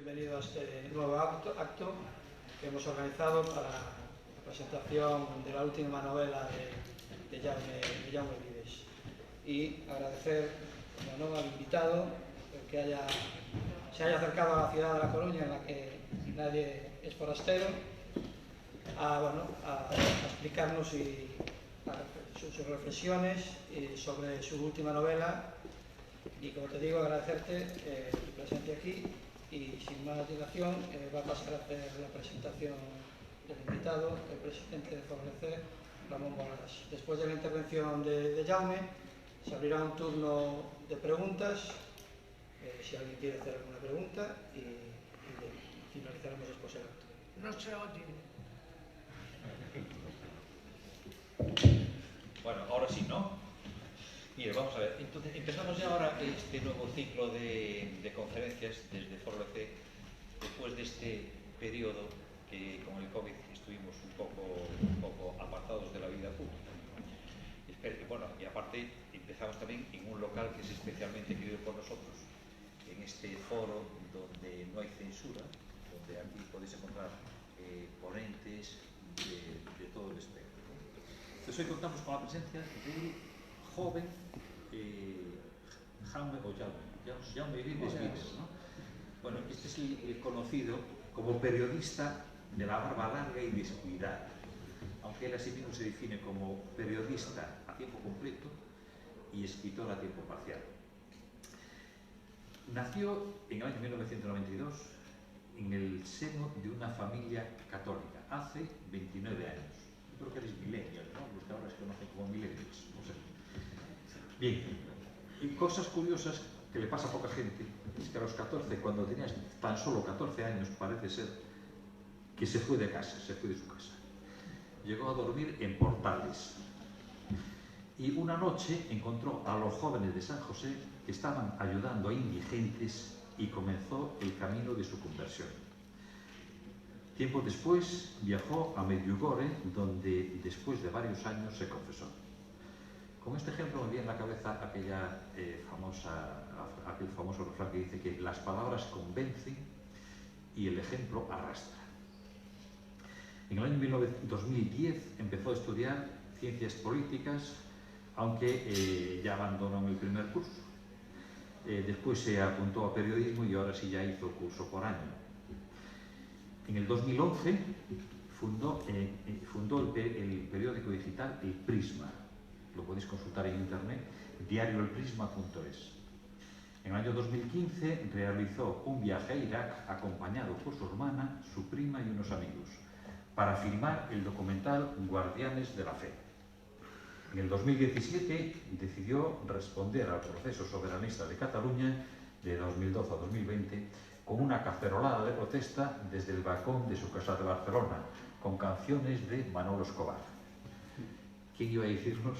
bienvenido a este nuevo acto que hemos organizado para la presentación de la última novela de Jaume Vives. Y agradecer al invitado que se haya acercado a la ciudad de La Coruña, en la que nadie es forastero, a explicarnos sus reflexiones sobre su última novela. Y como te digo, agradecerte tu presencia aquí y sin más dilación va a pasar a hacer la presentación del invitado, el presidente de FORLC, Ramón Bolas. Después de la intervención de Jaume, se abrirá un turno de preguntas, si alguien quiere hacer alguna pregunta, y finalizaremos después el acto. No se oye. Bueno, ahora sí, ¿no? Mire, vamos a ver, entonces empezamos ya ahora este nuevo ciclo de conferencias desde FORLC, después de este periodo que con el COVID estuvimos un poco apartados de la vida pública. Bueno, y aparte empezamos también en un local que es especialmente querido por nosotros, en este foro donde no hay censura, donde aquí podéis encontrar ponentes de todo el espectro, ¿no? Entonces hoy contamos con la presencia del joven Jaume Vives, ¿no? Bueno, este es el conocido como periodista de la barba larga y descuidada, aunque él a sí mismo se define como periodista a tiempo completo y escritor a tiempo parcial. Nació en el año 1992 en el seno de una familia católica, hace 29 años. Yo creo que eres millennial, ¿no? Los que ahora se conocen como millennials, no sé. Bien, y cosas curiosas que le pasa a poca gente es que a los 14, cuando tenías tan solo 14 años, parece ser que se fue de casa, se fue de su casa. Llegó a dormir en Portales y una noche encontró a los jóvenes de San José que estaban ayudando a indigentes y comenzó el camino de su conversión. Tiempo después viajó a Medjugorje, donde después de varios años se confesó. Con este ejemplo me viene en la cabeza aquel famoso refrán que dice que las palabras convencen y el ejemplo arrastra. En el año 2010 empezó a estudiar ciencias políticas, aunque ya abandonó en el primer curso. Después se apuntó a periodismo y ahora sí ya hizo curso por año. En el 2011 fundó el periódico digital El Prisma. Lo podéis consultar en internet, diarioelprisma.es. En el año 2015 realizó un viaje a Irak acompañado por su hermana, su prima y unos amigos, para filmar el documental Guardianes de la Fe. En el 2017 decidió responder al proceso soberanista de Cataluña de 2012 a 2020 con una cacerolada de protesta desde el balcón de su casa de Barcelona, con canciones de Manolo Escobar. ¿Quién iba a decirnos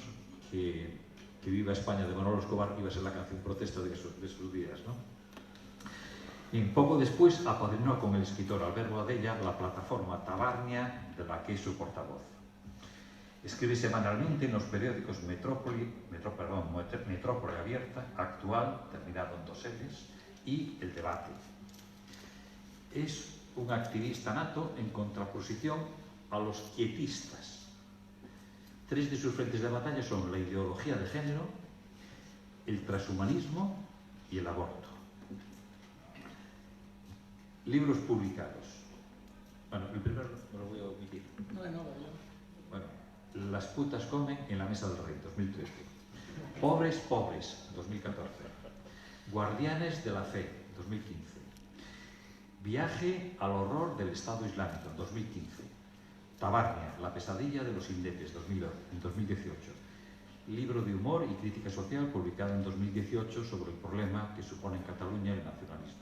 que Viva España de Manolo Escobar iba a ser la canción protesta de sus días, ¿no? Y poco después apadrinó con el escritor Albert Boadella la plataforma Tabarnia, de la que es su portavoz. Escribe semanalmente en los periódicos Metrópoli Abierta, Actual, terminado en 2 L's, y El Debate. Es un activista nato en contraposición a los quietistas. 3 de sus frentes de batalla son la ideología de género, el transhumanismo y el aborto. Libros publicados. Bueno, el primero me lo voy a omitir. Bueno. Bueno, Las putas comen en la mesa del rey, 2013. Pobres, pobres, 2014. Guardianes de la fe, 2015. Viaje al horror del Estado Islámico, 2015. Tabarnia, la pesadilla de los indepes, en 2018. Libro de humor y crítica social publicado en 2018 sobre el problema que supone en Cataluña el nacionalismo.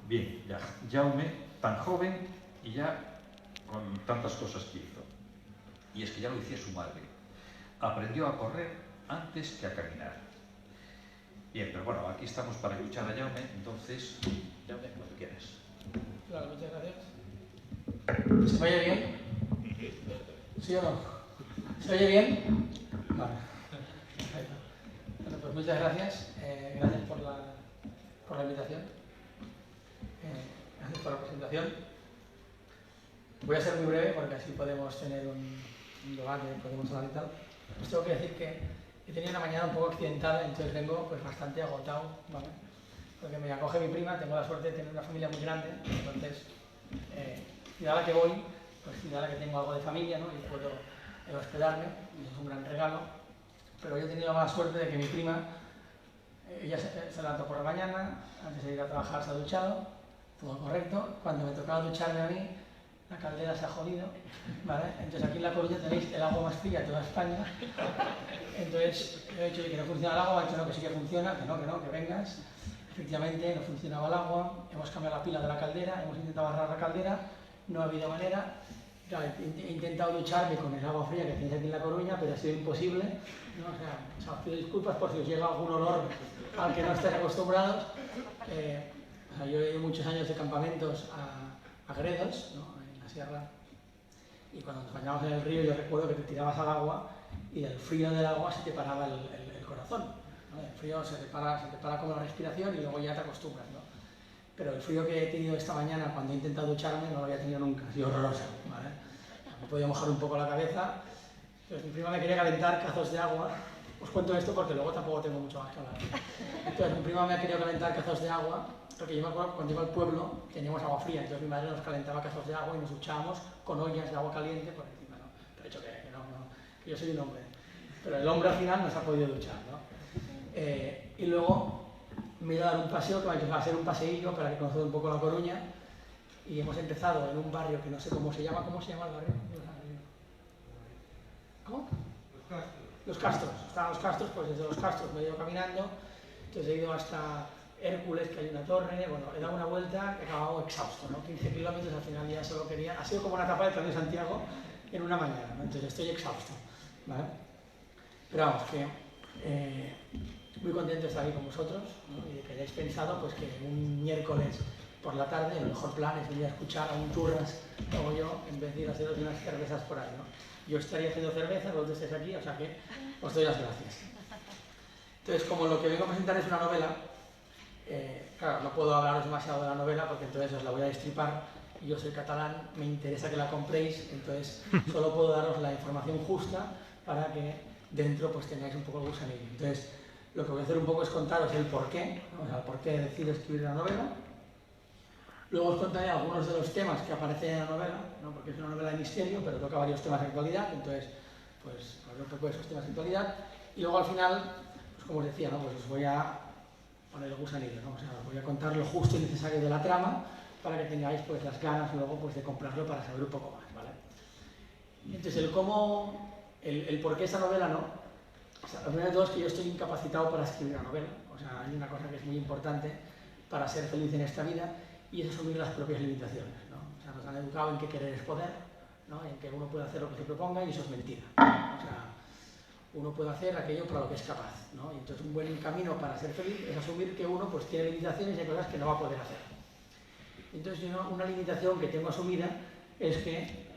Bien, ya Jaume, tan joven y ya con tantas cosas que hizo. Y es que ya lo decía su madre. Aprendió a correr antes que a caminar. Bien, pero bueno, aquí estamos para escuchar a Jaume, entonces, Jaume, cuando quieras. Claro, muchas gracias. ¿Se me oye bien? ¿Sí o no? ¿Se oye bien? Vale. Perfecto. Bueno, pues muchas gracias. Gracias por la invitación. la presentación. Voy a ser muy breve porque así podemos tener un debate, podemos hablar y tal. Os tengo que decir que he tenido una mañana un poco accidentada, entonces vengo pues bastante agotado, ¿vale? Porque me acoge mi prima, tengo la suerte de tener una familia muy grande, entonces ciudad a la que voy, pues ciudad a la que tengo algo de familia, ¿no? Y puedo hospedarme, y eso es un gran regalo. Pero yo he tenido la mala suerte de que mi prima, ella se levantó por la mañana, antes de ir a trabajar se ha duchado, todo correcto. Cuando me tocaba ducharme a mí, la caldera se ha jodido, ¿vale? Entonces aquí en La Coruña tenéis el agua más fría de toda España. Entonces he dicho que no funciona el agua, me ha dicho no, que sí que funciona, que vengas. Efectivamente, no funcionaba el agua, hemos cambiado la pila de la caldera, hemos intentado agarrar la caldera, no ha habido manera. Claro, he intentado ducharme con el agua fría que tenéis aquí en La Coruña, pero ha sido imposible, ¿no? O sea, os pido disculpas por si os llega algún olor al que no estáis acostumbrados. O sea, yo he ido muchos años de campamentos a Gredos, ¿no? En la sierra, y cuando nos bañábamos en el río yo recuerdo que te tirabas al agua y del frío del agua se te paraba el corazón, ¿no? El frío se te para como la respiración y luego ya te acostumbras, ¿no? Pero el frío que he tenido esta mañana cuando he intentado ducharme no lo había tenido nunca, ha sido horroroso, ¿vale? Me podía mojar un poco la cabeza. Entonces mi prima me quería calentar cazos de agua. Os cuento esto porque luego tampoco tengo mucho más que hablar. Entonces mi prima me ha querido calentar cazos de agua, porque yo me acuerdo cuando iba al pueblo teníamos agua fría, entonces mi madre nos calentaba cazos de agua y nos duchábamos con ollas de agua caliente por encima, ¿no? Pero he dicho que no, que yo soy un hombre. Pero el hombre al final no se ha podido duchar, ¿no? Y luego me he ido a dar un paseo, que va a ser un paseillo para que conozcan un poco La Coruña, y hemos empezado en un barrio que no sé cómo se llama el barrio. ¿Cómo? Los Castros. Estaban Los Castros, pues desde Los Castros me he ido caminando, entonces he ido hasta Hércules, que hay una torre, bueno, he dado una vuelta, he acabado exhausto, ¿no? 15 kilómetros, al final ya solo quería, ha sido como una etapa del Camino de Santiago en una mañana, ¿no? Entonces estoy exhausto, ¿vale? Pero vamos, que muy contento de estar aquí con vosotros, ¿no? Y de que hayáis pensado pues que un miércoles por la tarde el mejor plan es venir a escuchar a un churras como yo en vez de ir a haceros unas cervezas por ahí, ¿no? Yo estaría haciendo cerveza, vosotros estáis aquí, o sea que os doy las gracias. Entonces, como lo que vengo a presentar es una novela, claro, no puedo hablaros demasiado de la novela porque entonces os la voy a destripar y yo soy catalán, me interesa que la compréis, entonces solo puedo daros la información justa para que dentro pues tengáis un poco el gusanillo. Entonces, lo que voy a hacer un poco es contaros el porqué, ¿no? O sea, el porqué decido escribir la novela. Luego os contaré algunos de los temas que aparecen en la novela, ¿no? Porque es una novela de misterio, pero toca varios temas de actualidad, entonces pues hablo un poco de esos temas de actualidad. Y luego al final, pues como os decía, ¿no? Pues os voy a poner el gusanillo, ¿no? O sea, os voy a contar lo justo y necesario de la trama para que tengáis pues las ganas luego pues de comprarlo para saber un poco más, ¿vale? Entonces el cómo, el por qué esta novela, ¿no? O sea, lo primero de todo es que yo estoy incapacitado para escribir una novela, o sea, hay una cosa que es muy importante para ser feliz en esta vida y es asumir las propias limitaciones, ¿no? O sea, nos han educado en que querer es poder, ¿no? En que uno puede hacer lo que se proponga y eso es mentira, ¿no? O sea, uno puede hacer aquello para lo que es capaz, ¿no? Y entonces un buen camino para ser feliz es asumir que uno pues tiene limitaciones y hay cosas que no va a poder hacer. Entonces una limitación que tengo asumida es que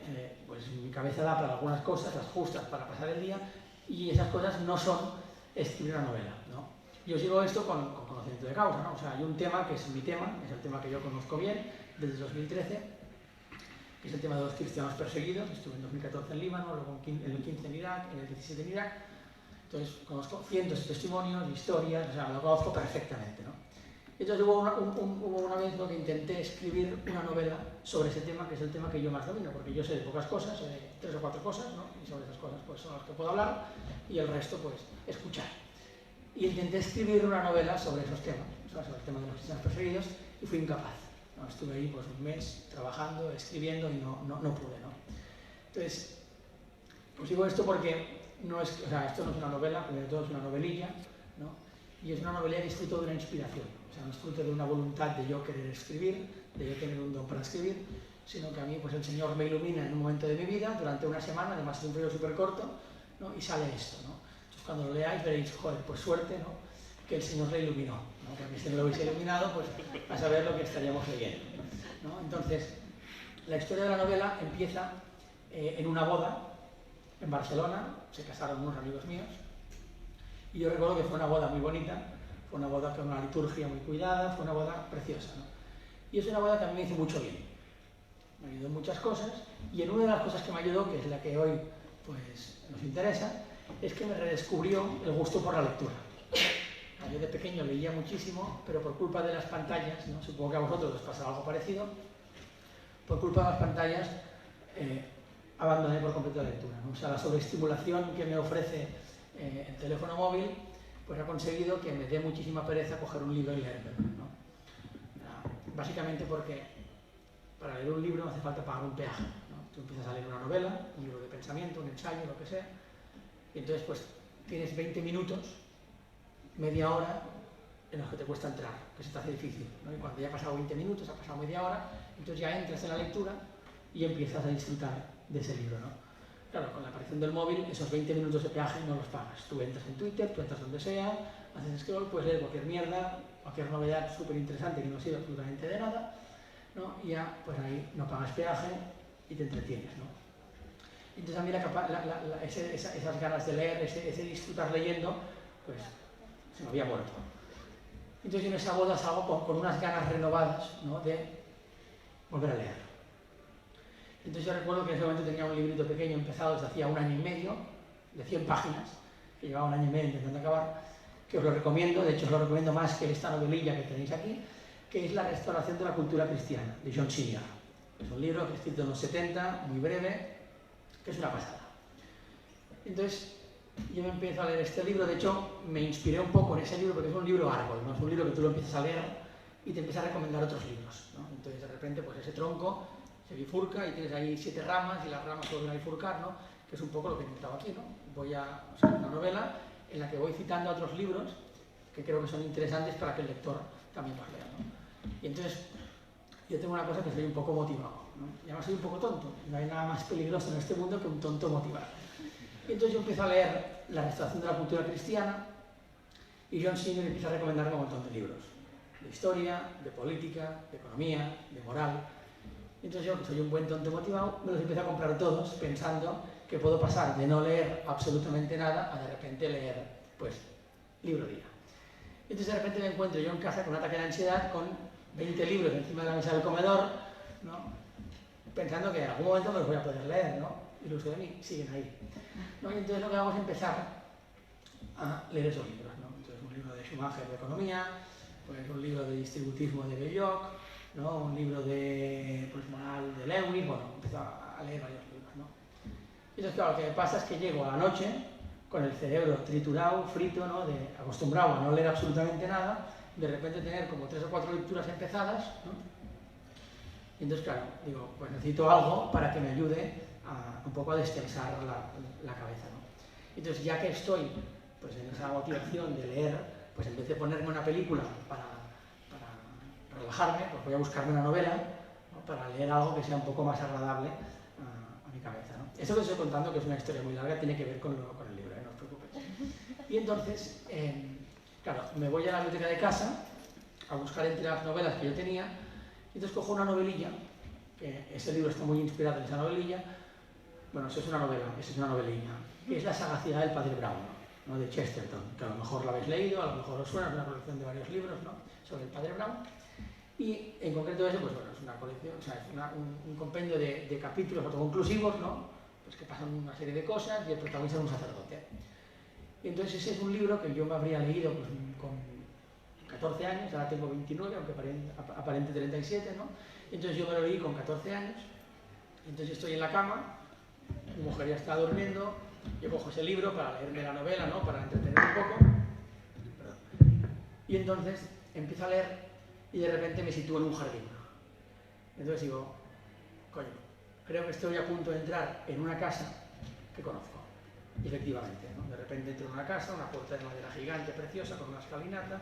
pues mi cabeza da para algunas cosas, las justas para pasar el día, y esas cosas no son escribir una novela, ¿no? Yo sigo esto con conocimiento de causa, ¿no? O sea, hay un tema que es mi tema, es el tema que yo conozco bien desde 2013, que es el tema de los cristianos perseguidos. Estuve en 2014 en Líbano, luego en el 15 en Irak, en el 17 en Irak. Entonces conozco cientos de testimonios, de historias, o sea, lo conozco perfectamente, ¿no? Entonces hubo una vez, ¿no?, que intenté escribir una novela sobre ese tema, que es el tema que yo más domino, porque yo sé de pocas cosas, sé de 3 o 4 cosas, ¿no? Y sobre esas cosas pues son las que puedo hablar y el resto pues escuchar. Y intenté escribir una novela sobre esos temas, sobre el tema de los cristianos perseguidos, y fui incapaz, ¿no? Estuve ahí pues un mes trabajando, escribiendo y no pude, ¿no? Entonces, pues digo esto porque no es, o sea, esto no es una novela, primero de todo es una novelilla, ¿no? Y es una novelilla que es fruto de una inspiración, o sea, no es fruto de una voluntad de yo querer escribir, de yo tener un don para escribir, sino que a mí pues el Señor me ilumina en un momento de mi vida, durante una semana, además es un periodo súper corto, ¿no? Y sale esto, ¿no? Entonces cuando lo leáis veréis, joder, pues suerte, ¿no?, que el Señor le iluminó, ¿no? Porque si no lo hubiese iluminado, pues a saber lo que estaríamos leyendo, ¿no? Entonces, la historia de la novela empieza en una boda en Barcelona, se casaron unos amigos míos, y yo recuerdo que fue una boda muy bonita, fue una boda con una liturgia muy cuidada, fue una boda preciosa, ¿no? Y es una boda que a mí me hizo mucho bien. Me ayudó en muchas cosas, y en una de las cosas que me ayudó, que es la que hoy pues, nos interesa, es que me redescubrió el gusto por la lectura. Yo de pequeño leía muchísimo, pero por culpa de las pantallas, ¿no? Supongo que a vosotros os pasa algo parecido, por culpa de las pantallas abandoné por completo la lectura, ¿no? O sea, la sobreestimulación que me ofrece el teléfono móvil pues ha conseguido que me dé muchísima pereza coger un libro y leerlo, ¿no? Básicamente porque para leer un libro no hace falta pagar un peaje, ¿no? Tú empiezas a leer una novela, un libro de pensamiento, un ensayo, lo que sea, y entonces pues tienes 20 minutos, media hora, en los que te cuesta entrar, que se te hace difícil, ¿no? Y cuando ya ha pasado 20 minutos, ha pasado media hora, entonces ya entras en la lectura y empiezas a disfrutar de ese libro, ¿no? Claro, con la aparición del móvil, esos 20 minutos de peaje no los pagas. Tú entras en Twitter, tú entras donde sea, haces scroll, puedes leer cualquier mierda, cualquier novedad súper interesante que no sirve absolutamente de nada, ¿no? Y ya, pues ahí no pagas peaje y te entretienes, ¿no? Entonces a mí esas ganas de leer, ese disfrutar leyendo, pues se me había muerto. Entonces yo en esa boda salgo con unas ganas renovadas, ¿no? De volver a leer. Entonces yo recuerdo que en ese momento tenía un librito pequeño empezado desde hacía 1 año y medio, de 100 páginas, que llevaba 1 año y medio intentando acabar, que os lo recomiendo, de hecho os lo recomiendo más que esta novelilla que tenéis aquí, que es La restauración de la cultura cristiana, de John Singer. Es un libro que he escrito en los 70, muy breve, que es una pasada. Entonces yo me empiezo a leer este libro, de hecho me inspiré un poco en ese libro porque es un libro árbol, ¿no? Es un libro que tú lo empiezas a leer y te empieza a recomendar otros libros, ¿no? Entonces de repente pues ese tronco se bifurca y tienes ahí 7 ramas y las ramas vuelven a bifurcar, ¿no? Que es un poco lo que he intentado aquí, ¿no? O sea, una novela en la que voy citando a otros libros que creo que son interesantes para que el lector también los lea, ¿no? Y entonces yo tengo una cosa que soy un poco motivado, ¿no? Y además soy un poco tonto, no hay nada más peligroso en este mundo que un tonto motivado. Y entonces yo empiezo a leer La restauración de la cultura cristiana y John Singer empieza a recomendarme un montón de libros, de historia, de política, de economía, de moral. Entonces yo, que soy un buen tonto motivado, me los empiezo a comprar todos pensando que puedo pasar de no leer absolutamente nada a de repente leer, pues, libro día. Entonces de repente me encuentro yo en casa con un ataque de ansiedad, con 20 libros encima de la mesa del comedor, ¿no? Pensando que en algún momento me los voy a poder leer, ¿no? Iluso de mí, siguen ahí, ¿no? Y entonces lo que hago es empezar a leer esos libros, ¿no? Entonces un libro de Schumacher de economía, pues un libro de distributismo de Belloc, ¿no? Un libro de pues, moral de Lewis, bueno, empiezo a leer varios libros, ¿no? Y entonces claro, lo que me pasa es que llego a la noche con el cerebro triturado, frito, ¿no? Acostumbrado a no leer absolutamente nada, de repente tener como 3 o 4 lecturas empezadas, ¿no? Y entonces claro, digo, pues necesito algo para que me ayude un poco a destensar la cabeza, ¿no? Entonces ya que estoy pues, en esa motivación de leer, pues en vez de ponerme una película para relajarme, pues voy a buscarme una novela, ¿no? Para leer algo que sea un poco más agradable a mi cabeza, ¿no? Esto que os estoy contando, que es una historia muy larga, tiene que ver con el libro, no os preocupéis. Y entonces, claro, me voy a la biblioteca de casa a buscar entre las novelas que yo tenía, y entonces cojo una novelilla, que ese libro está muy inspirado en esa novelilla. Bueno, eso es una novela, esa es una novelilla, que es La sagacidad del padre Brown, ¿no? De Chesterton, que a lo mejor lo habéis leído, a lo mejor os suena, es una colección de varios libros, ¿no? Sobre el padre Brown. Y en concreto ese, pues bueno, es una colección, o sea, es un compendio de capítulos autoconclusivos, ¿no? Pues que pasan una serie de cosas y el protagonista es un sacerdote. Y entonces ese es un libro que yo me habría leído pues, con 14 años, ahora tengo 29, aunque aparente 37, ¿no? Entonces yo me lo leí con 14 años, y entonces estoy en la cama, mi mujer ya está durmiendo, yo cojo ese libro para leerme la novela, ¿no? Para entretener un poco, y entonces empiezo a leer y de repente me sitúo en un jardín. Entonces digo, coño, creo que estoy a punto de entrar en una casa que conozco. Y efectivamente, ¿no? De repente entro en una casa, una puerta de madera gigante, preciosa, con una escalinata,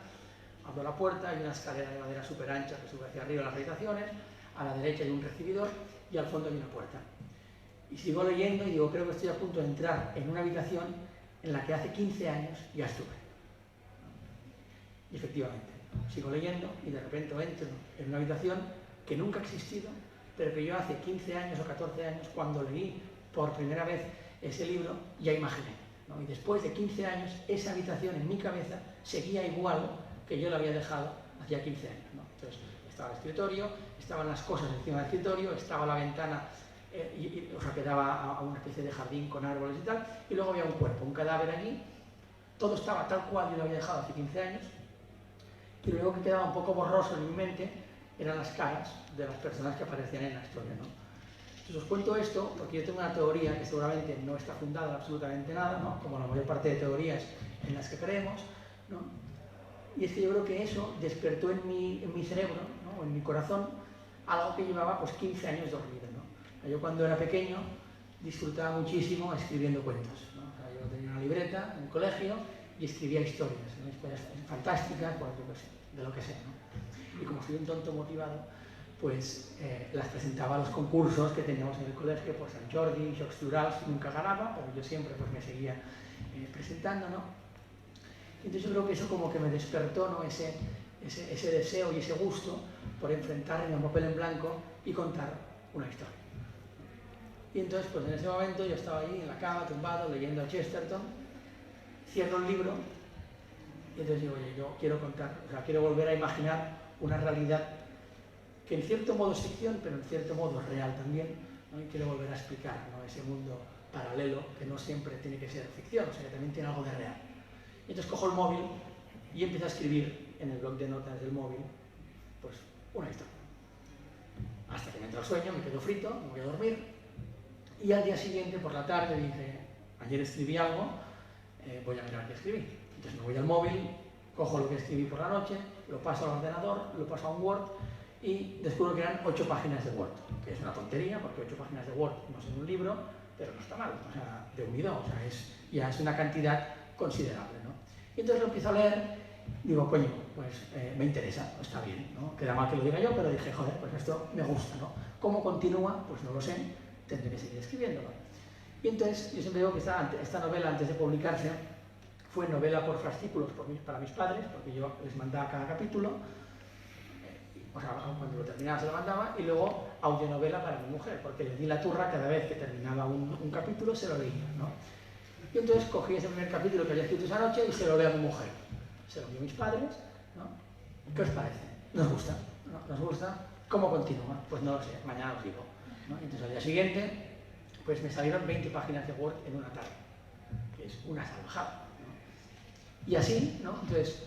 abro la puerta, hay una escalera de madera súper ancha que sube hacia arriba a las habitaciones, a la derecha hay un recibidor y al fondo hay una puerta. Y sigo leyendo y digo, creo que estoy a punto de entrar en una habitación en la que hace 15 años ya estuve. Y efectivamente, sigo leyendo y de repente entro en una habitación que nunca ha existido, pero que yo hace 15 años o 14 años, cuando leí por primera vez ese libro, ya imaginé, ¿no? Y después de 15 años, esa habitación en mi cabeza seguía igual que yo la había dejado hacía 15 años, ¿no? Entonces, Estaba el escritorio, estaban las cosas encima del escritorio, estaba la ventana, o sea, que daba a una especie de jardín con árboles y tal, y luego había un cuerpo, un cadáver allí. Todo estaba tal cual yo lo había dejado hace 15 años, y lo único que quedaba un poco borroso en mi mente eran las caras de las personas que aparecían en la historia, ¿no? Entonces os cuento esto porque yo tengo una teoría que seguramente no está fundada en absolutamente nada, ¿no? Como la mayor parte de teorías en las que creemos, ¿no? Y es que yo creo que eso despertó en mi cerebro, ¿no? En mi corazón, algo que llevaba pues 15 años dormido, ¿no? Yo cuando era pequeño disfrutaba muchísimo escribiendo cuentos, ¿no? O sea, yo tenía una libreta en el colegio y escribía historias, ¿no? Historias fantásticas, pues, yo qué sé, de lo que sea, ¿no? Y como soy un tonto motivado, pues las presentaba a los concursos que teníamos en el colegio, pues Sant Jordi, Jocs Florals, nunca ganaba, pero yo siempre pues me seguía presentando, ¿no? Entonces yo creo que eso como que me despertó, ¿no? ese deseo y ese gusto por enfrentarme a un papel en blanco y contar una historia. Y entonces pues en ese momento yo estaba ahí en la cama, tumbado, leyendo a Chesterton, cierro el libro y entonces digo, oye, yo quiero contar, o sea, quiero volver a imaginar una realidad que en cierto modo es ficción, pero en cierto modo es real también, ¿no? Y quiero volver a explicar, ¿no? Ese mundo paralelo que no siempre tiene que ser ficción, o sea, que también tiene algo de real. Y entonces cojo el móvil y empiezo a escribir en el bloc de notas del móvil, pues, una historia. Hasta que me entra el sueño, me quedo frito, me voy a dormir, y al día siguiente, por la tarde, dije, ayer escribí algo, voy a mirar qué escribí. Entonces me voy al móvil, cojo lo que escribí por la noche, lo paso al ordenador, lo paso a un Word, y descubro que eran 8 páginas de Word, que es una tontería, porque 8 páginas de Word no son un libro, pero no está mal, o sea, de unido, o sea, ya es una cantidad considerable, ¿no? Y entonces lo empiezo a leer, digo, coño, pues me interesa, está bien, ¿no? Queda mal que lo diga yo, pero dije, joder, pues esto me gusta, ¿no? ¿Cómo continúa? Pues no lo sé, tendré que seguir escribiéndolo. Y entonces, yo siempre digo que esta novela, antes de publicarse, fue novela por fascículos para mis padres, porque yo les mandaba cada capítulo, o sea, cuando lo terminaba se lo mandaba, y luego audionovela para mi mujer, porque le di la turra cada vez que terminaba un capítulo, se lo leía, ¿no? Y entonces cogí ese primer capítulo que había escrito esa noche y se lo leo a mi mujer. Se lo dio a mis padres, ¿no? ¿Qué os parece? ¿Nos gusta? ¿No? ¿Nos gusta? ¿Cómo continúa? Pues no lo sé, mañana os digo, ¿no? Entonces al día siguiente, pues me salieron 20 páginas de Word en una tarde, que es una salvajada, ¿no? Y así, ¿no? Entonces,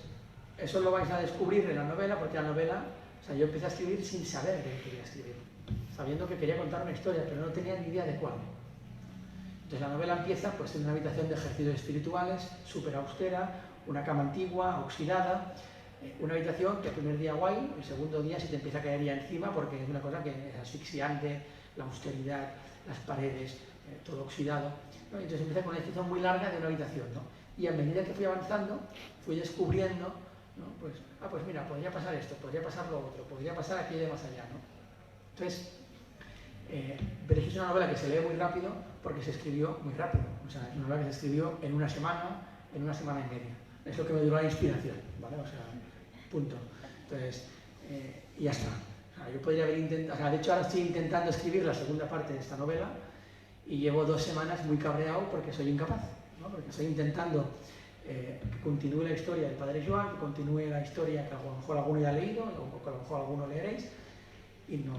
eso lo vais a descubrir en la novela, porque la novela, o sea, yo empecé a escribir sin saber qué quería escribir, sabiendo que quería contar una historia, pero no tenía ni idea de cuál. Entonces la novela empieza pues, en una habitación de ejercicios espirituales, súper austera, una cama antigua, oxidada, una habitación que el primer día guay, el segundo día se te empieza a caer ya encima porque es una cosa que es asfixiante, la austeridad, las paredes, todo oxidado, ¿no? Entonces empieza con una descripción muy larga de una habitación, ¿no? Y a medida que fui avanzando, fui descubriendo, ¿no? Pues mira, podría pasar esto, podría pasar lo otro, podría pasar aquello de más allá, ¿no? Entonces, pero es una novela que se lee muy rápido porque se escribió muy rápido. O sea, es una novela que se escribió en una semana y media. Es lo que me duró la inspiración, ¿vale? O sea, punto. Entonces, y ya está. O sea, yo podría haber intentado, o sea, de hecho ahora estoy intentando escribir la segunda parte de esta novela y llevo 2 semanas muy cabreado porque soy incapaz, ¿no? Porque estoy intentando que continúe la historia del Padre Joan, que continúe la historia que a lo mejor alguno ya ha leído, o que a lo mejor alguno leeréis, y no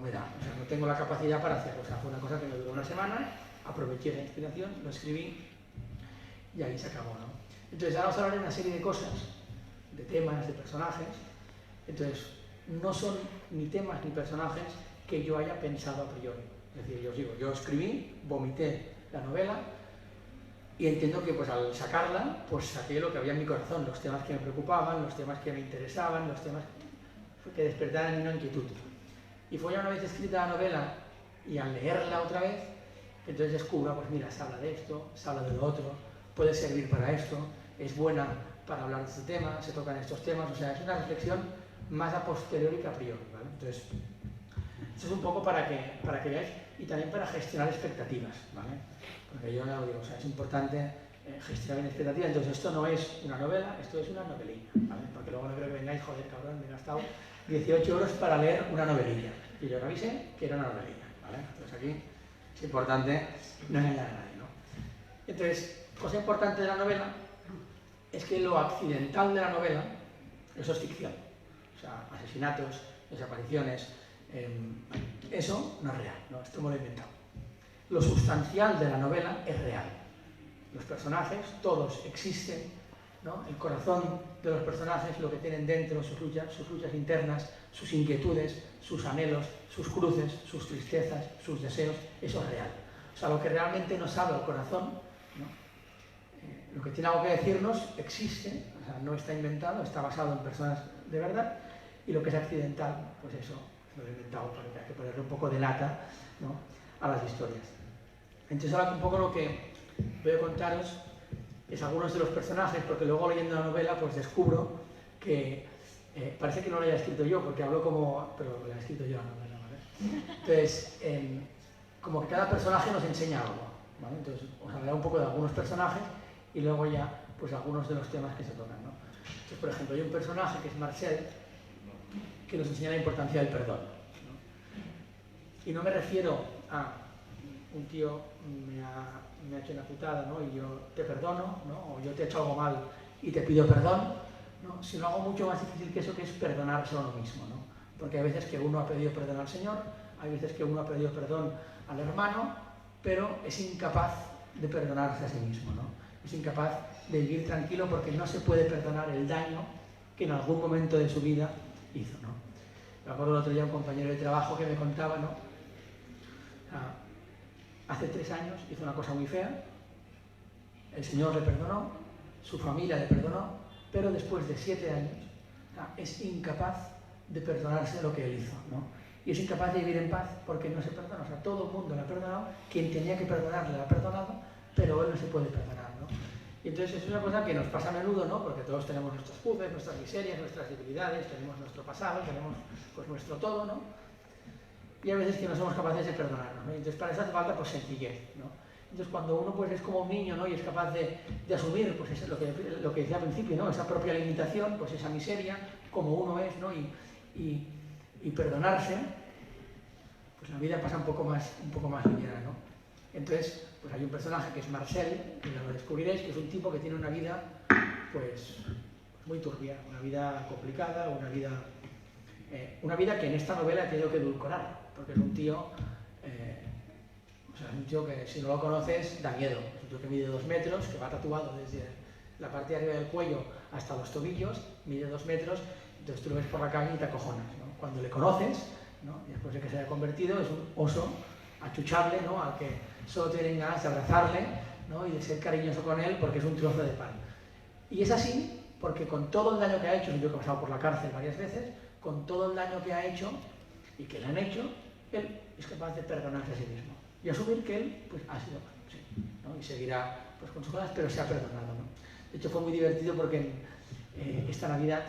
me da, o sea, no tengo la capacidad para hacerlo. O sea, fue una cosa que me duró una semana, aproveché la inspiración, lo escribí y ahí se acabó, ¿no? Entonces ahora os hablaré de una serie de cosas, de temas, de personajes. Entonces, no son ni temas ni personajes que yo haya pensado a priori. Es decir, yo os digo, yo escribí, vomité la novela y entiendo que pues al sacarla, pues saqué lo que había en mi corazón, los temas que me preocupaban, los temas que me interesaban, los temas que despertaban en mí una inquietud. Y fue ya una vez escrita la novela y al leerla otra vez, entonces descubro, pues mira, se habla de esto, se habla de lo otro, puede servir para esto, es buena para hablar de este tema, se tocan estos temas, o sea, es una reflexión más a posteriori que a priori, ¿vale? Entonces, esto es un poco para que veáis y también para gestionar expectativas, ¿vale? Porque yo ya lo digo, o sea, es importante gestionar bien expectativas. Entonces, esto no es una novela, esto es una novelilla, ¿vale? Porque luego no creo que vengáis, joder, cabrón, me he gastado 18 euros para leer una novelilla. Y yo revisé que era una novelilla, ¿vale? Entonces aquí es importante no engañar a nadie, ¿no? Entonces, cosa importante de la novela es que lo accidental de la novela, eso es ficción. O sea, asesinatos, desapariciones. Eso no es real, ¿no? Esto me lo he inventado. Lo sustancial de la novela es real. Los personajes, todos existen, ¿no? El corazón de los personajes, lo que tienen dentro, sus luchas internas, sus inquietudes, sus anhelos, sus cruces, sus tristezas, sus deseos, eso es real. O sea, lo que realmente nos habla el corazón, ¿no? Lo que tiene algo que decirnos existe, o sea, no está inventado, está basado en personas de verdad, y lo que es accidental, pues eso lo he inventado, porque hay que ponerle un poco de lata, ¿no?, a las historias. Entonces ahora un poco lo que voy a contaros es algunos de los personajes, porque luego leyendo la novela pues descubro que parece que no lo haya escrito yo, porque hablo como... pero lo he escrito yo la novela, ¿vale? Entonces, como que cada personaje nos enseña algo, ¿vale? Entonces os hablaré un poco de algunos personajes y luego ya pues algunos de los temas que se tocan, ¿no? Entonces, por ejemplo, hay un personaje que es Marcel, que nos enseña la importancia del perdón, ¿no? Y no me refiero a un tío me ha hecho una putada, ¿no?, y yo te perdono, ¿no?, o yo te he hecho algo mal y te pido perdón, ¿no?, sino algo mucho más difícil que eso, que es perdonarse a uno mismo, ¿no? Porque hay veces que uno ha pedido perdón al Señor, hay veces que uno ha pedido perdón al hermano, pero es incapaz de perdonarse a sí mismo, ¿no? Es incapaz de vivir tranquilo porque no se puede perdonar el daño que en algún momento de su vida hizo, ¿no? Me acuerdo el otro día un compañero de trabajo que me contaba, ¿no? Hace 3 años hizo una cosa muy fea, el Señor le perdonó, su familia le perdonó, pero después de 7 años es incapaz de perdonarse lo que él hizo, ¿no? Y es incapaz de vivir en paz porque no se perdona. O sea, todo el mundo le ha perdonado, quien tenía que perdonarle le ha perdonado, pero él no se puede perdonar, ¿no? Y entonces es una cosa que nos pasa a menudo, ¿no? Porque todos tenemos nuestros cruces, nuestras miserias, nuestras debilidades, tenemos nuestro pasado, tenemos pues nuestro todo, ¿no? Y hay veces que no somos capaces de perdonarnos, ¿no? Entonces para eso hace falta pues sencillez, ¿no? Entonces cuando uno pues es como un niño, ¿no?, y es capaz de asumir pues eso, lo que decía al principio, ¿no?, esa propia limitación, pues esa miseria, como uno es, ¿no?, y perdonarse, pues la vida pasa un poco más liviana, ¿no? Entonces pues hay un personaje que es Marcel, que lo descubriréis, que es un tipo que tiene una vida pues muy turbia, una vida complicada, una vida que en esta novela he tenido que edulcorar, porque es un tío, o sea, es un tío que si no lo conoces da miedo. Es un tío que mide 2 metros, que va tatuado desde la parte de arriba del cuello hasta los tobillos, mide 2 metros, entonces tú lo ves por la calle y te acojonas, ¿no? Cuando le conoces, ¿no?, y después de que se haya convertido, es un oso achuchable, ¿no?, al que solo tienen ganas de abrazarle, ¿no?, y de ser cariñoso con él porque es un trozo de pan. Y es así porque con todo el daño que ha hecho, yo que he pasado por la cárcel varias veces, con todo el daño que ha hecho y que le han hecho, él es capaz de perdonarse a sí mismo y asumir que él pues, ha sido malo, sí, ¿no?, y seguirá pues, con sus cosas, pero se ha perdonado, ¿no? De hecho fue muy divertido porque esta Navidad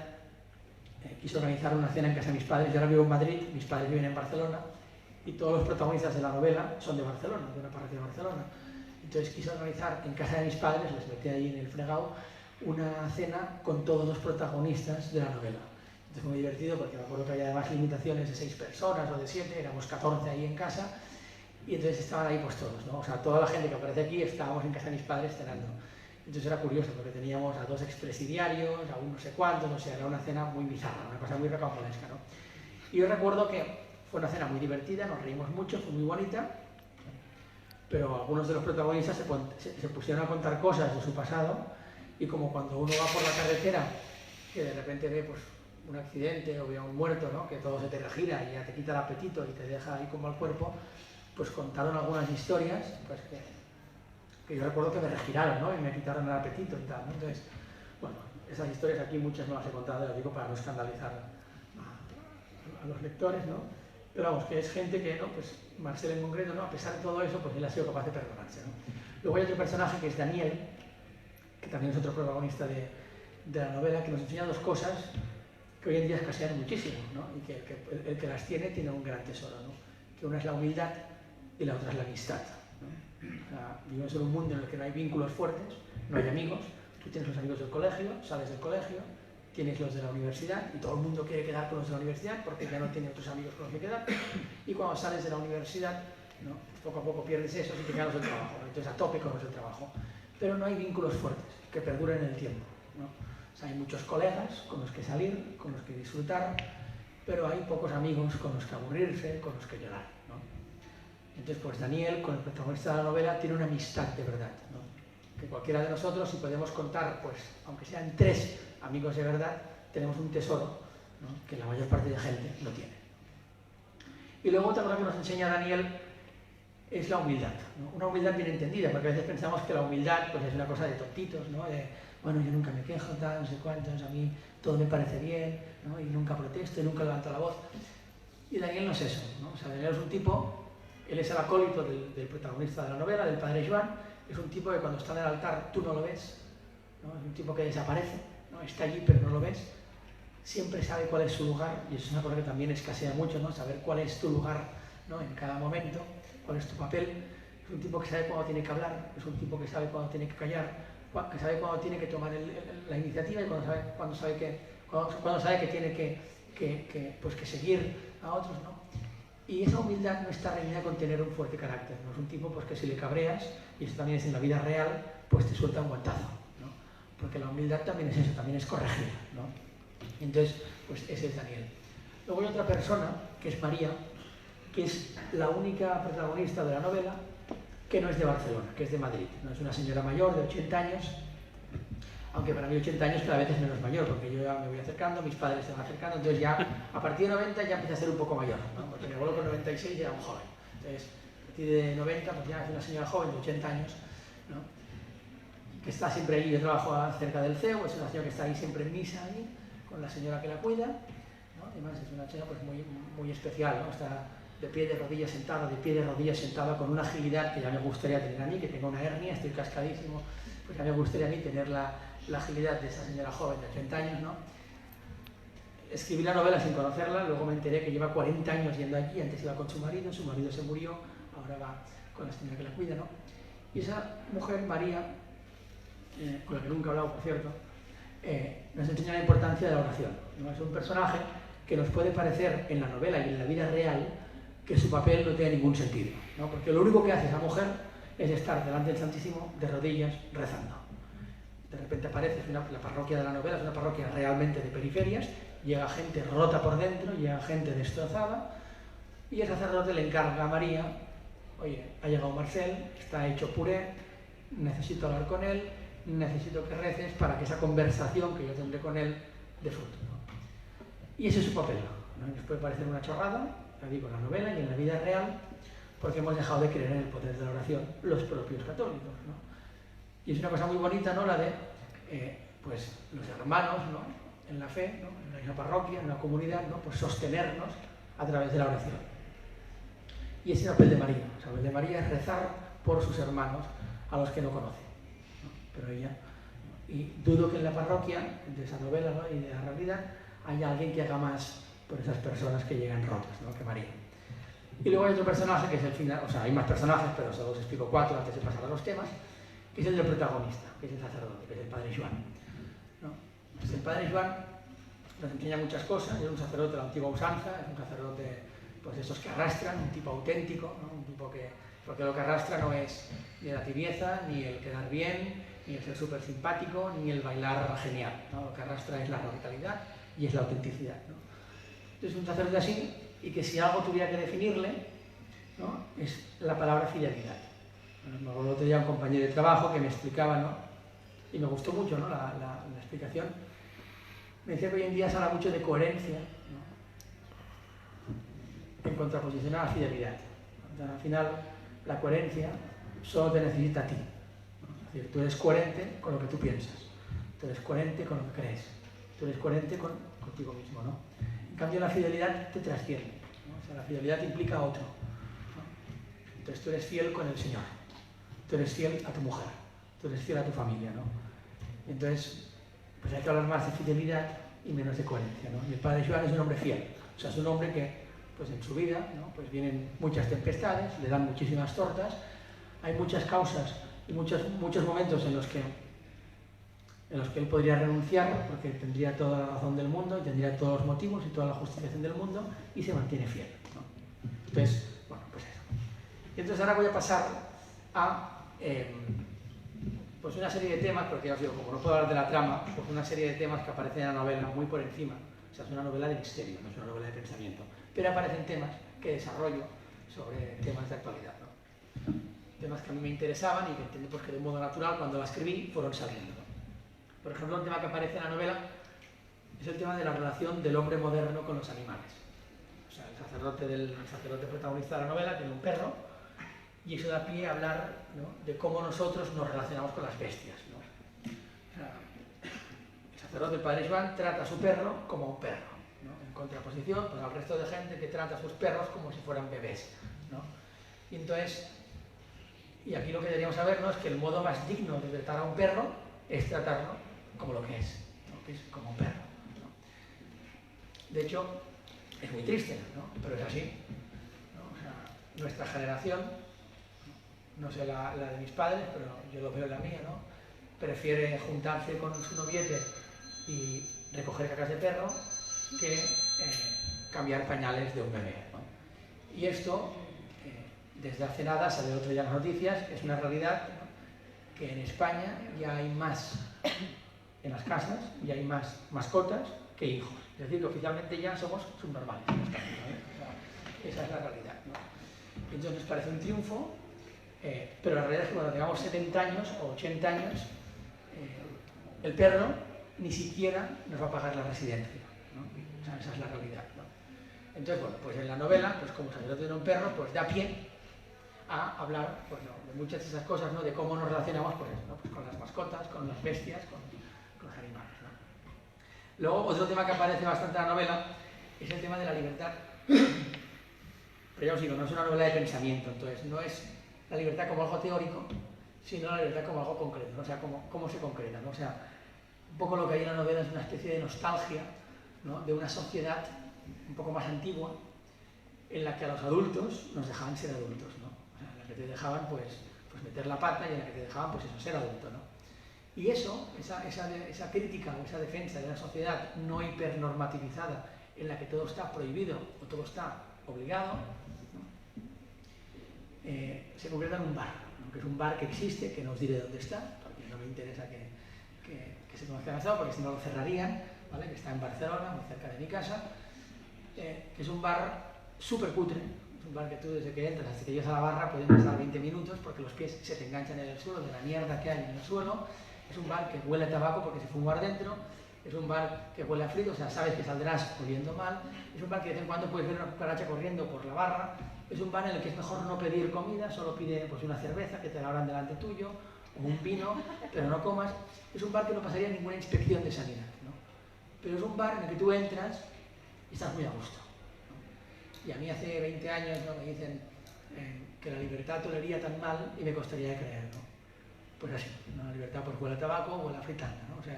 quise organizar una cena en casa de mis padres. Yo ahora vivo en Madrid, mis padres viven en Barcelona y todos los protagonistas de la novela son de Barcelona, de una parte de Barcelona. Entonces quise organizar en casa de mis padres, les metí ahí en el fregado, una cena con todos los protagonistas de la novela. Entonces fue muy divertido porque me acuerdo que había además limitaciones de 6 personas o de 7, éramos 14 ahí en casa, y entonces estaban ahí pues todos, ¿no? O sea, toda la gente que aparece aquí estábamos en casa de mis padres cenando. Entonces era curioso porque teníamos a 2 expresidiarios, a un no sé cuántos, no sé, era una cena muy bizarra, una cosa muy rocambolesca, ¿no? Y yo recuerdo que fue una cena muy divertida, nos reímos mucho, fue muy bonita, pero algunos de los protagonistas se pusieron a contar cosas de su pasado, y como cuando uno va por la carretera, que de repente ve pues, un accidente o ve a un muerto, ¿no?, que todo se te regira y ya te quita el apetito y te deja ahí como al cuerpo, pues contaron algunas historias pues, que yo recuerdo que me regiraron, ¿no?, y me quitaron el apetito y tal, ¿no? Entonces, bueno, esas historias aquí muchas no las he contado, las digo para no escandalizar a los lectores, ¿no? Pero vamos, que es gente que, ¿no?, pues Marcel en concreto, ¿no?, a pesar de todo eso, pues él ha sido capaz de perdonarse, ¿no? Luego hay otro personaje que es Daniel, que también es otro protagonista de la novela, que nos enseña 2 cosas que hoy en día escasean muchísimo, ¿no?, y que el que las tiene un gran tesoro, ¿no?, que una es la humildad y la otra es la amistad, ¿no? O sea, vivimos en un mundo en el que no hay vínculos fuertes, no hay amigos. Tú tienes los amigos del colegio, sales del colegio, tienes los de la universidad y todo el mundo quiere quedar con los de la universidad porque ya no tiene otros amigos con los que quedar, y cuando sales de la universidad, ¿no?, poco a poco pierdes eso y te quedan los del trabajo, ¿no? Entonces a tope con los del trabajo, pero no hay vínculos fuertes que perduren en el tiempo, ¿no? O sea, hay muchos colegas con los que salir, con los que disfrutar, pero hay pocos amigos con los que aburrirse, con los que llorar, ¿no? Entonces, pues Daniel, con el protagonista de la novela, tiene una amistad de verdad, ¿no? Que cualquiera de nosotros, si podemos contar, pues, aunque sean 3 amigos de verdad, tenemos un tesoro, ¿no? Que la mayor parte de gente no tiene. Y luego otra cosa que nos enseña Daniel es la humildad, ¿no? Una humildad bien entendida, porque a veces pensamos que la humildad pues, es una cosa de tontitos, ¿no? De, bueno, yo nunca me quejo, tal, no sé cuántos, a mí todo me parece bien, ¿no? Y nunca protesto, y nunca levanto la voz. Y Daniel no es eso, ¿no? O sea, Daniel es un tipo, él es el acólito del protagonista de la novela, del padre Joan, es un tipo que cuando está en el altar tú no lo ves, ¿no? Es un tipo que desaparece, ¿no? Está allí pero no lo ves, siempre sabe cuál es su lugar, y eso es una cosa que también escasea mucho, ¿no? Saber cuál es tu lugar, ¿no? En cada momento, cuál es tu papel. Es un tipo que sabe cuándo tiene que hablar, es un tipo que sabe cuándo tiene que callar, que sabe cuándo tiene que tomar la iniciativa y cuándo sabe que tiene que seguir a otros, ¿no? Y esa humildad no está reñida con tener un fuerte carácter, ¿no? Es un tipo pues, que si le cabreas, y eso también es en la vida real, pues te suelta un guantazo, ¿no? Porque la humildad también es eso, también es corregir, ¿no? Entonces, pues ese es Daniel. Luego hay otra persona, que es María, que es la única protagonista de la novela que no es de Barcelona, que es de Madrid, ¿no? Es una señora mayor de 80 años, aunque para mí 80 años cada vez es menos mayor, porque yo ya me voy acercando, mis padres se van acercando, entonces ya a partir de 90 ya empieza a ser un poco mayor, ¿no? Porque mi abuelo con 96 ya era un joven, entonces a partir de 90 pues ya es una señora joven de 80 años, ¿no? Que está siempre allí. Yo trabajo cerca del CEU, es una señora que está ahí siempre en misa, ahí, con la señora que la cuida, ¿no? Además es una señora pues, muy especial, ¿no? Está de pie de rodillas sentada, con una agilidad que ya me gustaría tener a mí, que tengo una hernia, estoy cascadísimo, pues ya me gustaría a mí tener la agilidad de esa señora joven de 30 años, ¿no? Escribí la novela sin conocerla, luego me enteré que lleva 40 años yendo allí, antes iba con su marido se murió, ahora va con la señora que la cuida, ¿no? Y esa mujer, María, con la que nunca he hablado, por cierto, nos enseña la importancia de la oración, ¿no? Es un personaje que nos puede parecer en la novela y en la vida real que su papel no tiene ningún sentido, ¿no? Porque lo único que hace esa mujer es estar delante del Santísimo de rodillas rezando. De repente aparece, la parroquia de la novela es una parroquia realmente de periferias, llega gente rota por dentro, llega gente destrozada, y el sacerdote le encarga a María, oye, ha llegado Marcel, está hecho puré, necesito hablar con él, necesito que reces para que esa conversación que yo tendré con él dé fruto, ¿no? Y ese es su papel, ¿no? Nos puede parecer una chorrada, la digo en la novela y en la vida real, porque hemos dejado de creer en el poder de la oración los propios católicos, ¿no? Y es una cosa muy bonita, ¿no? La de pues los hermanos, ¿no? En la fe, ¿no? En la misma parroquia, en la comunidad, ¿no? Pues sostenernos a través de la oración. Y ese es el papel de María. El papel de María es rezar por sus hermanos a los que no conoce, ¿no? Pero ella, ¿no? Y dudo que en la parroquia, de esa novela, ¿no? Y de la realidad, haya alguien que haga más por esas personas que llegan rotas, ¿no? Que María. Y luego hay otro personaje que es el final, o sea, hay más personajes, pero solo os explico 4 antes de pasar a los temas, que es el del protagonista, que es el sacerdote, que es el padre Joan, ¿no? Pues el padre Joan nos enseña muchas cosas, es un sacerdote de la antigua usanza, es un sacerdote pues de esos que arrastran, un tipo auténtico, ¿no? Un tipo que, porque lo que arrastra no es ni la tibieza, ni el quedar bien, ni el ser súper simpático, ni el bailar genial, ¿no? Lo que arrastra es la radicalidad y es la autenticidad, ¿no? Entonces un sacerdote así, y que si algo tuviera que definirle, ¿no? Es la palabra fidelidad. Me acuerdo otro día un compañero de trabajo que me explicaba, ¿no? Y me gustó mucho, ¿no? la explicación. Me decía que hoy en día se habla mucho de coherencia, ¿no? En contraposición a la fidelidad. Entonces, al final, la coherencia solo te necesita a ti, ¿no? Es decir, tú eres coherente con lo que tú piensas, tú eres coherente con lo que crees, tú eres coherente contigo mismo, ¿no? En cambio, la fidelidad te trasciende, ¿no? O sea, la fidelidad implica a otro, ¿no? Entonces, tú eres fiel con el Señor, tú eres fiel a tu mujer, tú eres fiel a tu familia, ¿no? Entonces, pues hay que hablar más de fidelidad y menos de coherencia, ¿no? Y el padre Joan es un hombre fiel, o sea, es un hombre que, pues en su vida, ¿no? Pues vienen muchas tempestades, le dan muchísimas tortas, hay muchas causas y muchos momentos en los que él podría renunciar porque tendría toda la razón del mundo y tendría todos los motivos y toda la justificación del mundo y se mantiene fiel, ¿no? Entonces, bueno, pues eso. Y entonces ahora voy a pasar a pues una serie de temas, porque ya os digo, como no puedo hablar de la trama, pues una serie de temas que aparecen en la novela muy por encima. O sea, es una novela de misterio, no es una novela de pensamiento, pero aparecen temas que desarrollo sobre temas de actualidad, ¿no? Temas que a mí me interesaban y que entendí pues, que de modo natural cuando la escribí fueron saliendo, ¿no? Por ejemplo, un tema que aparece en la novela es el tema de la relación del hombre moderno con los animales. O sea, el sacerdote protagonista de la novela tiene un perro y eso da pie a hablar, ¿no?, de cómo nosotros nos relacionamos con las bestias, ¿no? O sea, el sacerdote, el padre Joan, trata a su perro como un perro, ¿no?, en contraposición pues, al resto de gente que trata a sus perros como si fueran bebés, ¿no? Y entonces, y aquí lo que deberíamos saber, ¿no?, es que el modo más digno de tratar a un perro es tratarlo como lo que es, ¿no?, que es como un perro, ¿no? De hecho, es muy triste, ¿no?, pero es así, ¿no? O sea, nuestra generación, no sé la de mis padres, pero yo lo veo en la mía, ¿no?, prefiere juntarse con su noviete y recoger cacas de perro que cambiar pañales de un bebé, ¿no? Y esto, desde hace nada, sale otro día en las noticias, es una realidad, ¿no?, que en España ya hay más en las casas, ya hay más mascotas que hijos. Es decir, que oficialmente ya somos subnormales en las casas, ¿no? O sea, esa es la realidad, ¿no? Entonces nos parece un triunfo, pero la realidad es que cuando tengamos 70 años o 80 años, el perro ni siquiera nos va a pagar la residencia, ¿no? O sea, esa es la realidad, ¿no? Entonces, bueno, pues en la novela, pues como sacerdote de un perro, pues da pie a hablar, pues, ¿no?, de muchas de esas cosas, ¿no?, de cómo nos relacionamos pues, ¿no?, pues con las mascotas, con las bestias, con los animales, ¿no? Luego, otro tema que aparece bastante en la novela es el tema de la libertad. Pero ya os digo, no es una novela de pensamiento, entonces no es la libertad como algo teórico, sino la libertad como algo concreto, ¿no? O sea, cómo se concreta, ¿no? O sea, un poco lo que hay en la novela es una especie de nostalgia, ¿no?, de una sociedad un poco más antigua en la que a los adultos nos dejaban ser adultos, ¿no? O sea, en la que te dejaban pues meter la pata y en la que te dejaban pues eso, ser adulto, ¿no? Y eso, esa crítica o esa defensa de una sociedad no hipernormativizada en la que todo está prohibido o todo está obligado, ¿no?, se concreta en un bar, ¿no?, que es un bar que existe, que no os diré dónde está, porque no me interesa que se conozca demasiado, porque si no lo cerrarían, ¿vale?, que está en Barcelona, muy cerca de mi casa, que es un bar súper cutre, es un bar que tú desde que entras hasta que llegas a la barra pueden pasar 20 minutos porque los pies se te enganchan en el suelo de la mierda que hay en el suelo. Es un bar que huele a tabaco porque se fuma dentro, es un bar que huele a frito, o sea, sabes que saldrás oliendo mal, es un bar que de vez en cuando puedes ver una cucaracha corriendo por la barra, es un bar en el que es mejor no pedir comida, solo pide pues, una cerveza que te la abran delante tuyo, o un vino, pero no comas. Es un bar que no pasaría ninguna inspección de sanidad, ¿no? Pero es un bar en el que tú entras y estás muy a gusto, ¿no? Y a mí hace 20 años, ¿no?, me dicen que la libertad tolería tan mal y me costaría de creer, ¿no? Pues así, ¿no? La libertad pues huele a tabaco o huele a fritanga, ¿no? O sea,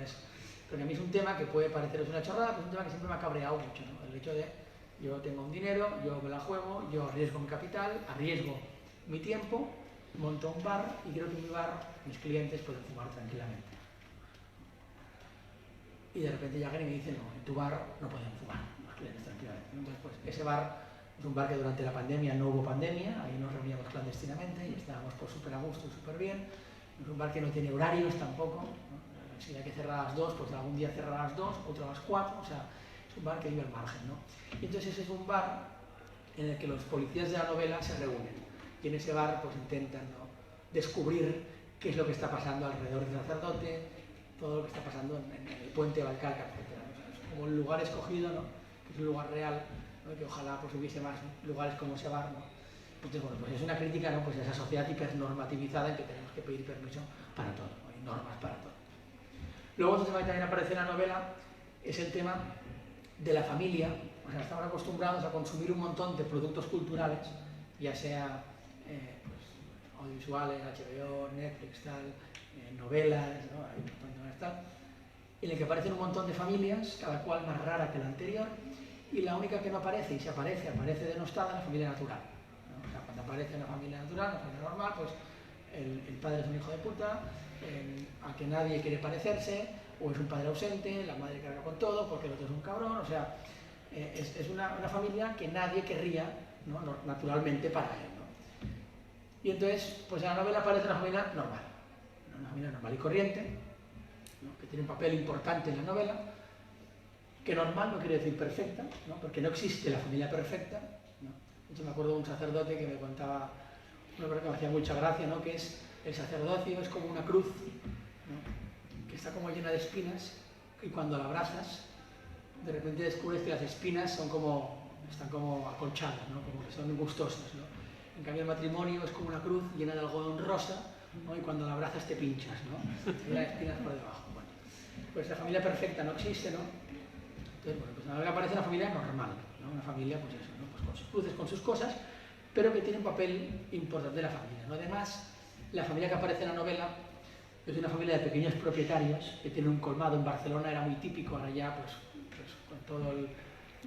porque a mí es un tema que puede pareceros una chorrada, pero es un tema que siempre me ha cabreado mucho, ¿no? El hecho de, yo tengo un dinero, yo me la juego, yo arriesgo mi capital, arriesgo mi tiempo, monto un bar y quiero que en mi bar mis clientes puedan fumar tranquilamente. Y de repente llegan y me dicen, no, en tu bar no pueden fumar los clientes tranquilamente. Entonces, pues ese bar es un bar que durante la pandemia no hubo pandemia, ahí nos reuníamos clandestinamente y estábamos pues súper a gusto y súper bien. Es un bar que no tiene horarios tampoco, ¿no? Si hay que cerrar a las 2, pues algún día cerrará a las 2, otro a las 4, o sea, es un bar que vive al margen, ¿no? Y entonces ese es un bar en el que los policías de la novela se reúnen y en ese bar pues intentan, ¿no?, descubrir qué es lo que está pasando alrededor del sacerdote, todo lo que está pasando en el puente de Valcárcel, etc. O sea, es como el lugar escogido, ¿no?, que es un lugar real, ¿no?, que ojalá pues hubiese más lugares como ese bar, ¿no? Entonces, bueno, pues es una crítica, ¿no?, pues a esa sociedad hipernormativizada en que tenemos que pedir permiso para todo, ¿no?, hay normas para todo. Luego otro tema que también aparece en la novela es el tema de la familia. O sea, estamos acostumbrados a consumir un montón de productos culturales, ya sea pues, audiovisuales, HBO, Netflix, tal, novelas, ¿no?, hay un montón de novelas, tal, en el que aparecen un montón de familias, cada cual más rara que la anterior, y la única que no aparece, y si aparece, aparece denostada, la familia natural, ¿no? O sea, cuando aparece la familia natural, la familia normal, pues el padre es un hijo de puta, a que nadie quiere parecerse, o es un padre ausente, la madre carga con todo porque el otro es un cabrón, o sea, es una familia que nadie querría, ¿no?, naturalmente para él, ¿no? Y entonces, pues en la novela aparece una familia normal y corriente, ¿no?, que tiene un papel importante en la novela, que normal no quiere decir perfecta, ¿no? Porque no existe la familia perfecta, ¿no? Yo me acuerdo de un sacerdote que me contaba una cosa que me hacía mucha gracia, ¿no? Que es el sacerdocio es como una cruz, ¿no? Que está como llena de espinas y cuando la abrazas de repente descubres que las espinas están como acolchadas, ¿no? Como que son gustosas, ¿no? En cambio el matrimonio es como una cruz llena de algodón rosa, ¿no? Y cuando la abrazas te pinchas, ¿no? Y las espinas por debajo. Bueno, pues la familia perfecta no existe, ¿no? Entonces, bueno, pues en la novela aparece una familia normal, ¿no? Una familia, pues eso, ¿no? Pues con sus cruces, con sus cosas, pero que tiene un papel importante de la familia, ¿no? Además, la familia que aparece en la novela es una familia de pequeños propietarios que tiene un colmado. En Barcelona era muy típico, ahora ya, pues con todo el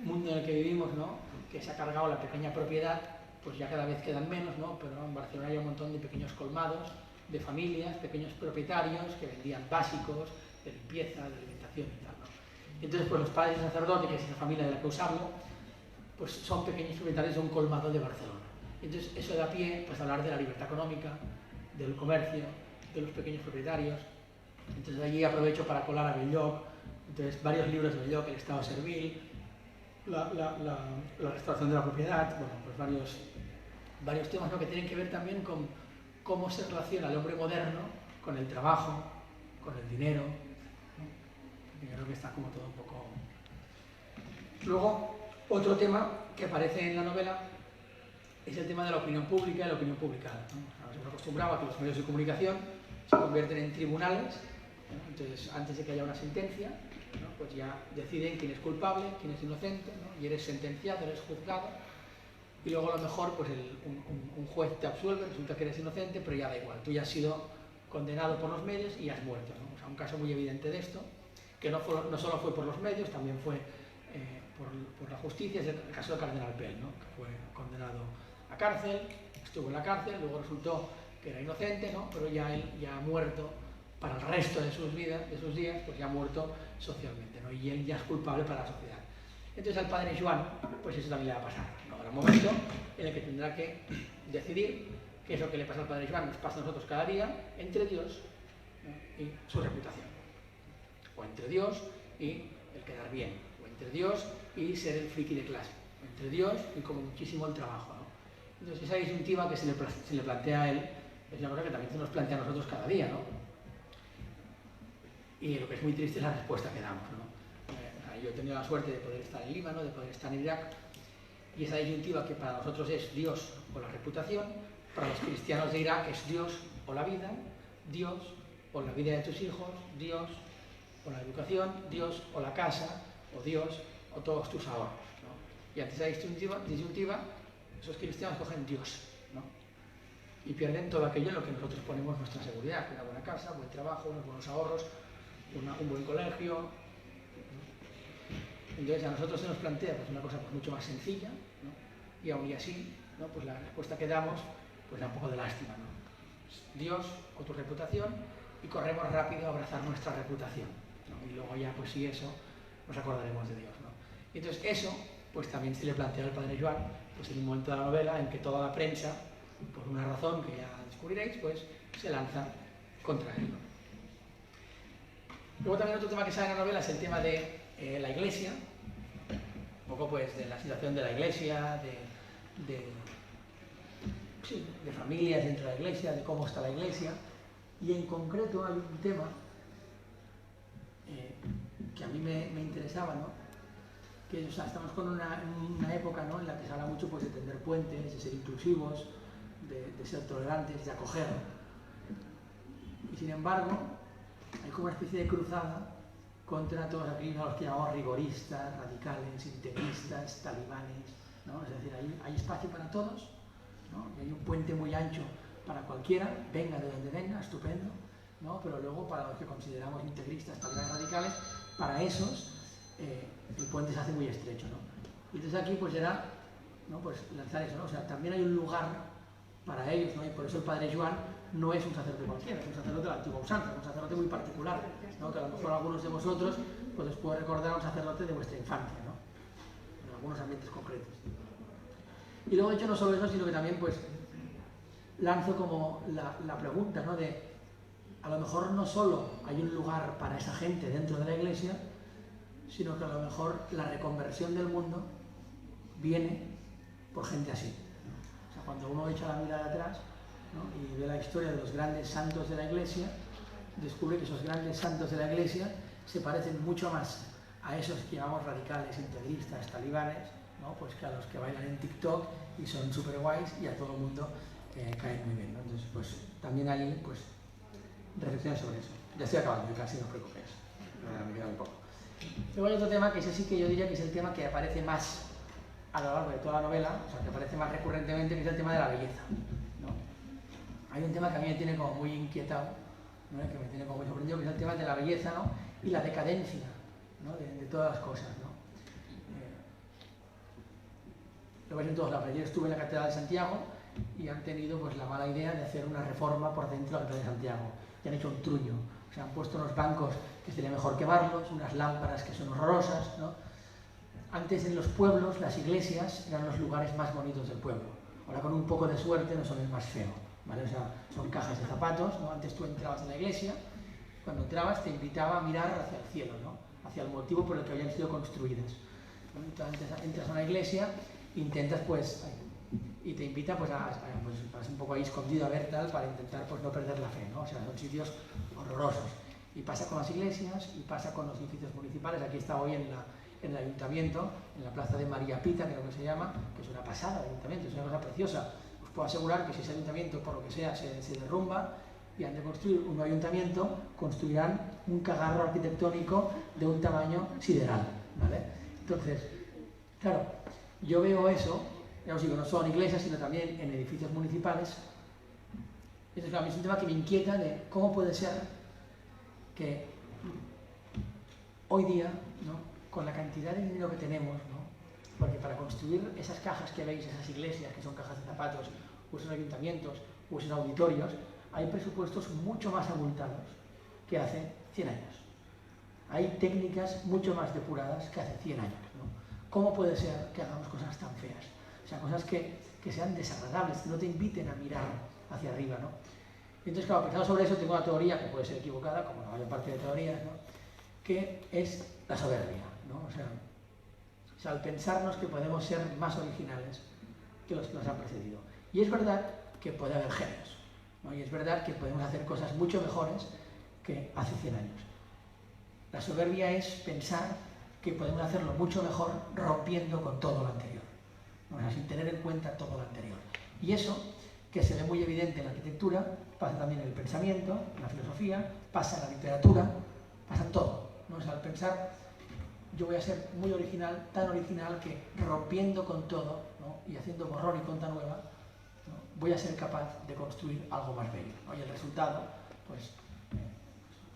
mundo en el que vivimos, ¿no? Que se ha cargado la pequeña propiedad, pues ya cada vez quedan menos, ¿no? Pero en Barcelona hay un montón de pequeños colmados, de familias, pequeños propietarios que vendían básicos de limpieza, de alimentación y tal, ¿no? Entonces, pues los padres del sacerdote, que es la familia de la que os hablo, pues son pequeños propietarios de un colmado de Barcelona. Entonces, eso da pie pues, a hablar de la libertad económica, del comercio, de los pequeños propietarios. Entonces, allí aprovecho para colar a Belloc, entonces varios libros de Belloc, el Estado servil, la restauración de la propiedad, bueno, pues varios temas, ¿no? Que tienen que ver también con cómo se relaciona el hombre moderno con el trabajo, con el dinero, ¿no? Yo creo que está como todo un poco... Luego, otro tema que aparece en la novela es el tema de la opinión pública y la opinión publicada, ¿no? Nos hemos acostumbrado a que los medios de comunicación se convierten en tribunales, ¿no? Entonces, antes de que haya una sentencia, ¿no? Pues ya deciden quién es culpable, quién es inocente, ¿no? Y eres sentenciado, eres juzgado, y luego a lo mejor pues un juez te absuelve, resulta que eres inocente, pero ya da igual, tú ya has sido condenado por los medios y has muerto, ¿no? O sea, un caso muy evidente de esto, que no solo fue por los medios, también fue por la justicia, es el caso del cardenal Pell, ¿no? Que fue condenado a cárcel, estuvo en la cárcel, luego resultó que era inocente, ¿no? Pero ya él ya ha muerto para el resto de sus días, pues ya ha muerto socialmente, ¿no? Y él ya es culpable para la sociedad. Entonces al padre Joan, pues eso también le va a pasar, ¿no? Habrá un momento en el que tendrá que decidir qué es lo que le pasa al padre Joan, nos pasa a nosotros cada día, entre Dios, ¿no? Y su reputación. O entre Dios y el quedar bien, o entre Dios y ser el friki de clase, o entre Dios y como muchísimo el trabajo, ¿no? Entonces esa disyuntiva que se le plantea a él es una cosa que también se nos plantea a nosotros cada día, ¿no? Y lo que es muy triste es la respuesta que damos, ¿no? Yo he tenido la suerte de poder estar en Líbano, de poder estar en Irak, y esa disyuntiva que para nosotros es Dios o la reputación, para los cristianos de Irak es Dios o la vida, Dios o la vida de tus hijos, Dios o la educación, Dios o la casa, o Dios o todos tus ahorros, ¿no? Y ante esa disyuntiva, esos cristianos cogen Dios, ¿no? Y pierden todo aquello en lo que nosotros ponemos nuestra seguridad, una buena casa, un buen trabajo, unos buenos ahorros, un buen colegio, ¿no? Entonces a nosotros se nos plantea pues, una cosa pues, mucho más sencilla, ¿no? Y aún y así, ¿no? Pues la respuesta que damos pues da un poco de lástima, ¿no? Dios o tu reputación, y corremos rápido a abrazar nuestra reputación, ¿no? Y luego ya pues si eso nos acordaremos de Dios, ¿no? Y entonces eso pues también se le plantea al padre Joan pues en un momento de la novela en que toda la prensa, por una razón que ya descubriréis, pues se lanza contra él, ¿no? Luego también otro tema que sale en la novela es el tema de la Iglesia, un poco pues de la situación de la Iglesia, de familias dentro de la Iglesia, de cómo está la Iglesia, y en concreto hay un tema que a mí me interesaba, ¿no? Que o sea, estamos con una época, ¿no? En la que se habla mucho pues, de tender puentes, de ser inclusivos, de ser tolerantes, de acoger, y sin embargo hay como una especie de cruzada contra todos aquellos a los que llamamos rigoristas, radicales, integristas, talibanes, ¿no? Es decir, hay espacio para todos, ¿no? Y hay un puente muy ancho para cualquiera, venga de donde venga, estupendo, ¿no? Pero luego para los que consideramos integristas, talibanes, radicales, para esos el puente se hace muy estrecho, ¿no? Y entonces aquí pues era, ¿no? Pues lanzar eso, ¿no? O sea, también hay un lugar para ellos, ¿no? Y por eso el padre Joan no es un sacerdote cualquiera, es un sacerdote de la antigua usanza, un sacerdote muy particular, ¿no? Que a lo mejor algunos de vosotros pues os puede recordar a un sacerdote de vuestra infancia, ¿no? En algunos ambientes concretos. Y luego he hecho no solo eso, sino que también pues lanzo como la pregunta, ¿no? De a lo mejor no solo hay un lugar para esa gente dentro de la Iglesia, sino que a lo mejor la reconversión del mundo viene por gente así. O sea, cuando uno echa la mirada atrás, ¿no?, y ve la historia de los grandes santos de la Iglesia, descubre que esos grandes santos de la Iglesia se parecen mucho más a esos que llamamos radicales, integristas, talibanes, ¿no?, pues que a los que bailan en TikTok y son súper guays y a todo el mundo caen muy bien, ¿no? Entonces, pues también ahí, pues, reflexiones sobre eso. Ya estoy acabando, casi no os preocupéis, me queda un poco. Luego hay otro tema que ese sí que yo diría que es el tema que aparece más a lo largo de toda la novela, o sea, que aparece más recurrentemente, que es el tema de la belleza, ¿no? Hay un tema que a mí me tiene como muy inquietado, ¿no?, que me tiene como muy sorprendido, que es el tema de la belleza, ¿no?, y la decadencia, ¿no?, de todas las cosas, ¿no? Lo veis en todos lados. Ayer estuve en la Catedral de Santiago y han tenido, pues, la mala idea de hacer una reforma por dentro de la Catedral de Santiago. Y han hecho un truño. O sea, han puesto unos bancos que sería mejor quemarlos, unas lámparas que son horrorosas, ¿no? Antes en los pueblos las iglesias eran los lugares más bonitos del pueblo. Ahora con un poco de suerte no son el más feo, ¿vale? O sea, son cajas de zapatos, ¿no? Antes tú entrabas en la iglesia, cuando entrabas te invitaba a mirar hacia el cielo, ¿no?, hacia el motivo por el que habían sido construidas. Entonces entras a una iglesia, intentas, pues, y te invita, pues, pues, vas un poco ahí escondido a ver tal, para intentar, pues, no perder la fe, ¿no? O sea, son sitios horrorosos. Y pasa con las iglesias, y pasa con los edificios municipales. Aquí está hoy en el ayuntamiento, en la plaza de María Pita, creo que se llama, que es una pasada de ayuntamiento, es una cosa preciosa. Os puedo asegurar que si ese ayuntamiento, por lo que sea, se derrumba y han de construir un nuevo ayuntamiento, construirán un cagarro arquitectónico de un tamaño sideral, ¿vale? Entonces, claro, yo veo eso, ya os digo, no solo en iglesias, sino también en edificios municipales. Entonces, claro, es un tema que me inquieta de cómo puede ser que hoy día, ¿no?, con la cantidad de dinero que tenemos, ¿no?, porque para construir esas cajas que veis, esas iglesias, que son cajas de zapatos, o esos ayuntamientos, o esos auditorios, hay presupuestos mucho más abultados que hace 100 años. Hay técnicas mucho más depuradas que hace 100 años, ¿no? ¿Cómo puede ser que hagamos cosas tan feas? O sea, cosas que sean desagradables, que no te inviten a mirar hacia arriba, ¿no? Entonces, claro, pensando sobre eso, tengo una teoría que puede ser equivocada, como la mayor parte de teorías, ¿no?, que es la soberbia, ¿no? O sea, al pensarnos que podemos ser más originales que los que nos han precedido. Y es verdad que puede haber genios, ¿no? Y es verdad que podemos hacer cosas mucho mejores que hace 100 años. La soberbia es pensar que podemos hacerlo mucho mejor rompiendo con todo lo anterior, ¿no? O sea, sin tener en cuenta todo lo anterior. Y eso, que se ve muy evidente en la arquitectura, pasa también en el pensamiento, en la filosofía, pasa en la literatura, pasa en todo, ¿no? O sea, al pensar, yo voy a ser muy original, tan original que rompiendo con todo, ¿no?, y haciendo borrón y cuenta nueva, ¿no?, voy a ser capaz de construir algo más bello, ¿no? Y el resultado, pues,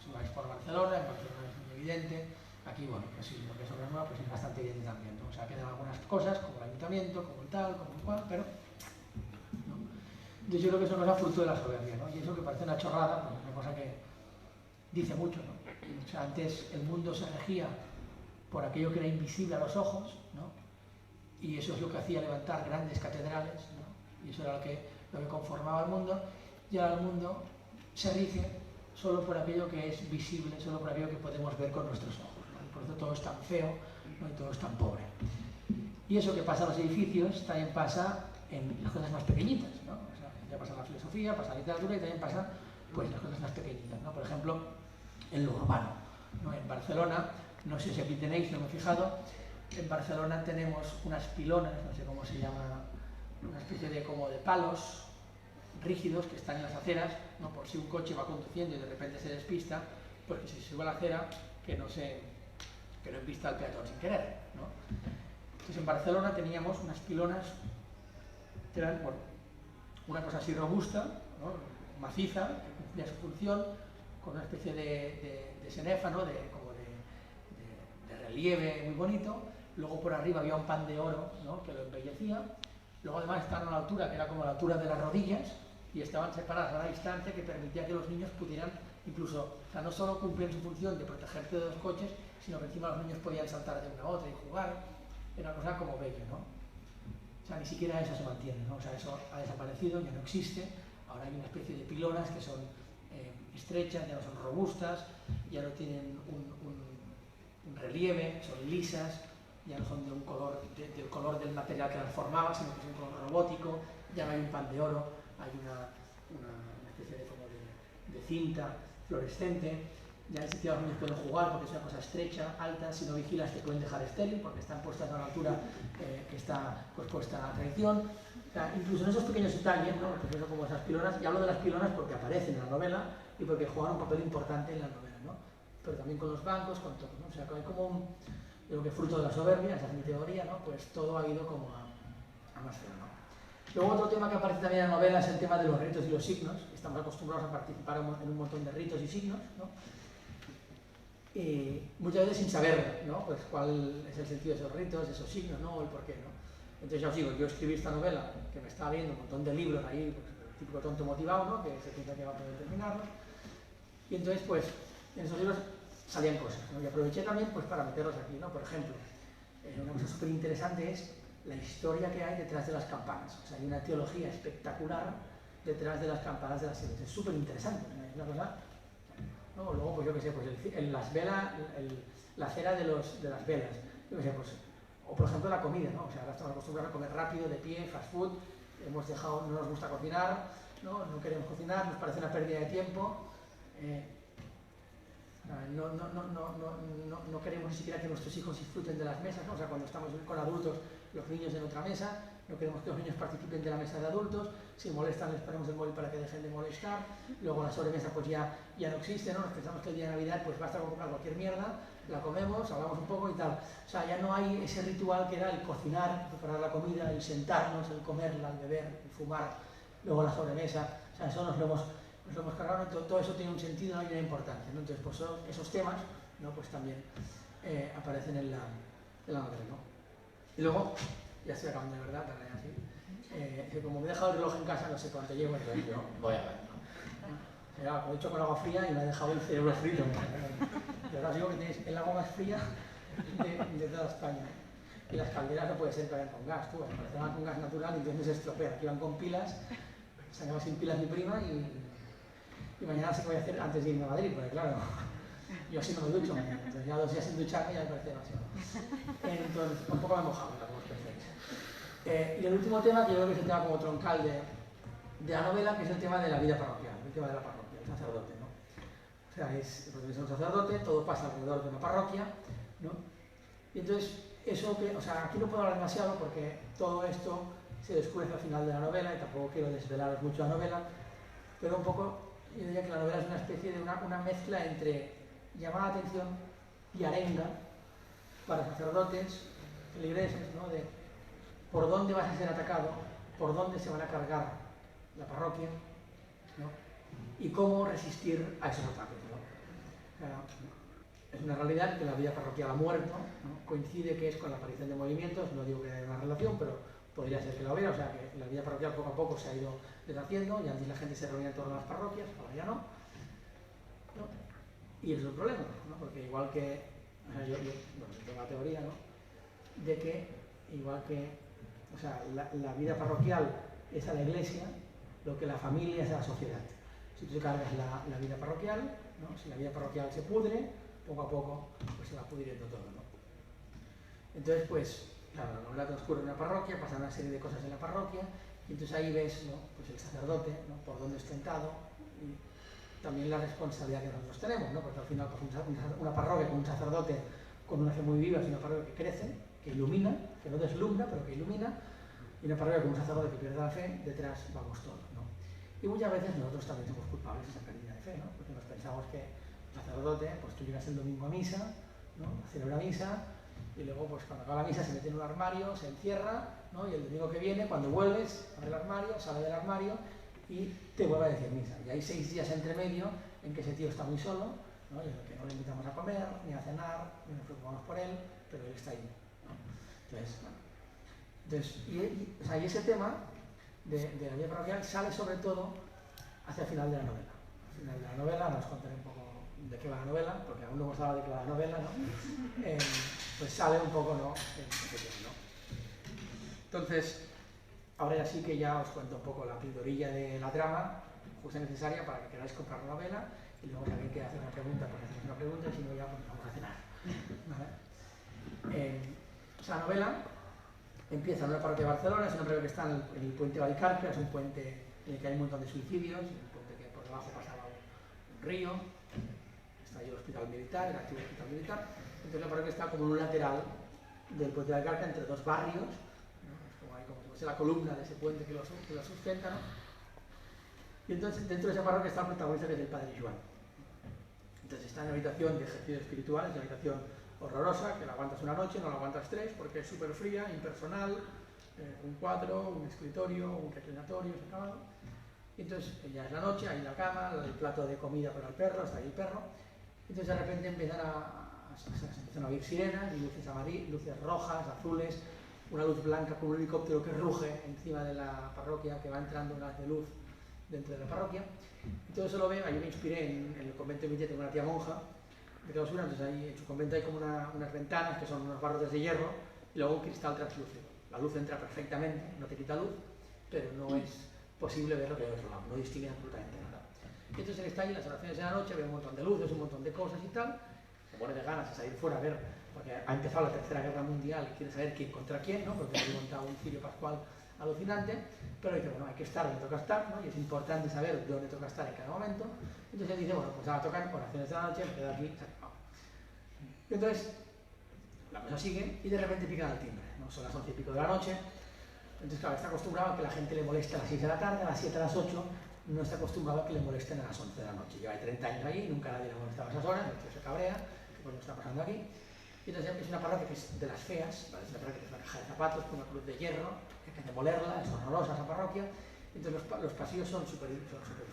si vais por Barcelona, en Barcelona es muy evidente. Aquí, bueno, pues sí, lo que es obra nueva, pues es bastante evidente también, ¿no? O sea, quedan algunas cosas, como el ayuntamiento, como el tal, como el cual, pero, ¿no? Yo creo que eso no es fruto de la soberbia, ¿no? Y eso que parece una chorrada, pues es una cosa que dice mucho, ¿no? O sea, antes el mundo se regía por aquello que era invisible a los ojos, ¿no? Y eso es lo que hacía levantar grandes catedrales, ¿no? Y eso era lo que conformaba el mundo, y ahora el mundo se rige solo por aquello que es visible, solo por aquello que podemos ver con nuestros ojos, ¿no? Y por eso todo es tan feo, ¿no?, y todo es tan pobre. Y eso que pasa en los edificios también pasa en las cosas más pequeñitas, ¿no? O sea, ya pasa en la filosofía, pasa en la literatura y también pasa, pues, en las cosas más pequeñitas, ¿no? Por ejemplo, en lo urbano, ¿no? En Barcelona, no sé si aquí tenéis, no me he fijado, en Barcelona tenemos unas pilonas, no sé cómo se llama, una especie de como de palos rígidos que están en las aceras, ¿no?, por si un coche va conduciendo y de repente se despista, pues que si se sube a la acera, que no embista al peatón sin querer, ¿no? Entonces en Barcelona teníamos unas pilonas que eran, bueno, una cosa así robusta, ¿no?, maciza, que cumplía su función, con una especie de senéfano, como de relieve muy bonito. Luego por arriba había un pan de oro, ¿no?, que lo embellecía. Luego además estaban a una altura que era como la altura de las rodillas y estaban separadas a una distancia que permitía que los niños pudieran incluso, o sea, no solo cumplir su función de protegerse de los coches, sino que encima los niños podían saltar de una a otra y jugar. Era una cosa como bella, ¿no? O sea, ni siquiera eso se mantiene, ¿no? O sea, eso ha desaparecido, ya no existe. Ahora hay una especie de pilonas que son estrechas, ya no son robustas, ya no tienen un relieve, son lisas, ya no son de un color, del color del material que las formaba, sino que es un color robótico, ya no hay un pan de oro, hay una especie de, como de cinta fluorescente, ya ni siquiera los niños pueden jugar porque es una cosa estrecha, alta, si no vigilas te pueden dejar estéril porque están puestas a una altura que está pues, puesta a traición. O sea, incluso en esos pequeños detalles, ¿no? Pues eso como esas pilonas, y hablo de las pilonas porque aparecen en la novela y porque juegan un papel importante en la novela, ¿no? Pero también con los bancos, con todo, ¿no? O sea, hay como yo creo que fruto de la soberbia, esa es mi teoría, ¿no? Pues todo ha ido como a más feo, ¿no? Luego otro tema que aparece también en la novela es el tema de los ritos y los signos. Estamos acostumbrados a participar en un montón de ritos y signos, ¿no? Y muchas veces sin saber, ¿no? Pues cuál es el sentido de esos ritos, de esos signos, ¿no? O el por qué, ¿no? Entonces ya os digo, yo escribí esta novela, que me estaba viendo un montón de libros ahí, pues, el típico tonto motivado, ¿no? Que se piensa que va a poder terminarlo. Y entonces, pues, en esos libros salían cosas, ¿no? Y aproveché también, pues, para meterlos aquí, ¿no? Por ejemplo, una cosa súper interesante es la historia que hay detrás de las campanas. O sea, hay una teología espectacular detrás de las campanas de las iglesias. Es súper interesante, ¿no? Es una cosa... ¿no? Luego, pues yo qué sé, pues las velas, la cera de las velas, yo qué sé, pues, o por ejemplo la comida, ¿no? O sea, ahora estamos acostumbrados a comer rápido, de pie, fast food, no nos gusta cocinar, ¿no? No queremos cocinar, nos parece una pérdida de tiempo, no queremos ni siquiera que nuestros hijos disfruten de las mesas, ¿no? O sea, cuando estamos con adultos, los niños en otra mesa, no queremos que los niños participen de la mesa de adultos, si molestan les ponemos el móvil para que dejen de molestar, luego la sobremesa pues ya no existe, ¿no? Nos pensamos que el día de Navidad pues basta con comprar cualquier mierda, la comemos, hablamos un poco y tal. O sea, ya no hay ese ritual que era el cocinar, preparar la comida, el sentarnos, el comerla, el beber, el fumar, luego la sobremesa, o sea, eso nos lo hemos cargado, ¿no? Todo eso tiene un sentido, ¿no? Y una importancia, ¿no? Entonces, pues esos temas, ¿no? Pues también aparecen en la novela, ¿no? Y luego, ya estoy acabando de verdad, también así, que como me he dejado el reloj en casa, no sé cuánto llevo, entonces yo voy a ver, ¿no? Lo he hecho con agua fría y me ha dejado el cerebro frito. Y ahora os digo que tenéis el agua más fría de toda España. Y las calderas no puede ser que vayan con gas, tú, parece van con gas natural y entonces se estropea. Aquí van con pilas, se han quedado sin pilas mi prima y mañana sé qué voy a hacer antes de irme a Madrid, porque claro, yo así no me ducho mañana, entonces ya 2 días sin ducharme ya me parece demasiado. Entonces, un poco me he mojado, como os pensáis. Y el último tema, que yo creo que es el tema como troncal de la novela, que es el tema de la vida parroquial, el tema de la parroquia, el sacerdote, ¿no? O sea, es un sacerdote, todo pasa alrededor de una parroquia, ¿no? Y entonces, eso que, o sea, aquí no puedo hablar demasiado porque todo esto se descubre al final de la novela y tampoco quiero desvelaros mucho la novela, pero un poco, yo diría que la novela es una especie de una mezcla entre llamada la atención y arenga para sacerdotes, feligreses, ¿no? De por dónde vas a ser atacado, por dónde se van a cargar la parroquia, ¿no? Y cómo resistir a esos ataques, ¿no? Es una realidad que la vida parroquial ha muerto, ¿no? Coincide que es con la aparición de movimientos, no digo que haya una relación, pero podría ser que lo hubiera, o sea que la vida parroquial poco a poco se ha ido deshaciendo y antes la gente se reunía en torno a las parroquias, ahora ya no. Y eso es el problema, ¿no? Porque igual que, yo tengo la teoría, ¿no? De que, igual que, o sea, la vida parroquial es a la iglesia, lo que la familia es a la sociedad. Si tú te cargas la vida parroquial, ¿no? Si la vida parroquial se pudre, poco a poco pues se va pudriendo todo, ¿no? Entonces, pues, claro, la novela transcurre en una parroquia, pasan una serie de cosas en la parroquia, y entonces ahí ves, ¿no? Pues el sacerdote, ¿no? Por dónde es tentado, y también la responsabilidad que nosotros tenemos, ¿no? Porque al final, pues, una parroquia con un sacerdote con una fe muy viva es una parroquia que crece, que ilumina, que no deslumbra, pero que ilumina, y una parroquia con un sacerdote que pierde la fe, detrás vamos todos, ¿no? Y muchas veces nosotros también somos culpables de esa pérdida de fe, ¿no? Porque nos pensamos que el sacerdote, pues tú llegas el domingo a misa, ¿no? A celebrar misa, y luego pues cuando acaba la misa se mete en un armario, se encierra, ¿no? Y el domingo que viene, cuando vuelves, abre el armario, sale del armario y te vuelve a decir misa. Y hay 6 días entre medio en que ese tío está muy solo, ¿no? Y en el que no le invitamos a comer, ni a cenar, ni nos preocupamos por él, pero él está ahí, ¿no? Entonces, o sea, y ese tema de la vida parroquial sale sobre todo hacia el final de la novela. Al final de la novela, ahora os contaré un poco de qué va la novela, porque aún no hemos hablado de qué va la novela, ¿no? Pues sale un poco, ¿no? Ese tema, ¿no? Entonces, ahora ya sí que ya os cuento un poco la pildorilla de la trama, justa y necesaria para que queráis comprar la novela, y luego si alguien quiere hacer una pregunta, pues hacemos una pregunta, y si no ya pues vamos a cenar. ¿Vale? Esa novela empieza en una parroquia de Barcelona, es una parroquia que está en el puente Vallcarca, es un puente en el que hay un montón de suicidios, un puente que por debajo pasaba un río, está ahí el hospital militar, el antiguo hospital militar. Entonces la parroquia está como en un lateral del puente Vallcarca entre dos barrios, ¿no? Es como ahí como si fuese la columna de ese puente que lo sustenta, ¿no? Y entonces dentro de esa parroquia está el protagonista, que es el padre Joan. Entonces está en una habitación de ejercicios espirituales, una habitación horrorosa, que la aguantas una noche, no la aguantas tres, porque es súper fría, impersonal, un cuadro, un escritorio, un reclinatorio, se acabado. Y entonces ya es la noche, hay la cama, el plato de comida para el perro, está ahí el perro. Entonces de repente empiezan a oír sirenas y luces amarillas, luces rojas, azules, una luz blanca con un helicóptero que ruge encima de la parroquia, que va entrando una haz de luz dentro de la parroquia. Y todo eso lo veo, yo me inspiré en el convento de Villete, tengo una tía monja de clausura, entonces ahí en su convento hay como unas ventanas que son unos barrotes de hierro y luego un cristal translúcido. La luz entra perfectamente, no te quita luz, pero no es posible ver lo que hay al otro lado, no distingue absolutamente nada. Y entonces él está ahí en las oraciones de la noche, ve un montón de luces, un montón de cosas y tal, se muere de ganas de salir fuera a ver, porque ha empezado la Tercera Guerra Mundial y quiere saber quién contra quién, ¿no? Porque ha montado un cirio pascual alucinante, pero dice, bueno, hay que estar donde toca estar, ¿no? Y es importante saber dónde toca estar en cada momento. Entonces él dice, bueno, pues ahora tocan oraciones de la noche, me quedo aquí, se acabó. Y entonces la cosa sigue y de repente pican al timbre, ¿no? Son las 11 y pico de la noche. Entonces, claro, está acostumbrado a que la gente le moleste a las 6 de la tarde, a las 7, a las 8, no está acostumbrado a que le molesten a las 11 de la noche. Lleva 30 años ahí, nunca nadie le molestaba a esas horas, entonces se cabrea, que pues lo está pasando aquí. Y entonces es una parroquia que es de las feas, ¿vale? Es una parroquia que es una caja de zapatos con una cruz de hierro, que hay que demolerla, es horrorosa esa parroquia. Entonces los pasillos son súper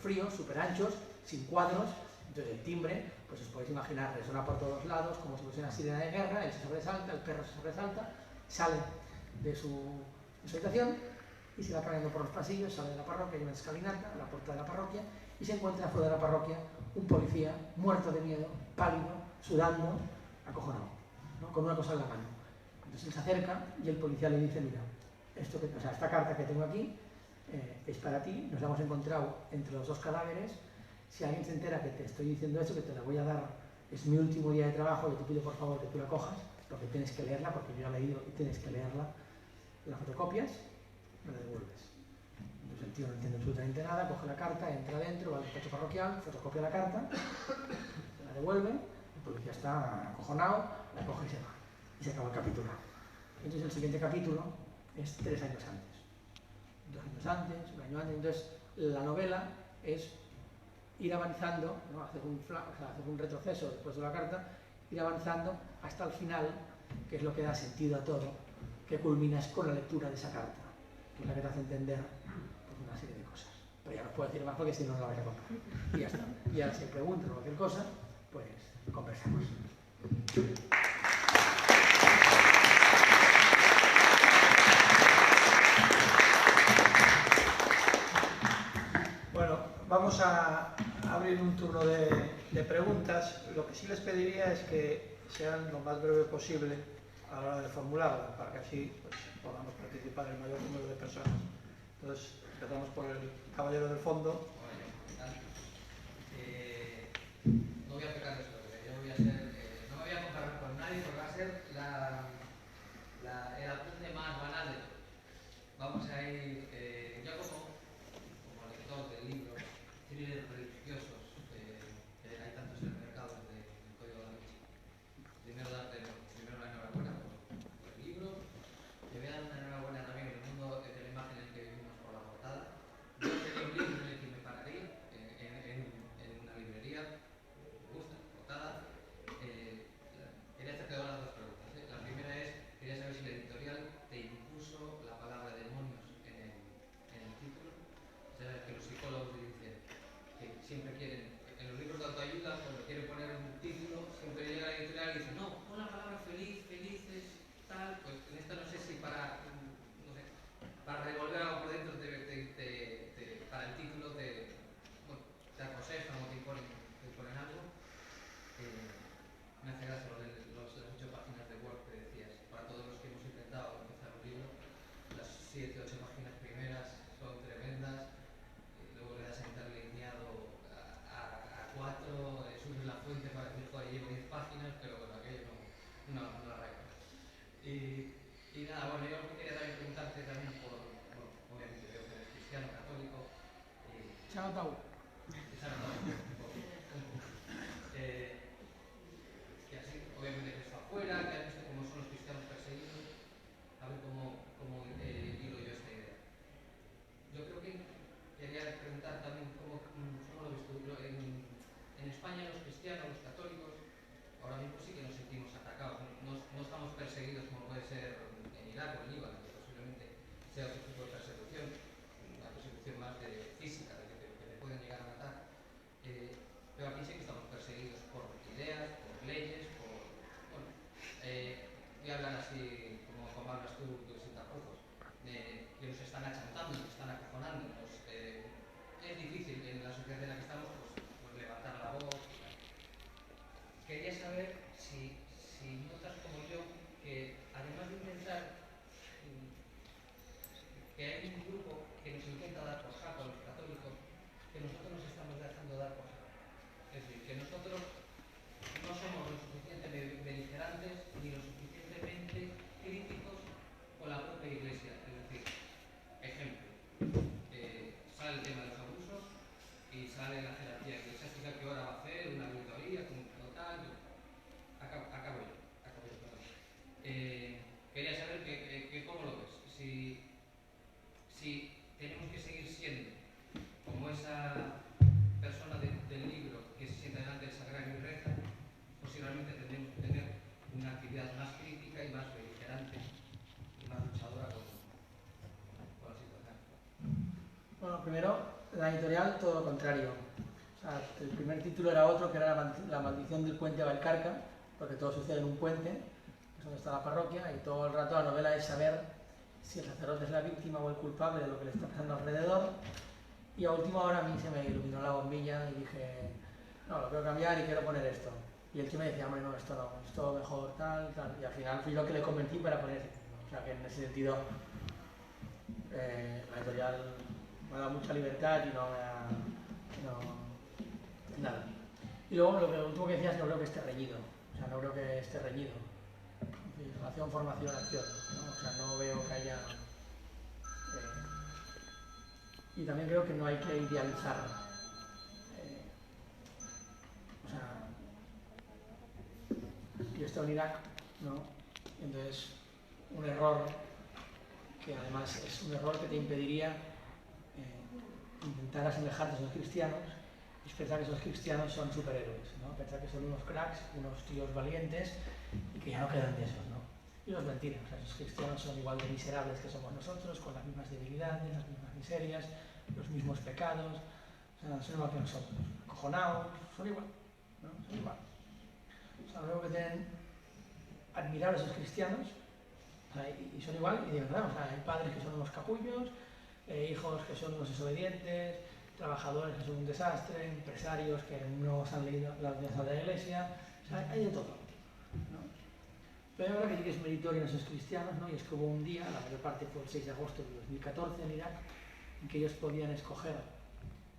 fríos, súper anchos, sin cuadros. Entonces el timbre, pues os podéis imaginar, resuena por todos lados, como si fuese una sirena de guerra, él se sobresalta, el perro se sobresalta, sale de su habitación y se va caminando por los pasillos, sale de la parroquia, hay una escalinata, la puerta de la parroquia, y se encuentra fuera de la parroquia un policía muerto de miedo, pálido, sudando, acojonado, ¿no? Con una cosa en la mano. Entonces él se acerca y el policía le dice, mira, esta carta que tengo aquí es para ti, nos la hemos encontrado entre los dos cadáveres, si alguien se entera que te estoy diciendo esto, que te la voy a dar, es mi último día de trabajo, yo te pido por favor que tú la cojas, porque tienes que leerla, porque yo ya la he leído y tienes que leerla, la fotocopias, me la devuelves. Entonces el tío no entiende absolutamente nada, coge la carta, entra adentro, va al despacho parroquial, fotocopia la carta, se la devuelve, el policía está acojonado, la coge y se va. Y se acaba el capítulo. Entonces el siguiente capítulo es 3 años antes. 2 años antes, 1 año antes. Entonces la novela es ir avanzando, ¿no? hacer un retroceso después de la carta, ir avanzando hasta el final, que es lo que da sentido a todo, que culminas con la lectura de esa carta, que es la que te hace entender pues, una serie de cosas. Pero ya no os puedo decir más porque si no, no la vais a contar. Y ya está. Y ahora si preguntas o cualquier cosa, pues conversamos. Bueno, vamos a abrir un turno de preguntas. Lo que sí les pediría es que sean lo más breve posible a la hora de formularla, para que así pues, podamos participar el mayor número de personas. Entonces, empezamos por el caballero del fondo. No voy a pecar de suerte, yo voy a ser, no me voy a comparar con nadie, porque va a ser el apunte más banal de todo. Vamos a ir, yo como lector del libro, thrillers religiosos, que hay tantos en el mercado del Código da Vinci. Primero la enhorabuena por el libro. Te voy a dar una enhorabuena también en el mundo de la imagen en el que vivimos por la portada. Yo sería un libro en el que me pararía en una librería, me gusta, portada. Quería hacerte ahora 2 preguntas. La primera es, quería saber si la editorial te impuso la palabra demonios en Se ha notado. Que así, obviamente, que está afuera, que han visto cómo son los cristianos perseguidos, a ver cómo hilo yo esta idea. Yo creo que quería preguntar también cómo lo ves tú. En España los cristianos, los católicos, ahora mismo sí que nos sentimos atacados. No estamos perseguidos como puede ser en Irak o en Líbano, que posiblemente sea otro tipo de persecución, una persecución más física, de que te pueden llegar a matar. Pero aquí sí que estamos perseguidos por ideas, por leyes, bueno, voy a hablar así como hablas tú sin tapujos, que nos están achantando, nos están acojonando. Es difícil en la sociedad en la que estamos pues levantar la voz. Quería saber si notas como yo que además de intentar que hay un grupo que nos intenta dar por saco a los católicos, que nosotros nos estamos dejando dar por saco. Es decir, que nosotros no somos lo suficientemente beligerantes ni lo suficientemente críticos con la propia Iglesia. Es decir, ejemplo, sale el tema de los abusos y sale la jerarquía eclesiástica que ahora va a hacer una auditoría, como tal. Acabo yo, perdón. Quería saber cómo lo ves. Si tenemos que seguir siendo como esa persona del libro que se sienta delante del sagrario y reza, posiblemente tendremos que tener una actividad más crítica y más beligerante y más luchadora con la situación. Bueno, primero, la editorial todo lo contrario. O sea, el primer título era otro, que era La maldición del puente Valcarca, porque todo sucede en un puente, que es donde está la parroquia, y todo el rato la novela es saber si el sacerdote es la víctima o el culpable de lo que le está pasando alrededor. Y a última hora a mí se me iluminó la bombilla y dije, no, lo quiero cambiar y quiero poner esto. Y el tío me decía, hombre, no, esto mejor, tal. Y al final fui yo que le convencí para poner ese título. O sea que en ese sentido la editorial me ha dado mucha libertad y no me ha... nada. Y luego lo último que decías, no creo que esté reñido. O sea, no creo que esté reñido. Relación, formación, acción, ¿no? O sea, no veo que haya... y también creo que no hay que idealizar. O sea, yo estoy en Irak, ¿no? Entonces, un error que además es un error que te impediría intentar asemejarte a esos cristianos, es pensar que esos cristianos son superhéroes, ¿no? Pensar que son unos cracks, unos tíos valientes y que ya no quedan de esos, ¿no? Y no es mentira, o sea, esos cristianos son igual de miserables que somos nosotros, con las mismas debilidades, las mismas miserias, los mismos pecados, o sea, son igual que nosotros, acojonados, son igual, ¿no? Son igual. O sea, luego que tienen admirar a esos cristianos, o sea, y son igual, y de verdad, o sea, hay padres que son unos capullos, hijos que son unos desobedientes, trabajadores que son un desastre, empresarios que no se han leído la ordenanza de la Iglesia, o sea, hay de todo, ¿no? Pero es verdad que sí que es meritorio en esos cristianos, ¿no? Y es que hubo un día, la mayor parte fue el 6 de agosto de 2014 en Irak, en que ellos podían escoger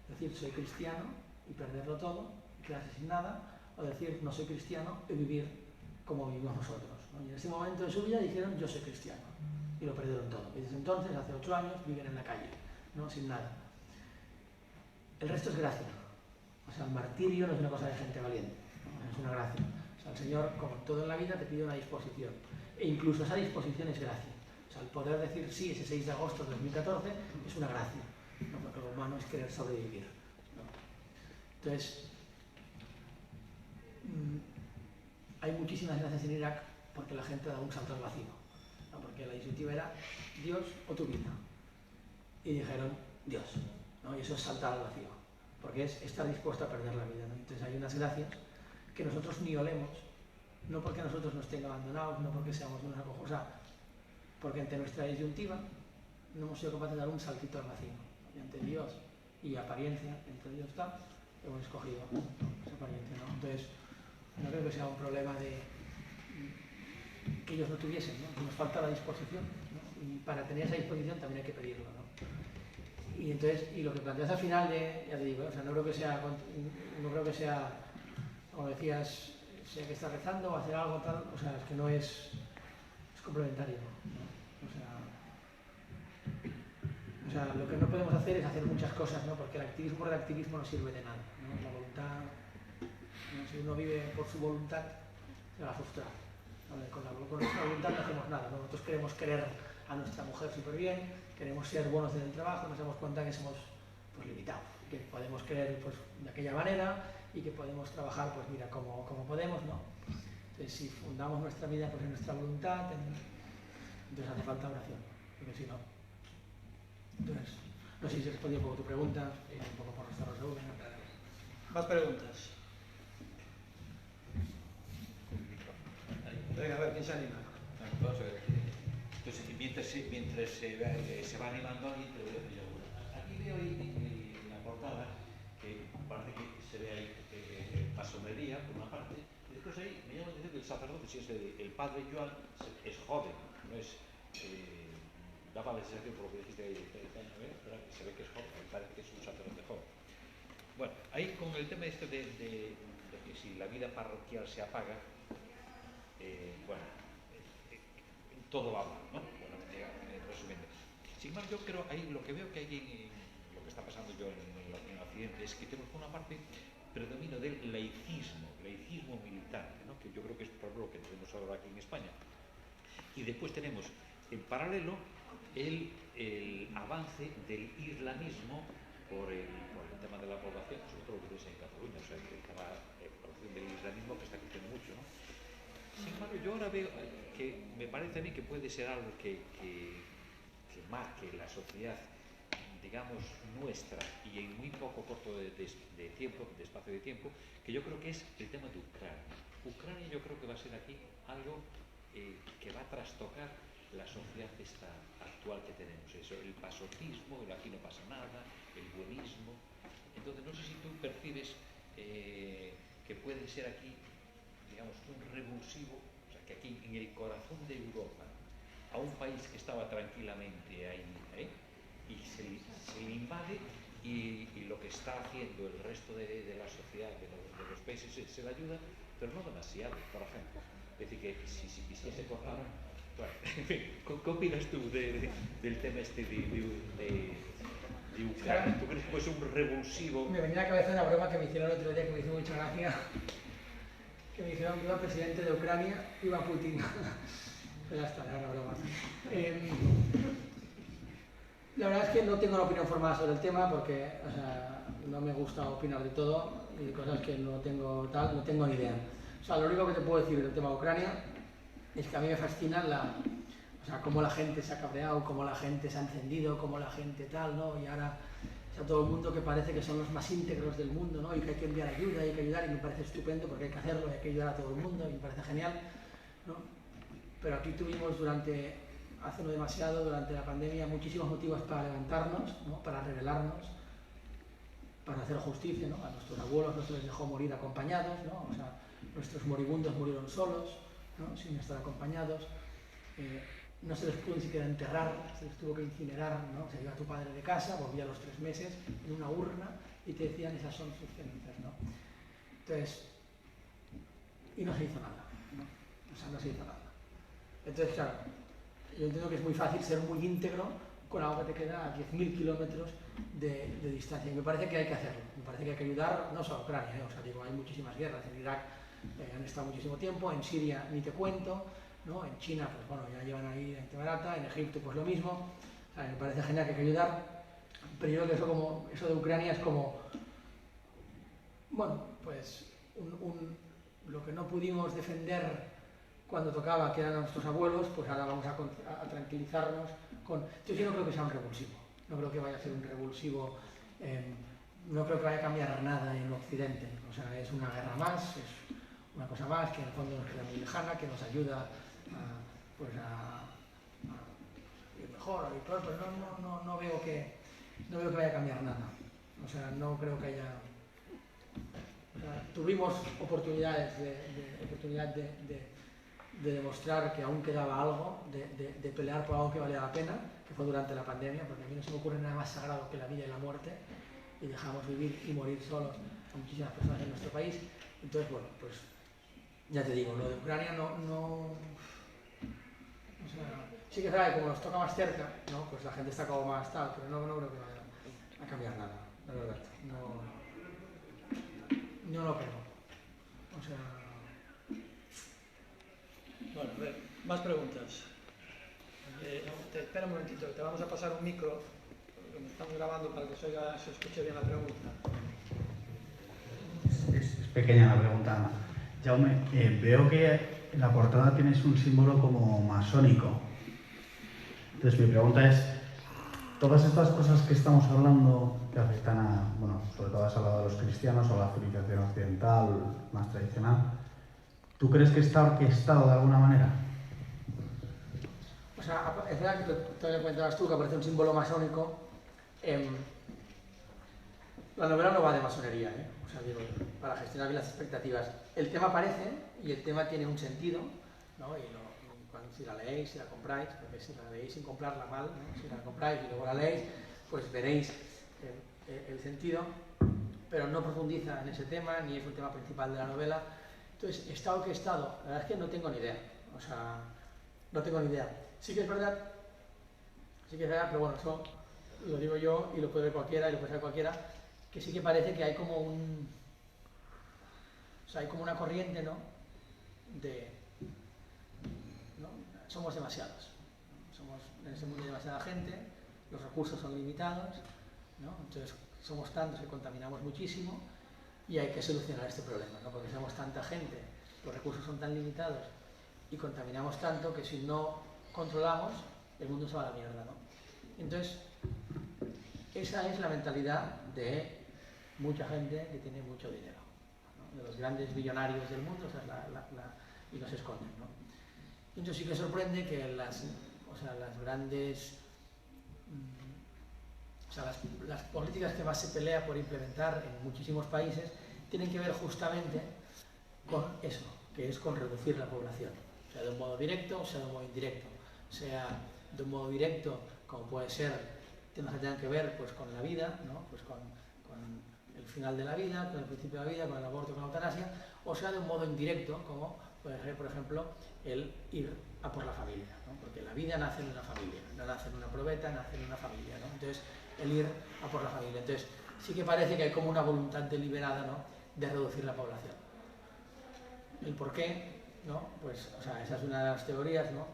decir soy cristiano y perderlo todo, y quedarse sin nada, o decir no soy cristiano y vivir como vivimos nosotros, ¿no? Y en ese momento de su vida dijeron yo soy cristiano y lo perdieron todo. Y desde entonces, hace 8 años, viven en la calle, ¿no? Sin nada. El resto es gracia. O sea, el martirio no es una cosa de gente valiente, ¿no? Es una gracia. O sea, el Señor, como todo en la vida, te pide una disposición. E incluso esa disposición es gracia. O sea, el poder decir sí ese 6 de agosto de 2014 es una gracia, ¿no? Porque lo humano es querer sobrevivir, ¿no? Entonces, hay muchísimas gracias en Irak porque la gente da un salto al vacío, ¿no? Porque la disyuntiva era Dios o tu vida. Y dijeron Dios, ¿no? Y eso es saltar al vacío, porque es estar dispuesto a perder la vida, ¿no? Entonces hay unas gracias que nosotros ni olemos, no porque nosotros nos estén abandonados, no porque seamos unos acojos, o sea, porque ante nuestra disyuntiva no hemos sido capaces de dar un saltito al vacío, ¿no? Y ante Dios y apariencia, entre Dios está, hemos escogido, ¿no? Esa apariencia, ¿no? Entonces, no creo que sea un problema de que ellos no tuviesen, ¿no? Que nos falta la disposición, ¿no? Y para tener esa disposición también hay que pedirlo, ¿no? Y entonces, y lo que planteas al final ya te digo, o sea, no creo que sea, como decías, sea que está rezando o hacer algo tal, o sea, es que no es complementario, ¿no? O sea, lo que no podemos hacer es hacer muchas cosas, ¿no? Porque el activismo por el activismo no sirve de nada, ¿no? La voluntad, ¿no? Si uno vive por su voluntad, se va a frustrar. Con nuestra voluntad no hacemos nada, ¿no? Nosotros queremos querer a nuestra mujer súper bien, queremos ser buenos en el trabajo, nos damos cuenta que somos pues, limitados, que podemos querer pues, de aquella manera y que podemos trabajar pues mira como podemos, ¿no? Entonces si fundamos nuestra vida pues, en nuestra voluntad, entonces hace falta oración, porque si no. Entonces, no sé si he respondido un poco tu pregunta, un poco por nuestra resolución. Más preguntas. Venga, a ver, ¿quién se anima? Vamos a ver. Entonces, mientras se va animando alguien, te voy a decir alguna. Aquí veo ahí en la portada que parece que se ve ahí masonería, por una parte, y después ahí me llama la atención que el sacerdote, si es el padre Joan, es joven, no es... daba la sensación por lo que dijiste ahí, ¿verdad? Que se ve que es joven, me parece que es un sacerdote joven. Bueno, ahí con el tema este de que si la vida parroquial se apaga, todo va mal, ¿no? Bueno, resumiendo. Sin embargo, yo creo, ahí lo que veo que hay en lo que está pasando yo en Occidente es que tenemos por una parte predomino del laicismo militante, ¿no? Que yo creo que es por lo que tenemos ahora aquí en España. Y después tenemos en paralelo el avance del islamismo por el tema de la población, sobre todo lo que es en Cataluña, o sea, la población del islamismo que está creciendo mucho, ¿no? Sin embargo, yo ahora veo que me parece a mí que puede ser algo que marque la sociedad, digamos, nuestra y en muy poco corto de tiempo, de espacio de tiempo, que yo creo que es el tema de Ucrania. Ucrania yo creo que va a ser aquí algo que va a trastocar la sociedad esta actual que tenemos. Eso, el pasotismo, el aquí no pasa nada, el buenismo. Entonces, no sé si tú percibes que puede ser aquí, digamos, un revulsivo, o sea, que aquí en el corazón de Europa, a un país que estaba tranquilamente ahí, y se le invade y lo que está haciendo el resto de la sociedad, de los países, se le ayuda, pero no demasiado, por ejemplo. Es decir, que si quisiese cortar... Bueno, en fin, ¿qué opinas tú del tema este de Ucrania? ¿Tú crees que es un revulsivo? Me venía a la cabeza una broma que me hicieron el otro día que me hizo mucha gracia. Que me dijeron que iba presidente de Ucrania, iba Putin. Pero ya está, era una broma. La verdad es que no tengo una opinión formada sobre el tema porque o sea, no me gusta opinar de todo y de cosas que no tengo ni idea. O sea, lo único que te puedo decir del tema de Ucrania es que a mí me fascina o sea, cómo la gente se ha cabreado, cómo la gente se ha encendido, cómo la gente tal, ¿no? Y ahora o sea, todo el mundo que parece que son los más íntegros del mundo, ¿no? Y que hay que enviar ayuda, y hay que ayudar, y me parece estupendo porque hay que hacerlo, y hay que ayudar a todo el mundo, y me parece genial, ¿no? Pero aquí tuvimos hace no demasiado, durante la pandemia, muchísimos motivos para levantarnos, ¿no? Para rebelarnos, para hacer justicia, ¿no? A nuestros abuelos no se les dejó morir acompañados, ¿no? O sea, nuestros moribundos murieron solos, ¿no? Sin estar acompañados. No se les pudo ni siquiera enterrar, se les tuvo que incinerar, ¿no? Se iba tu padre de casa, volvía a los 3 meses en una urna y te decían esas son sus cenizas, ¿no? Entonces, y no se hizo nada, ¿no? O sea, no se hizo nada. Entonces, claro, yo entiendo que es muy fácil ser muy íntegro con algo que te queda a 10.000 kilómetros de distancia. Y me parece que hay que hacerlo, me parece que hay que ayudar, no solo a Ucrania, o sea, digo, hay muchísimas guerras, en Irak han estado muchísimo tiempo, en Siria ni te cuento, ¿no? En China, pues bueno, ya llevan ahí en barata, en Egipto pues lo mismo, o sea, me parece genial que hay que ayudar, pero yo creo que eso de Ucrania es como, bueno, pues lo que no pudimos defender cuando tocaba, que eran nuestros abuelos, pues ahora vamos a tranquilizarnos con... Entonces yo no creo que sea un revulsivo, no creo que vaya a ser un revulsivo, no creo que vaya a cambiar nada en Occidente, o sea, es una guerra más, es una cosa más que en el fondo nos queda muy lejana, que nos ayuda a ir mejor, a ir peor, pero no veo que vaya a cambiar nada, o sea, no creo que haya... O sea, tuvimos oportunidad de demostrar que aún quedaba algo, de pelear por algo que valía la pena, que fue durante la pandemia, porque a mí no se me ocurre nada más sagrado que la vida y la muerte, y dejamos vivir y morir solos a muchísimas personas en nuestro país. Entonces, bueno, pues ya te digo, lo de Ucrania o sea, Sí que es verdad que como nos toca más cerca, ¿no? Pues la gente está como más tal, pero no creo que vaya a cambiar nada, la verdad. No lo creo. O sea... Bueno, a ver, más preguntas. Espera un momentito, que te vamos a pasar un micro, porque me estamos grabando para que se escuche bien la pregunta. Es pequeña la pregunta. Jaume, veo que en la portada tienes un símbolo como masónico. Entonces mi pregunta es, todas estas cosas que estamos hablando que afectan a, bueno, sobre todo has hablado de los cristianos o la civilización occidental más tradicional, ¿tú crees que está orquestado de alguna manera? O sea, es verdad que también comentabas tú que aparece un símbolo masónico. La novela no va de masonería, ¿eh? O sea, digo, para gestionar bien las expectativas. El tema aparece y el tema tiene un sentido, ¿no? Si la leéis, si la compráis, porque si la leéis sin comprarla mal, ¿no? Si la compráis y luego la leéis, pues veréis el sentido, pero no profundiza en ese tema, ni es un tema principal de la novela. Entonces, ¿está orquestado? La verdad es que no tengo ni idea. O sea, no tengo ni idea. Sí que es verdad, pero bueno, eso lo digo yo y lo puede ver cualquiera y lo puede saber cualquiera, que sí que parece que hay como hay como una corriente, ¿no? ¿no? Somos demasiados. Somos en ese mundo hay demasiada gente, los recursos son limitados, ¿no? Entonces somos tantos que contaminamos muchísimo y hay que solucionar este problema, ¿no? Porque somos tanta gente, los recursos son tan limitados y contaminamos tanto que si no controlamos, el mundo se va a la mierda, ¿no? Entonces, esa es la mentalidad de mucha gente que tiene mucho dinero, ¿no? De los grandes billonarios del mundo, o sea, y los esconden, ¿no? Entonces sí que sorprende que las grandes... las políticas que más se pelea por implementar en muchísimos países tienen que ver justamente con eso, que es con reducir la población, sea de un modo directo o sea de un modo indirecto, sea de un modo directo como puede ser temas que tengan que ver pues con la vida, ¿no? Pues con el final de la vida, con el principio de la vida, con el aborto, con la eutanasia, o sea de un modo indirecto como puede ser, por ejemplo, el ir a por la familia, ¿no? Porque la vida nace en una familia, no nace en una probeta, nace en una familia, ¿no? Entonces, el ir a por la familia. Entonces, sí que parece que hay como una voluntad deliberada, ¿no? De reducir la población. ¿El por qué? ¿No? Pues, o sea, esa es una de las teorías, ¿no?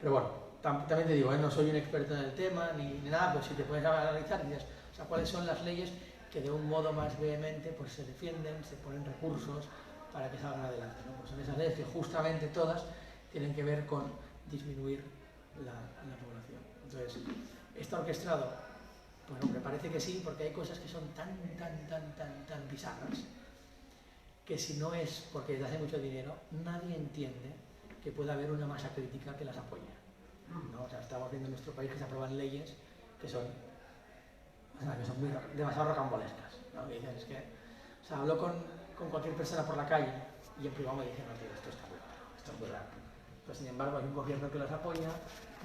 Pero bueno, también te digo, no soy un experto en el tema ni nada, pero si te puedes analizar, dices, o sea, cuáles son las leyes que de un modo más vehemente pues se defienden, se ponen recursos para que salgan adelante, ¿no? Pues son esas leyes que justamente todas tienen que ver con disminuir la población. Entonces, ¿está orquestado? Bueno, me parece que sí, porque hay cosas que son tan bizarras que si no es porque desde hace mucho dinero, nadie entiende que pueda haber una masa crítica que las apoye, ¿no? O sea, estamos viendo en nuestro país que se aprueban leyes que son demasiado rocambolescas, ¿no? Que dicen, es que, o sea, hablo con cualquier persona por la calle y en privado me dicen, no, tío, esto está muy raro, esto es muy raro. Pero sin embargo hay un gobierno que las apoya,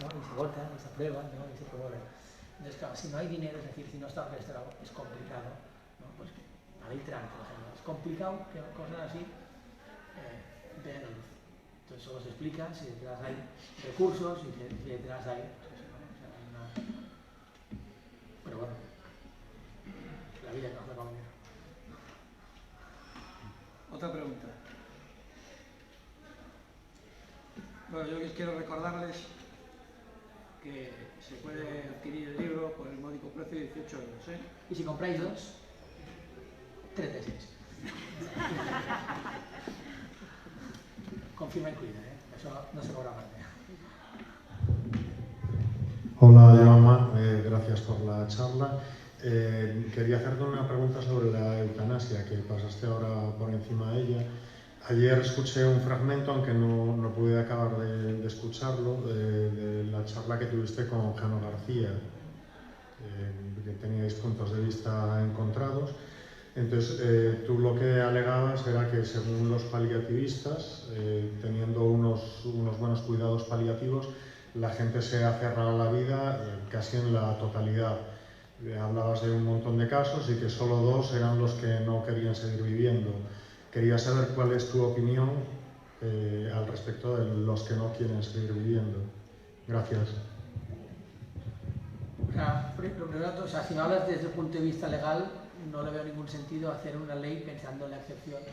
¿no? Y se vota, y se aprueba, ¿no? Y se promueve. Entonces, claro, si no hay dinero, es decir, si no está orquestado, es complicado, ¿no? Pues la ley trans, por ejemplo, es complicado que cosas así vean la luz. Entonces solo se explica si detrás hay recursos y si detrás hay... Pues, ¿no? O sea, pero bueno, la vida nos da con dinero. Otra pregunta. Bueno, yo quiero recordarles que se puede adquirir el libro por el módico precio de 18 euros, ¿eh? Y si compráis dos, 36. Con firma incluida, ¿eh? Eso no se cobra más. Hola, Jaume, gracias por la charla. Quería hacerte una pregunta sobre la eutanasia, que pasaste ahora por encima de ella. Ayer escuché un fragmento, aunque no pude acabar de escucharlo, de la charla que tuviste con Jano García, que teníais puntos de vista encontrados. Entonces, tú lo que alegabas era que según los paliativistas, teniendo unos buenos cuidados paliativos, la gente se aferra a la vida casi en la totalidad. Hablabas de un montón de casos y que solo 2 eran los que no querían seguir viviendo. Quería saber cuál es tu opinión al respecto de los que no quieren seguir viviendo. Gracias. O sea, primero, o sea, si me hablas desde el punto de vista legal, no le veo ningún sentido hacer una ley pensando en la excepción. O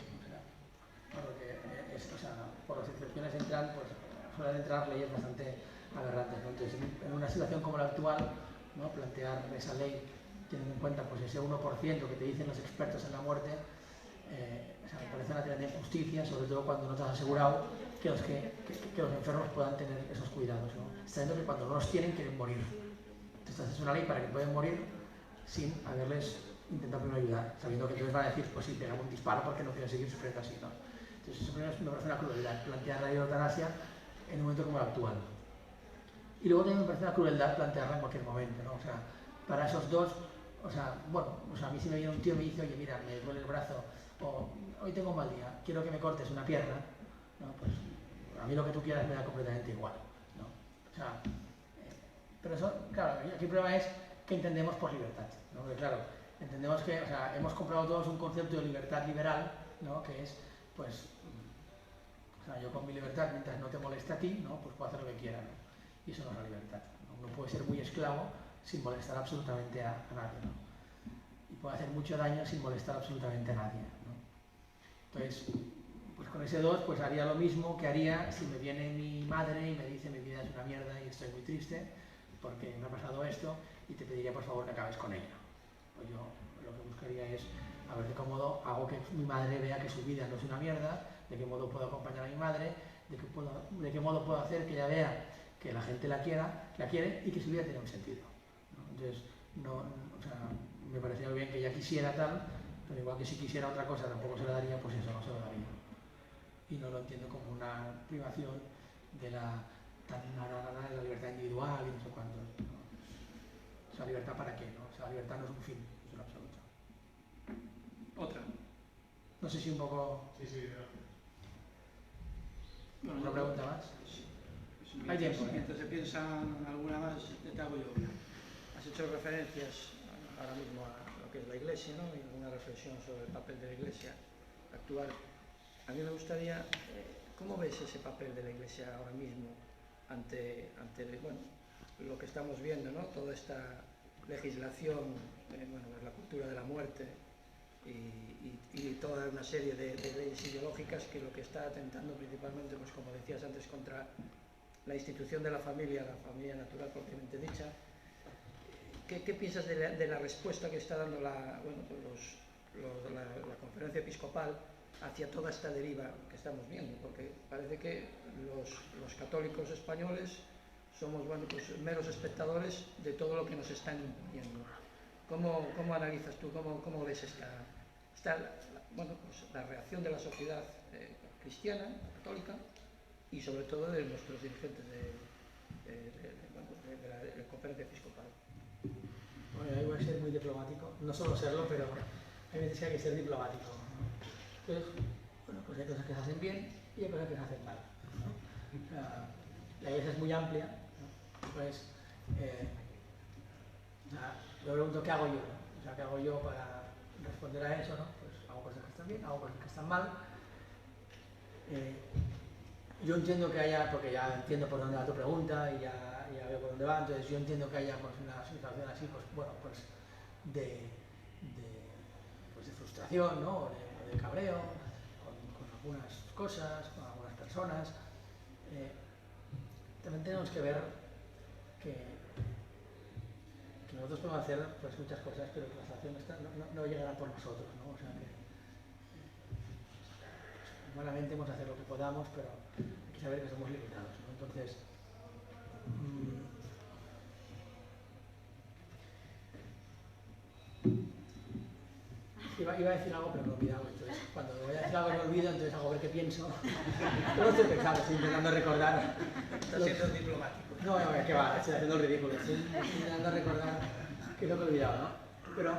sea, por las excepciones entran, pues suelen entrar leyes bastante aberrantes, ¿no? Entonces, en una situación como la actual, ¿no? Plantear esa ley teniendo en cuenta pues, ese 1% que te dicen los expertos en la muerte, o sea, me parece una tremenda injusticia, sobre todo cuando no te has asegurado que los enfermos puedan tener esos cuidados, ¿no? Sabiendo que cuando no los tienen quieren morir. Entonces haces una ley para que puedan morir sin haberles intentado primero ayudar, sabiendo que entonces van a decir, pues sí, pegamos un disparo porque no quieren seguir sufriendo así, ¿no? Entonces eso primero me parece una crueldad, plantear la eutanasia en un momento como el actual. Y luego también me parece una crueldad plantearla en cualquier momento, ¿no? O sea, para esos dos, o sea, bueno, o sea, a mí si me viene un tío y me dice, oye, mira, me duele el brazo, o hoy tengo un mal día, quiero que me cortes una pierna, ¿no? Pues a mí lo que tú quieras me da completamente igual, ¿no? O sea, pero eso, claro, aquí el problema es que entendemos por libertad, ¿no? Porque claro, entendemos que, o sea, hemos comprado todos un concepto de libertad liberal, ¿no? Que es, pues, o sea, yo con mi libertad, mientras no te moleste a ti, ¿no? Pues puedo hacer lo que quiera, ¿no? Y eso no es la libertad, ¿no? Uno puede ser muy esclavo sin molestar absolutamente a nadie, ¿no? Y puede hacer mucho daño sin molestar absolutamente a nadie, ¿no? Entonces, pues con ese 2 pues haría lo mismo que haría si me viene mi madre y me dice mi vida es una mierda y estoy muy triste porque me ha pasado esto y te pediría por favor que acabes con ella. Pues yo lo que buscaría es a ver de qué modo hago que mi madre vea que su vida no es una mierda, de qué modo puedo acompañar a mi madre, de qué modo puedo hacer que ella vea que la gente la quiere y que su vida tiene un sentido, ¿no? Entonces, o sea, me parecería bien que ella quisiera tal, pero igual que si quisiera otra cosa tampoco se la daría, pues eso no se lo daría. Y no lo entiendo como una privación de la libertad individual y no sé cuánto, ¿no? O sea, libertad para qué, ¿no? O sea, la libertad no es un fin, es un absoluto. Otra. No sé si un poco... Sí. Bueno, ¿Una pregunta más? Hay tiempo. Mientras se piensan alguna más, te hago yo. Has hecho referencias ahora mismo a lo que es la Iglesia, ¿no? Y una reflexión sobre el papel de la Iglesia actual. A mí me gustaría, ¿cómo ves ese papel de la Iglesia ahora mismo ante bueno, lo que estamos viendo, ¿no? Toda esta legislación, bueno, la cultura de la muerte y toda una serie de leyes ideológicas que lo que está atentando principalmente, pues como decías antes, contra la institución de la familia natural propiamente dicha. ¿Qué piensas de la respuesta que está dando la Conferencia Episcopal hacia toda esta deriva que estamos viendo? Porque parece que los católicos españoles somos, bueno, pues meros espectadores de todo lo que nos están imponiendo. ¿Cómo analizas tú, cómo ves la reacción de la sociedad cristiana, católica, y sobre todo de nuestros dirigentes de la Conferencia Episcopal? Bueno, ahí voy a ser muy diplomático, no solo serlo, pero hay veces que hay que ser diplomático, ¿no? Entonces, bueno, pues hay cosas que se hacen bien y hay cosas que se hacen mal, ¿no? O sea, la Iglesia es muy amplia, ¿no? Pues, yo pregunto qué hago yo, ¿no? O sea, qué hago yo para responder a eso, ¿no? Pues hago cosas que están bien, hago cosas que están mal. Yo entiendo que haya, porque ya entiendo por dónde va tu pregunta y ya veo por dónde va, entonces yo entiendo que haya pues, una situación así, pues bueno, pues de frustración, ¿no? O de cabreo con algunas cosas, con algunas personas. También tenemos que ver que nosotros podemos hacer pues, muchas cosas, pero que la salvación no llegará por nosotros, ¿no? O sea que humanamente hemos de hacer lo que podamos, pero hay que saber que somos limitados, ¿no? Entonces, iba a decir algo, pero me he olvidado. Entonces, cuando voy a decir algo me olvido, entonces hago ver qué pienso. Pero no estoy pensando, estoy intentando recordar. Estás siendo diplomático. No, que va, estoy haciendo el ridículo. Estoy intentando recordar que es lo que he olvidado, ¿no? Pero,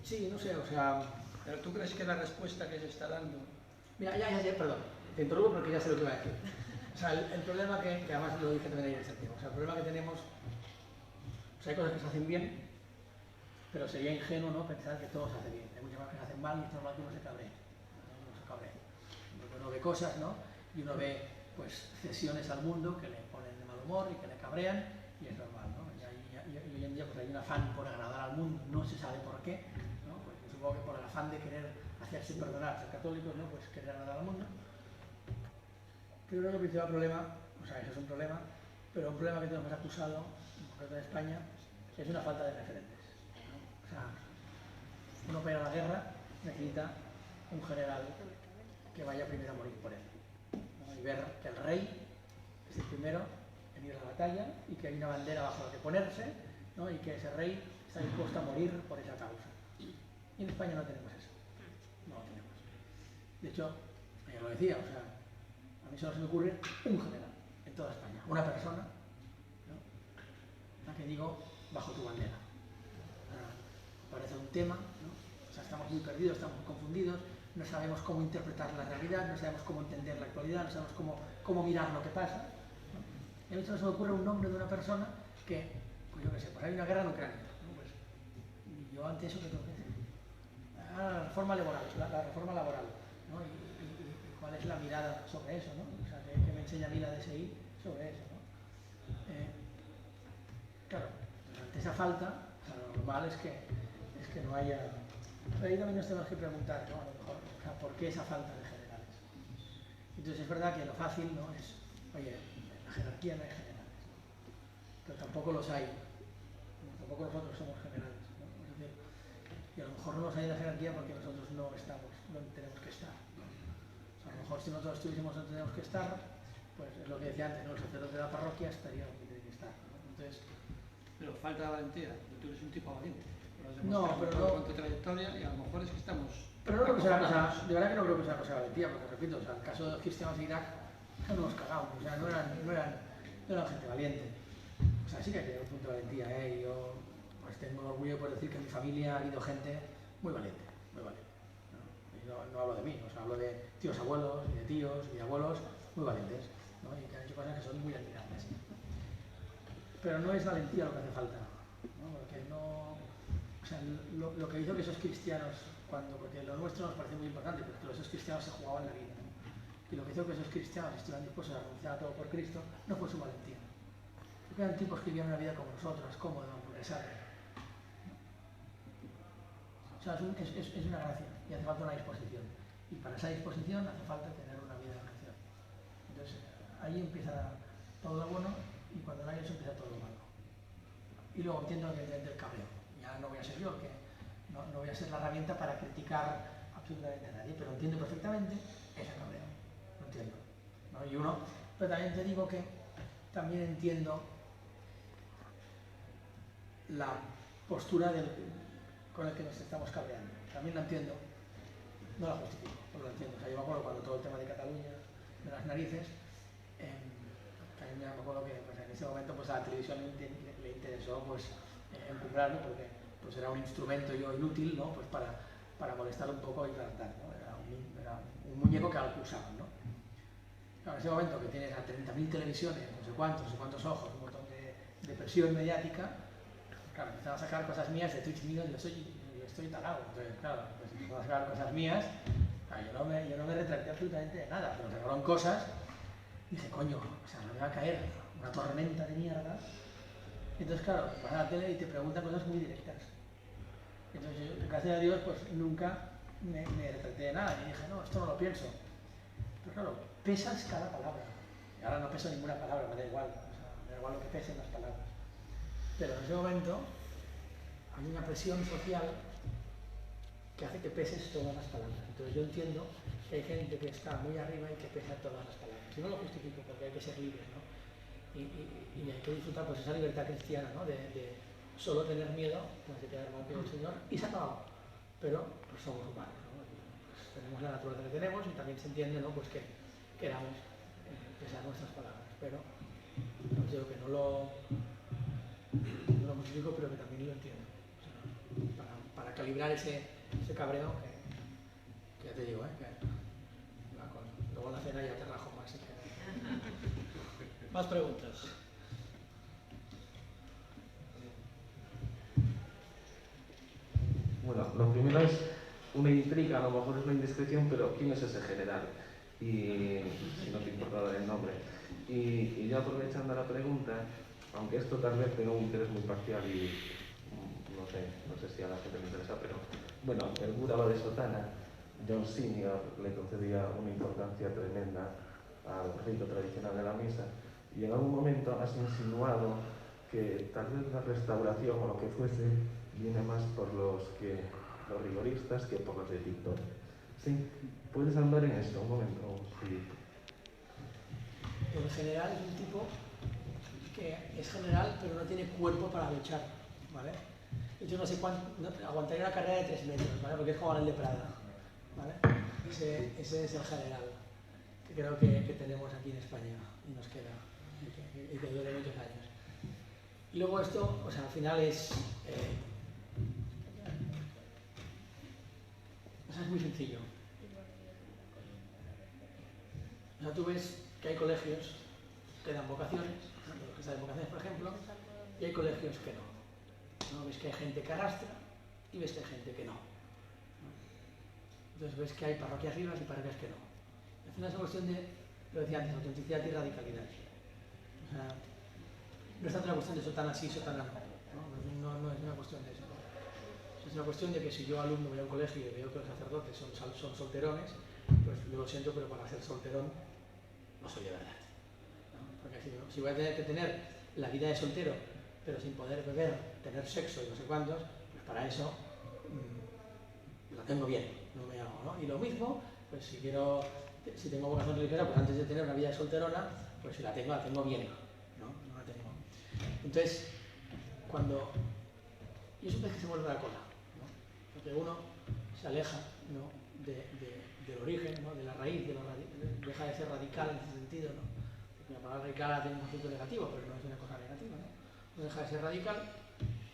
sí, no sé, o sea... ¿Pero tú crees que la respuesta que se está dando? Mira, perdón, te interrumpo porque ya sé lo que iba a decir. O sea, el problema que además lo dije también ayer en Santiago, o sea, el problema que tenemos, o sea, hay cosas que se hacen bien, pero sería ingenuo, ¿no?, pensar que todo se hace bien. Hay muchas cosas que se hacen mal y esto es normal que uno se cabree. Uno ve cosas, ¿no?, y uno ve pues cesiones al mundo que le ponen de mal humor y que le cabrean, y es normal, ¿no? Y hoy en día pues hay un afán por agradar al mundo, no se sabe por qué, ¿no? Pues supongo que por el afán de querer hacerse perdonar, ser católicos, ¿no? Pues querer agradar al mundo. Pero creo que el principal problema, o sea, eso es un problema, pero un problema que tenemos acusado, en concreto en España, es una falta de referentes, ¿no? O sea, uno para ir a la guerra necesita un general que vaya primero a morir por él, ¿no? Y ver que el rey es el primero en ir a la batalla y que hay una bandera bajo la que ponerse, ¿no? Y que ese rey está dispuesto a morir por esa causa. Y en España no tenemos eso, no lo tenemos. De hecho, ya lo decía, o sea, a mí solo se me ocurre un general en toda España, una persona, ¿no? La que digo, bajo tu bandera. Parece un tema, ¿no? O sea, estamos muy perdidos, estamos muy confundidos, no sabemos cómo interpretar la realidad, no sabemos cómo entender la actualidad, no sabemos cómo mirar lo que pasa, ¿no? Y a mí solo se me ocurre un nombre de una persona que, pues yo qué sé, pues hay una guerra en Ucrania, ¿no? Pues, y yo ante eso, ¿qué tengo que hacer? La reforma laboral, ¿no? Y cuál es la mirada sobre eso, ¿no? O sea, que me enseña a mí la DSI sobre eso, ¿no? Claro, ante esa falta, o sea, lo normal es que no haya... Pero ahí también nos tenemos que preguntar, ¿no? A lo mejor, o sea, ¿por qué esa falta de generales? Entonces es verdad que lo fácil, ¿no? Es, oye, en la jerarquía no hay generales, ¿no? Pero tampoco los hay, ¿no? Tampoco nosotros somos generales, ¿no? Es decir, y a lo mejor no los hay en la jerarquía porque nosotros no estamos donde tenemos que estar, ¿no? O sea, a lo mejor si nosotros estuviésemos donde tenemos que estar, pues es lo que decía antes, ¿no? El sacerdote de la parroquia estaría donde tiene que estar, ¿no? Entonces, pero falta la valentía, tú eres un tipo valiente. No, pero no. Con tu trayectoria y a lo mejor es que estamos... Pero no creo que sea una cosa, de verdad que no creo que sea una cosa de valentía, porque repito, o sea, el caso de los cristianos de Irak no nos cagamos, o sea, no eran gente valiente. O sea, sí que hay que tener un punto de valentía, ¿eh? Y yo pues tengo orgullo por decir que en mi familia ha habido gente muy valiente, ¿no? Y no hablo de mí, o sea, hablo de tíos abuelos, y de tíos y de abuelos muy valientes, ¿no? Y que han hecho cosas que son muy admirables. Pero no es valentía lo que hace falta, ¿no? Porque no... O sea, lo que hizo que esos cristianos, porque lo nuestro nos parece muy importante, porque esos cristianos se jugaban la vida, ¿no? Y lo que hizo que esos cristianos estuvieran dispuestos a renunciar a todo por Cristo no fue su valentía. Porque eran tipos que vivían una vida como nosotros, cómoda, progresar. O sea, es una gracia y hace falta una disposición. Y para esa disposición hace falta tener una vida de oración. Entonces, ahí empieza todo lo bueno y cuando no hay eso empieza todo lo malo. Y luego entiendo que el cabreo. Ya no voy a ser yo, que no voy a ser la herramienta para criticar absolutamente a nadie, pero entiendo perfectamente ese cabreo. Lo entiendo, ¿no? Pero también te digo que también entiendo la postura con el que nos estamos cabreando. También la entiendo, no la justifico, pero la entiendo. O sea, yo me acuerdo cuando todo el tema de Cataluña, de las narices, también me acuerdo que pues, en ese momento pues, a la televisión le interesó pues, encumbrarlo porque pues, era un instrumento yo inútil, ¿no? Pues para molestar un poco y tratar, ¿no? Era un muñeco que acusaban, ¿no? Claro, en ese momento que tienes a 30.000 televisiones, no sé cuántos ojos, un montón de presión mediática, claro, empezaban a sacar cosas mías de Twitch míos, yo estoy talado, entonces claro, pues empezaban a sacar cosas mías, claro, yo no me retracté absolutamente de nada, pero sacaron cosas, y dije, coño, o sea, me va a caer una tormenta de mierda. Entonces, claro, vas a la tele y te preguntan cosas muy directas. Entonces, yo, gracias a Dios, pues nunca me retracté de nada. Y dije, no, esto no lo pienso. Pero claro, pesas cada palabra. Y ahora no peso ninguna palabra, me da igual. O sea, me da igual lo que pesen las palabras. Pero en ese momento hay una presión social que hace que peses todas las palabras. Entonces, yo entiendo que hay gente que está muy arriba y que pesa todas las palabras. Yo no lo justifico porque hay que ser libres, ¿no? Y hay que disfrutar pues esa libertad cristiana, ¿no? De solo tener miedo, pues de quedar mal con el Señor, y se ha acabado. Pero pues somos humanos, ¿no? Pues, tenemos la naturaleza que tenemos y también se entiende, ¿no? Pues que queramos pesar nuestras palabras. Pero pues digo que no lo justifico, pero que también lo entiendo. O sea, para calibrar ese cabreo que ya te digo, que luego en la cena ya te rajo más. Más preguntas. Bueno, lo primero es una intriga, a lo mejor es una indiscreción, pero ¿quién es ese general? y si no te importa dar el nombre. Y yo aprovechando la pregunta, aunque esto tal vez tenga un interés muy parcial y no sé si a la gente le interesa, pero bueno, el Buda Vajrayana, John Senior le concedía una importancia tremenda al rito tradicional de la misa, y en algún momento has insinuado que tal vez la restauración o lo que fuese viene más por los rigoristas que por los de TikTok. ¿Sí? ¿Puedes hablar en esto un momento? Sí. En general es un tipo que es general pero no tiene cuerpo para luchar, ¿vale? Yo no sé cuánto, aguantaría una carrera de 3 metros, ¿vale? Porque es como el de Prada, ¿vale? Ese es el general que creo que tenemos aquí en España y nos queda, y que dure muchos años. Y luego esto, o sea, al final es muy sencillo. O sea, tú ves que hay colegios que dan vocaciones, ¿no? Los que dan vocaciones, por ejemplo, y hay colegios que no. Ves que hay gente que arrastra y ves que hay gente que no. Entonces ves que hay parroquias vivas y parroquias que no. Al final es una cuestión de, lo decía antes, autenticidad y radicalidad. O sea, no es tanto una cuestión de sotana sí, sotana no. No es una cuestión de eso. Es una cuestión de que si yo alumno voy a un colegio y veo que los sacerdotes son solterones, pues yo lo siento, pero para ser solterón no soy de verdad, ¿no? Porque si voy a tener que tener la vida de soltero, pero sin poder beber, tener sexo y no sé cuántos, pues para eso lo tengo bien, no me hago, ¿no? Y lo mismo, pues si tengo vocación religiosa, pues antes de tener una vida de solterona, pues si la tengo bien, ¿no? No la tengo. Entonces, y eso es que se vuelve la cola, ¿no? Porque uno se aleja, ¿no? del origen, ¿no? De la raíz, deja de ser radical en ese sentido, ¿no? Porque la palabra radical tiene un concepto negativo, pero no es una cosa negativa, ¿no? Uno deja de ser radical,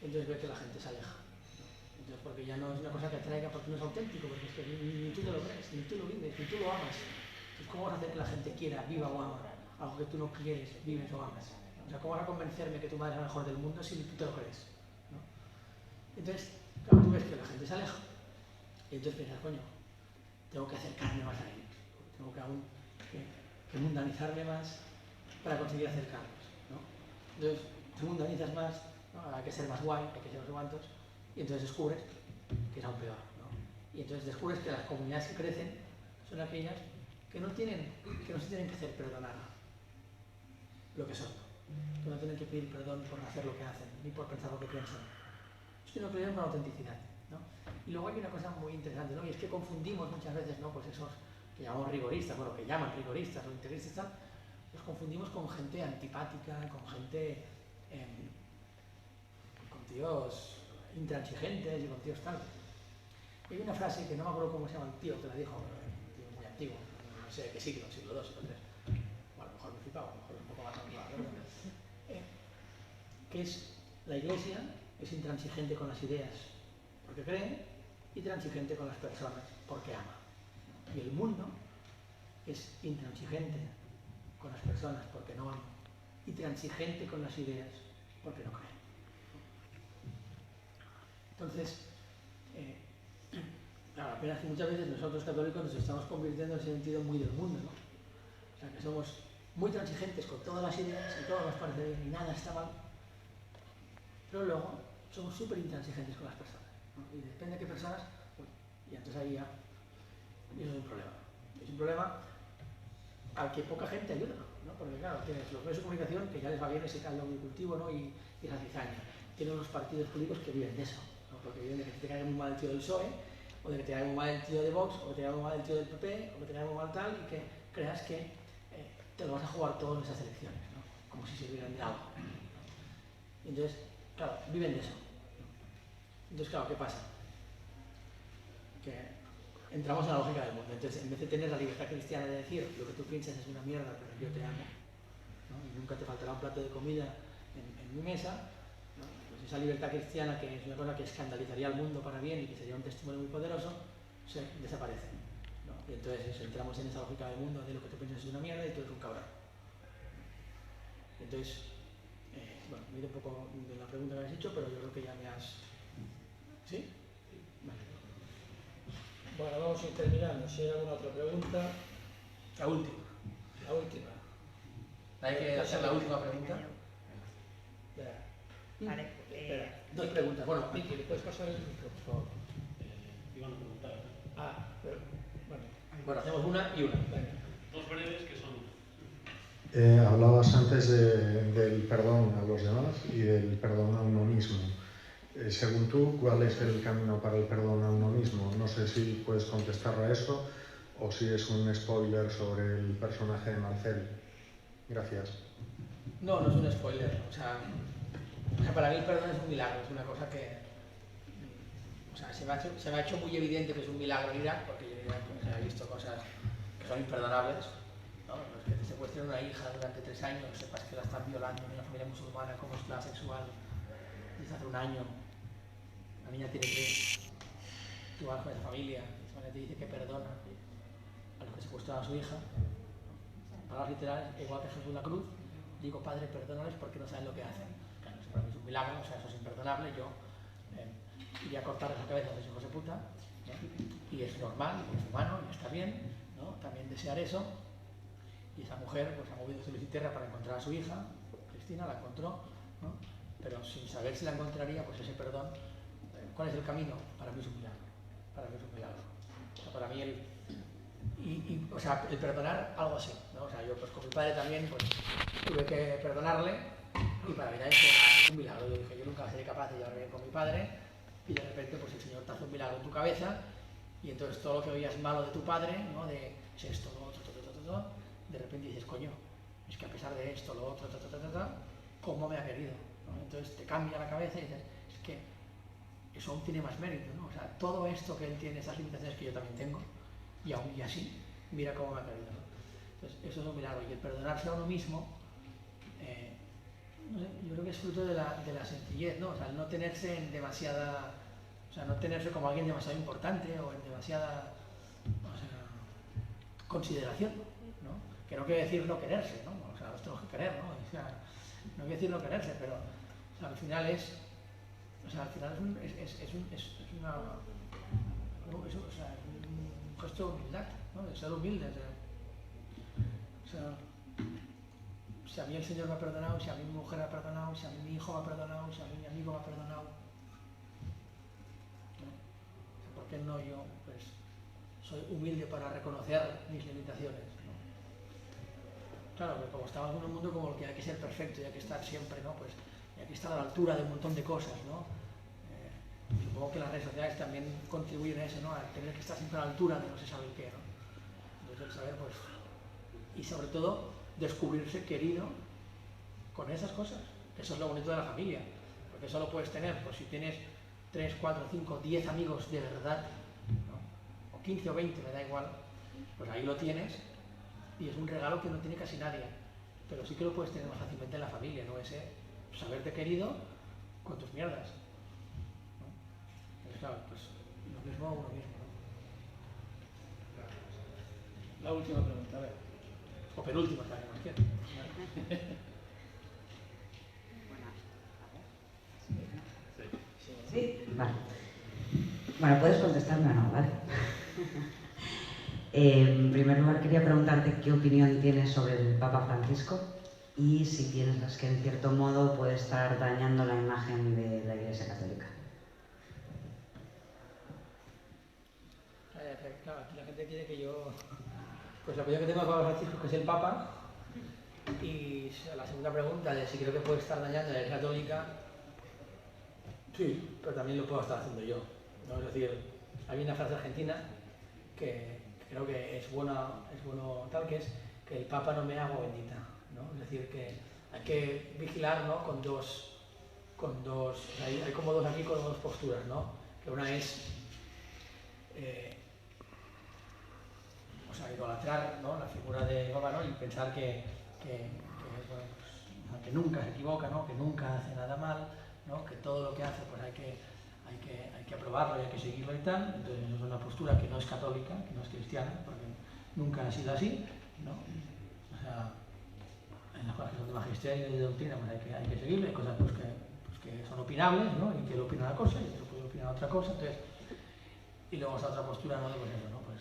entonces ve que la gente se aleja, ¿no? Entonces, porque ya no es una cosa que atraiga, porque no es auténtico, porque es que ni tú te lo crees, ni tú lo vives, ni tú lo amas. Entonces, ¿cómo vas a hacer que la gente quiera, viva o ama algo que tú no quieres, vives o amas? O sea, ¿cómo vas a convencerme que tu madre es la mejor del mundo si tú te lo crees, ¿no? Entonces, claro, tú ves que la gente se aleja y entonces piensas, coño, tengo que acercarme más a él, tengo que mundanizarme más para conseguir acercarnos, ¿no? Entonces, te mundanizas más, ¿no? Hay que ser más guay, hay que ser más guantos, y entonces descubres que es aún peor, ¿no? Y entonces descubres que las comunidades que crecen son aquellas que no se tienen que hacer perdonar lo que son, que no tienen que pedir perdón por hacer lo que hacen, ni por pensar lo que piensan, sino que viven con autenticidad, ¿no? Y luego hay una cosa muy interesante, ¿no? Y es que confundimos muchas veces, ¿no? Pues esos que llamamos rigoristas, bueno, que llaman rigoristas o integristas, los confundimos con gente antipática, con gente, con tíos intransigentes y con tíos tal. Y hay una frase que no me acuerdo cómo se llama el tío que la dijo, un tío muy antiguo, no sé de qué siglo, siglo II, siglo III, o a lo mejor me he flipado, a lo mejor un poco más antiguo, que es la Iglesia es intransigente con las ideas porque cree y transigente con las personas porque ama. Y el mundo es intransigente con las personas porque no ama y transigente con las ideas porque no cree. Entonces, claro, apenas que muchas veces nosotros católicos nos estamos convirtiendo en ese sentido muy del mundo, ¿no? O sea, que somos muy transigentes con todas las ideas y todo nos parece bien y nada está mal, pero luego somos súper intransigentes con las personas, ¿no? Y depende de qué personas, y entonces ahí ya es un problema. Es un problema al que poca gente ayuda, ¿no? Porque claro, tienes los medios de comunicación que ya les va bien ese caldo de cultivo, ¿no? y esa cizaña. Tienen los partidos políticos que viven de eso, ¿no? Porque viven de que te caiga muy mal el tío del PSOE, o de que te caiga muy mal el tío de Vox, o que te caiga muy mal el tío del PP, o que te caiga muy mal tal, y que creas que te lo vas a jugar todo en esas elecciones, ¿no? Como si sirvieran de algo, ¿no? Entonces, claro, viven de eso. Entonces, claro, ¿qué pasa? Que entramos en la lógica del mundo. Entonces, en vez de tener la libertad cristiana de decir lo que tú piensas es una mierda, pero yo te amo, ¿no? Y nunca te faltará un plato de comida en mi mesa, ¿no? Pues esa libertad cristiana, que es una cosa que escandalizaría al mundo para bien y que sería un testimonio muy poderoso, se desaparece, ¿no? Y entonces entramos en esa lógica del mundo de lo que tú piensas es una mierda y tú eres un cabrón. Entonces, bueno, me he ido un poco de la pregunta que me has hecho, pero yo creo que ya me has... ¿Sí? Vale. Bueno, vamos a ir terminando. Si hay alguna otra pregunta. La última. La última. ¿Hay que hacer la última pregunta? Espera. Vale. Espera. Dos preguntas. Bueno, Vicky, ¿le puedes pasar el micro, por favor? Iban a preguntar. Pero, bueno, hacemos una y una. Venga. Dos breves que son... Hablabas antes del perdón a los demás y del perdón a uno mismo. Según tú, ¿cuál es el camino para el perdón a uno mismo? No sé si puedes contestar a eso o si es un spoiler sobre el personaje de Marcel. Gracias. No, no es un spoiler. O sea, para mí el perdón es un milagro, es una cosa que... O sea, se me ha hecho muy evidente que es un milagro en Irak, porque yo en Irak he visto cosas que son imperdonables, ¿no? Los que te secuestren una hija durante 3 años, sepas que la están violando en una familia musulmana como esclava sexual desde hace 1 año. La niña tiene 3, tú vas con esa familia, esa familia te dice que perdona a los que secuestraron a su hija. Palabras literales, igual que Jesús en la cruz, digo, Padre, perdónales porque no saben lo que hacen. Claro, eso para mí es un milagro, o sea, eso es imperdonable. Yo iría a cortarles la cabeza a los hijos de puta, ¿no? Y es normal, y es humano, y está bien, ¿no? También desear eso. Y esa mujer pues ha movido cielo y tierra para encontrar a su hija, Cristina, la encontró, ¿no? Pero sin saber si la encontraría, pues ese perdón. ¿Cuál es el camino? Para mí es un milagro. Para mí es un milagro. O sea, para mí o sea, el perdonar algo así, ¿no? O sea, yo pues con mi padre también pues tuve que perdonarle y para mí también fue un milagro. Yo dije, yo nunca seré capaz de llevarme bien con mi padre y de repente pues el Señor te hace un milagro en tu cabeza y entonces todo lo que oías malo de tu padre, ¿no? De esto, lo otro, de repente dices, coño, es que a pesar de esto, lo otro, ¿cómo me ha querido? ¿No? Entonces te cambia la cabeza y dices, es que eso aún tiene más mérito, ¿no? O sea, todo esto que él tiene, esas limitaciones que yo también tengo, y aún y así, mira cómo me ha querido, ¿no? Entonces, eso es un milagro. Y el perdonarse a uno mismo, no sé, yo creo que es fruto de la sencillez, ¿no? O sea, el no tenerse en demasiada... O sea, no tenerse como alguien demasiado importante o en demasiada consideración, ¿no? Que no quiere decir no quererse, ¿no? O sea, los tenemos que querer, ¿no? O sea, no quiere decir no quererse, pero o sea, al final es... O sea, al final es un gesto de humildad, ¿no? De ser humilde. O sea, si a mí el Señor me ha perdonado, si a mí mi mujer me ha perdonado, si a mí mi hijo me ha perdonado, si a mí mi amigo me ha perdonado, ¿no? ¿Por qué no yo, pues, soy humilde para reconocer mis limitaciones, ¿no? Claro, que como estamos en un mundo como el que hay que ser perfecto y hay que estar siempre, ¿no? Pues, y hay que estar a la altura de un montón de cosas, ¿no? Supongo que las redes sociales también contribuyen a eso, ¿no? A tener que estar siempre a la altura de no se sabe qué, ¿no? Entonces el saber, pues, y sobre todo descubrirse querido con esas cosas. Eso es lo bonito de la familia, porque eso lo puedes tener, pues si tienes 3, 4, 5, 10 amigos de verdad, ¿no? O 15 o 20, me da igual, pues ahí lo tienes y es un regalo que no tiene casi nadie, pero sí que lo puedes tener más fácilmente en la familia, ¿no? Ese saberte querido con tus mierdas. Claro, pues lo mismo a uno mismo, ¿no? La última pregunta, a ver. O penúltima, para que más quiera. Sí, vale. Bueno, puedes contestarme o no, ¿vale? En primer lugar, quería preguntarte qué opinión tienes sobre el Papa Francisco y si piensas que en cierto modo puede estar dañando la imagen de la Iglesia Católica. Claro, aquí la gente quiere que yo... Pues la opinión que tengo de Papa Francisco, que es el Papa, y la segunda pregunta de si creo que puede estar dañando la Iglesia Católica, sí, pero también lo puedo estar haciendo yo, ¿no? Es decir, hay una frase argentina que creo que es bueno tal, que es que el Papa no me hago bendita, ¿no? Es decir, que hay que vigilar, ¿no? Con dos hay como dos aquí con dos posturas, ¿no? Que una es o sea, idolatrar, ¿no? La figura de Papa, ¿no? Y pensar que bueno, pues, que nunca se equivoca, ¿no? Que nunca hace nada mal, ¿no? Que todo lo que hace pues hay que aprobarlo y hay que seguirlo y tal. Entonces eso es una postura que no es católica, que no es cristiana, porque nunca ha sido así, ¿no? O sea, en las cosas que son de magisterio y de doctrina pues hay que seguirlo, hay cosas pues, que son opinables, ¿no? Y que él opina una cosa y otro puede opinar otra cosa, entonces... Y luego está otra postura, ¿no? Pues eso, ¿no? Pues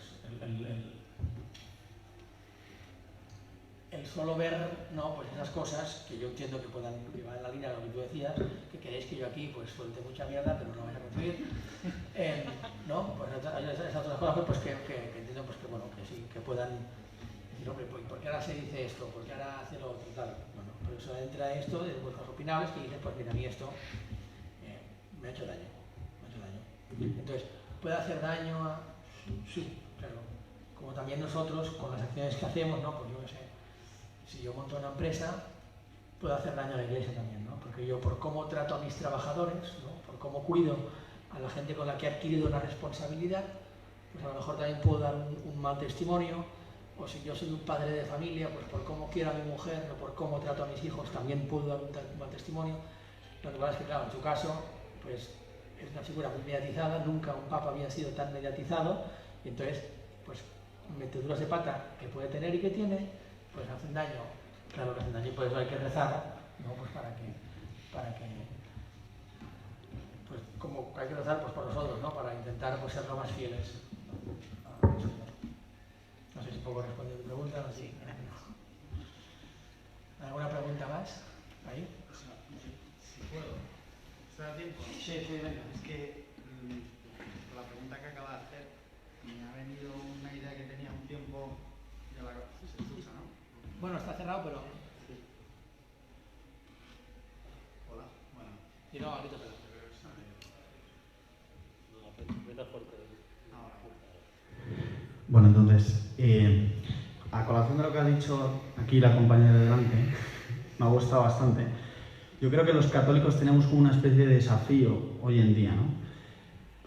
el solo ver, ¿no? Pues esas cosas que yo entiendo que puedan llevar en la línea de lo que tú decías, que queréis que yo aquí pues suelte mucha mierda, pero no vais a conseguir, ¿no? Pues esas otras cosas pues que entiendo pues que, bueno, que sí, que puedan decir, hombre, pues, ¿por qué ahora se dice esto? ¿Por qué ahora hace lo otro? Tal. Bueno, por eso entra esto de vuestras opinables que dicen, pues mira, a mí esto me ha hecho daño, Entonces, ¿puede hacer daño a...? Sí, claro. Como también nosotros, con las acciones que hacemos, ¿no? Pues yo qué sé, si yo monto una empresa, puedo hacer daño a la iglesia también, ¿no? Porque yo, por cómo trato a mis trabajadores, ¿no? Por cómo cuido a la gente con la que he adquirido una responsabilidad, pues a lo mejor también puedo dar un mal testimonio, o si yo soy un padre de familia, pues por cómo quiero a mi mujer, o por cómo trato a mis hijos, también puedo dar un mal testimonio. Lo que pasa es que, claro, en su caso, pues es una figura muy mediatizada, nunca un papa había sido tan mediatizado, y entonces, pues, meteduras de pata que puede tener y que tiene, pues hacen daño. Claro que hacen daño, y por eso hay que rezar, ¿no? Pues para que pues como hay que rezar pues por nosotros, ¿no? Para intentar pues ser lo más fieles. No sé si puedo responder tu pregunta o sí. ¿Alguna pregunta más? ¿Ahí? Si puedo. ¿Está a tiempo? Sí, venga. Es que con la pregunta que acaba de hacer me ha venido una idea que tenía un tiempo, ya la se escucha, ¿no? Bueno, está cerrado, pero... Sí. Hola, bueno. Y no, ahorita te lo... Bueno, entonces, a colación de lo que ha dicho aquí la compañera de delante, me ha gustado bastante. Yo creo que los católicos tenemos como una especie de desafío hoy en día, ¿no?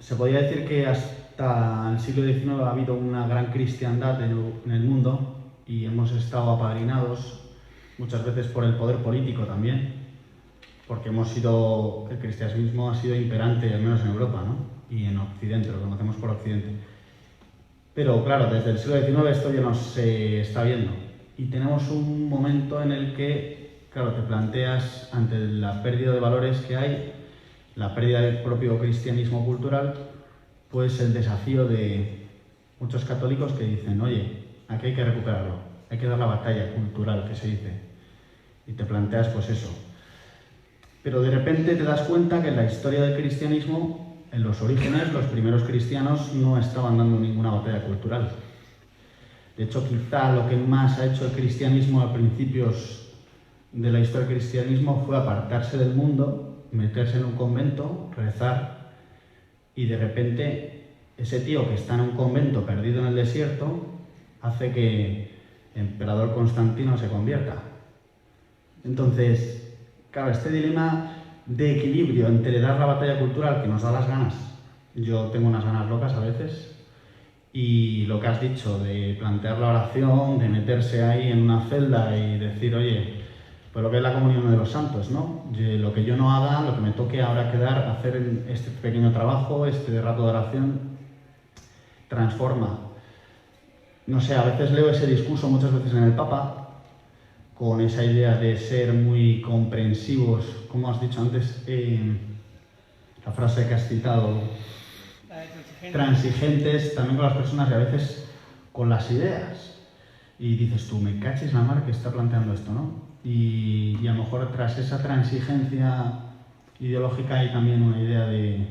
Se podría decir que hasta el siglo XIX ha habido una gran cristiandad en el mundo y hemos estado apadrinados muchas veces por el poder político también, porque el cristianismo ha sido imperante, al menos en Europa, ¿no? Y en Occidente, lo conocemos por Occidente. Pero claro, desde el siglo XIX esto ya no se está viendo. Y tenemos un momento en el que, claro, te planteas ante la pérdida de valores que hay, la pérdida del propio cristianismo cultural, pues el desafío de muchos católicos que dicen, oye, aquí hay que recuperarlo, hay que dar la batalla cultural, que se dice. Y te planteas pues eso. Pero de repente te das cuenta que en la historia del cristianismo, en los orígenes, los primeros cristianos no estaban dando ninguna batalla cultural. De hecho, quizá lo que más ha hecho el cristianismo a principios de la historia del cristianismo fue apartarse del mundo, meterse en un convento, rezar, y de repente ese tío que está en un convento perdido en el desierto hace que el emperador Constantino se convierta. Entonces, claro, este dilema de equilibrio entre dar la batalla cultural que nos da las ganas, yo tengo unas ganas locas a veces, y lo que has dicho de plantear la oración, de meterse ahí en una celda y decir, oye, pues lo que es la comunión de los santos, ¿no? Lo que yo no haga, lo que me toque ahora quedar, hacer este pequeño trabajo, este rato de oración, transforma. No sé, a veces leo ese discurso muchas veces en el Papa, con esa idea de ser muy comprensivos, como has dicho antes, la frase que has citado, transigentes también con las personas y a veces con las ideas. Y dices tú, me caches la mar que está planteando esto, ¿no? Y a lo mejor tras esa transigencia ideológica hay también una idea de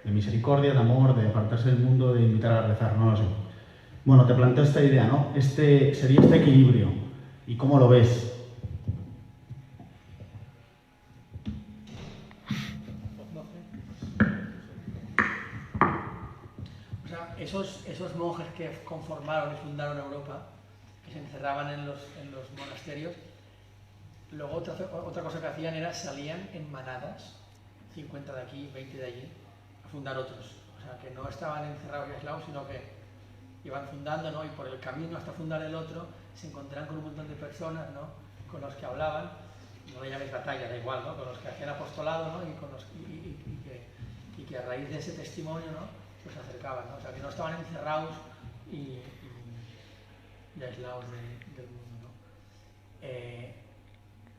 misericordia, de amor, de apartarse del mundo, de invitar a rezar, no lo sé. Bueno, te planteo esta idea, ¿no? Sería este equilibrio. ¿Y cómo lo ves? O sea, esos monjes que conformaron y fundaron Europa, que se encerraban en los monasterios, luego otra cosa que hacían era salían en manadas, 50 de aquí, 20 de allí, a fundar otros. O sea, que no estaban encerrados y aislados, sino que iban fundando, ¿no? Y por el camino hasta fundar el otro se encontraban con un montón de personas, ¿no? Con los que hablaban, no le llaméis batalla, da igual, ¿no? Con los que hacían apostolado, ¿no? Y que a raíz de ese testimonio, ¿no? Pues se acercaban, ¿no? O sea, que no estaban encerrados y aislados del mundo, ¿no?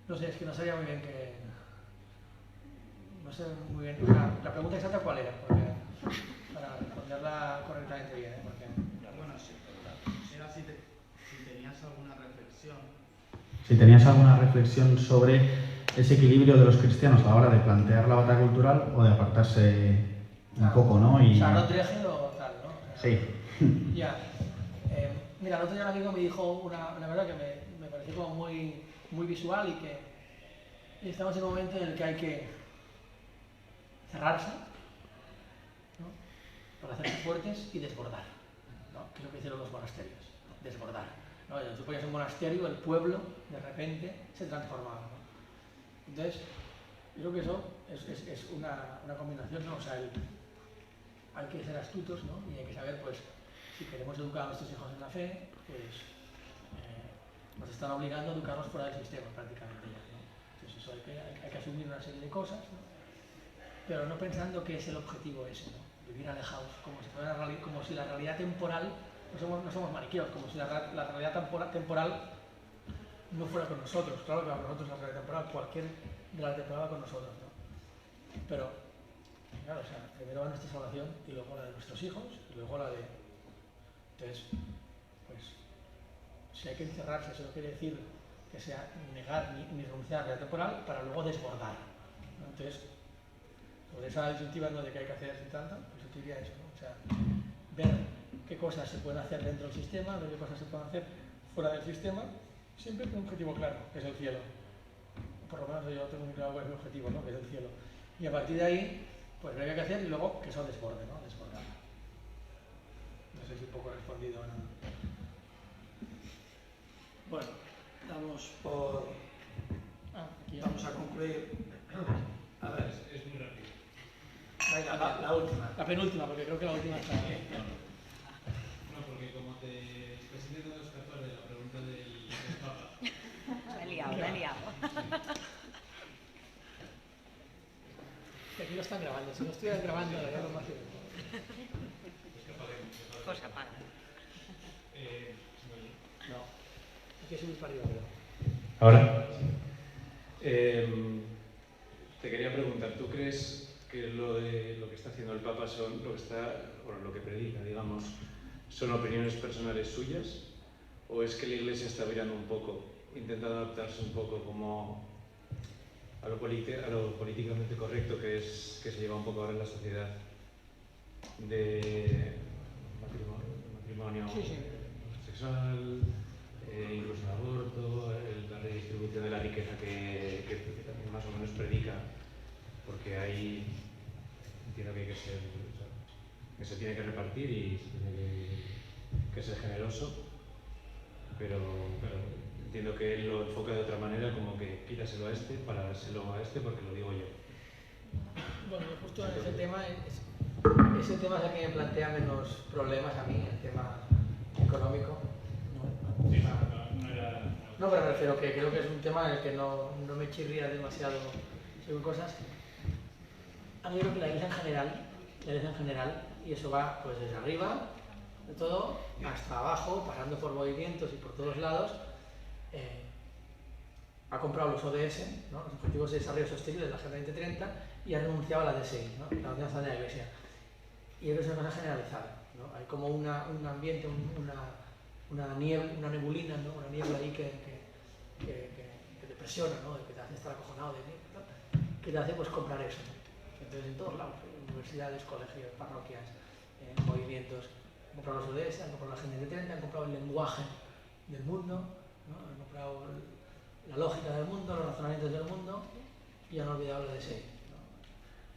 No sé, es que no sabía muy bien que... No sé muy bien... O sea, la pregunta exacta ¿cuál era? Porque, para responderla correctamente bien, ¿eh? Porque... Bueno, sí, era si tenías alguna reflexión Si tenías alguna reflexión sobre ese equilibrio de los cristianos a la hora de plantear la batalla cultural o de apartarse un poco, ¿no? O sea, no treje o tal, ¿no? Sí. Ya. Mira, el otro día un amigo me dijo una verdad que me pareció como muy visual y que estamos en un momento en el que hay que cerrarse, ¿no? Para hacerse fuertes y desbordar, ¿no? Que es lo que hicieron los monasterios, ¿no? Desbordar, ¿no? Si tú ponías un monasterio, el pueblo de repente se transformaba, ¿no? Entonces, yo creo que eso es una combinación, ¿no? O sea, hay que ser astutos, ¿no? Y hay que saber, pues, si queremos educar a nuestros hijos en la fe, pues nos están obligando a educarlos fuera del sistema prácticamente ya, ¿no? Entonces eso hay que asumir una serie de cosas, ¿no? Pero no pensando que es el objetivo ese, ¿no? Vivir alejados, como si la realidad temporal, no somos maniqueos, como si la realidad temporal no fuera con nosotros. Claro que va con nosotros la realidad temporal, cualquier de la temporal va con nosotros, ¿no? Pero, claro, o sea, primero va nuestra salvación y luego la de nuestros hijos y luego la de... Entonces, pues, si hay que encerrarse, eso no quiere decir que sea negar ni renunciar a la realidad temporal para luego desbordar, ¿no? Entonces, sobre esa disyuntiva, ¿no?, de que hay que hacer y tal, pues yo diría eso, ¿no? O sea, ver qué cosas se pueden hacer dentro del sistema, ver qué cosas se pueden hacer fuera del sistema, siempre con un objetivo claro, que es el cielo. Por lo menos yo tengo muy claro cuál es mi objetivo, ¿no?, que es el cielo. Y a partir de ahí, pues ver qué hay que hacer y luego que eso desborde, ¿no? Desbordar. No sé si un poco he respondido o no. Bueno, damos por... vamos a concluir. A ver. Es muy rápido. Venga, la última. La penúltima, porque creo que la última está... No, porque como te estás intentando escapar de la pregunta del Papa... Me he liado. Que aquí lo están grabando, si no estuvieran grabando, era lo más cierto. Cosa para. No, hay que subir para arriba, creo. Ahora, te quería preguntar, ¿tú crees que lo que está haciendo el Papa lo que predica, digamos, son opiniones personales suyas? ¿O es que la Iglesia está virando un poco, intentando adaptarse un poco como a lo políticamente correcto que se lleva un poco ahora en la sociedad de matrimonio sexual, incluso el aborto, la redistribución de la riqueza que también más o menos predica, porque ahí entiendo que hay que ser, que se tiene que repartir y se tiene que ser generoso, pero entiendo que él lo enfoca de otra manera, como que quítaselo a este para dárselo a este porque lo digo yo. Bueno, justo en ese tema es el que me plantea menos problemas a mí, el tema económico. No, pero me refiero que creo que es un tema en el que no me chirría demasiado según cosas. A mí creo que la iglesia en general, y eso va pues desde arriba, de todo, hasta abajo, pasando por movimientos y por todos lados, ha comprado los ODS, ¿no?, los Objetivos de Desarrollo Sostenible de la Agenda 2030, y ha renunciado a la DSI, ¿no?, la Organización de la Iglesia. Y eso es una cosa generalizada, ¿no? Hay como un ambiente, una nebulina, ¿no?, una niebla ahí que te presiona, ¿no?, que te hace estar acojonado, que te hace pues comprar eso, ¿no? Entonces en todos lados, universidades, colegios, parroquias, movimientos, han comprado los ODS, han comprado la Agenda 2030, han comprado el lenguaje del mundo, ¿no?, han comprado la lógica del mundo, los razonamientos del mundo, y han olvidado la DSI, ¿no?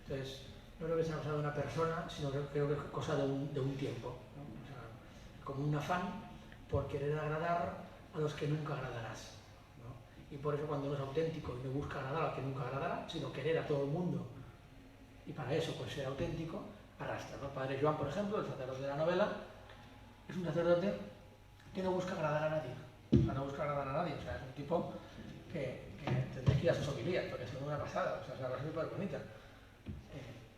Entonces, no creo que sea cosa de una persona, sino que creo que es cosa de un tiempo, ¿no? O sea, como un afán por querer agradar a los que nunca agradarás, ¿no? Y por eso cuando uno es auténtico y no busca agradar al que nunca agradará, sino querer a todo el mundo, y para eso pues ser auténtico, arrastra, ¿no? Padre Joan, por ejemplo, el sacerdote de la novela, es un sacerdote que no busca agradar a nadie, o sea, no busca agradar a nadie, o sea, es un tipo que tendré que ir a sus homilías, porque es una pasada, o sea, es una cosa súper bonita.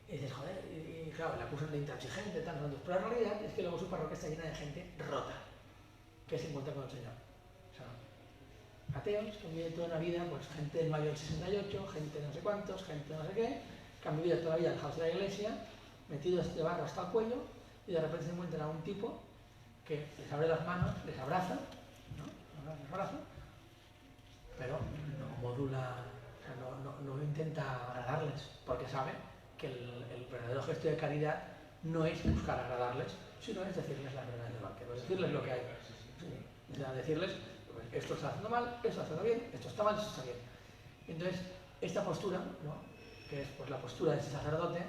Y dices, joder, y claro, le acusan de intransigente, pero la realidad es que luego su parroquia está llena de gente rota, que se encuentra con el Señor. O sea, ateos que han vivido toda la vida, pues gente del mayo del 68, gente de no sé cuántos, gente de no sé qué, que han vivido toda la vida alejados de la iglesia, metidos de barro hasta el cuello, y de repente se encuentran a un tipo que les abre las manos, les abraza, ¿no? Les abraza, pero no modula, o sea, no intenta agradarles, porque sabe que el verdadero gesto de caridad no es buscar agradarles, sino es decirles la verdad del banquero, decirles lo que hay. O sea, decirles, pues, esto está haciendo mal, esto está haciendo bien, esto está mal, esto está bien. Entonces, esta postura, ¿no?, que es pues, la postura de este sacerdote,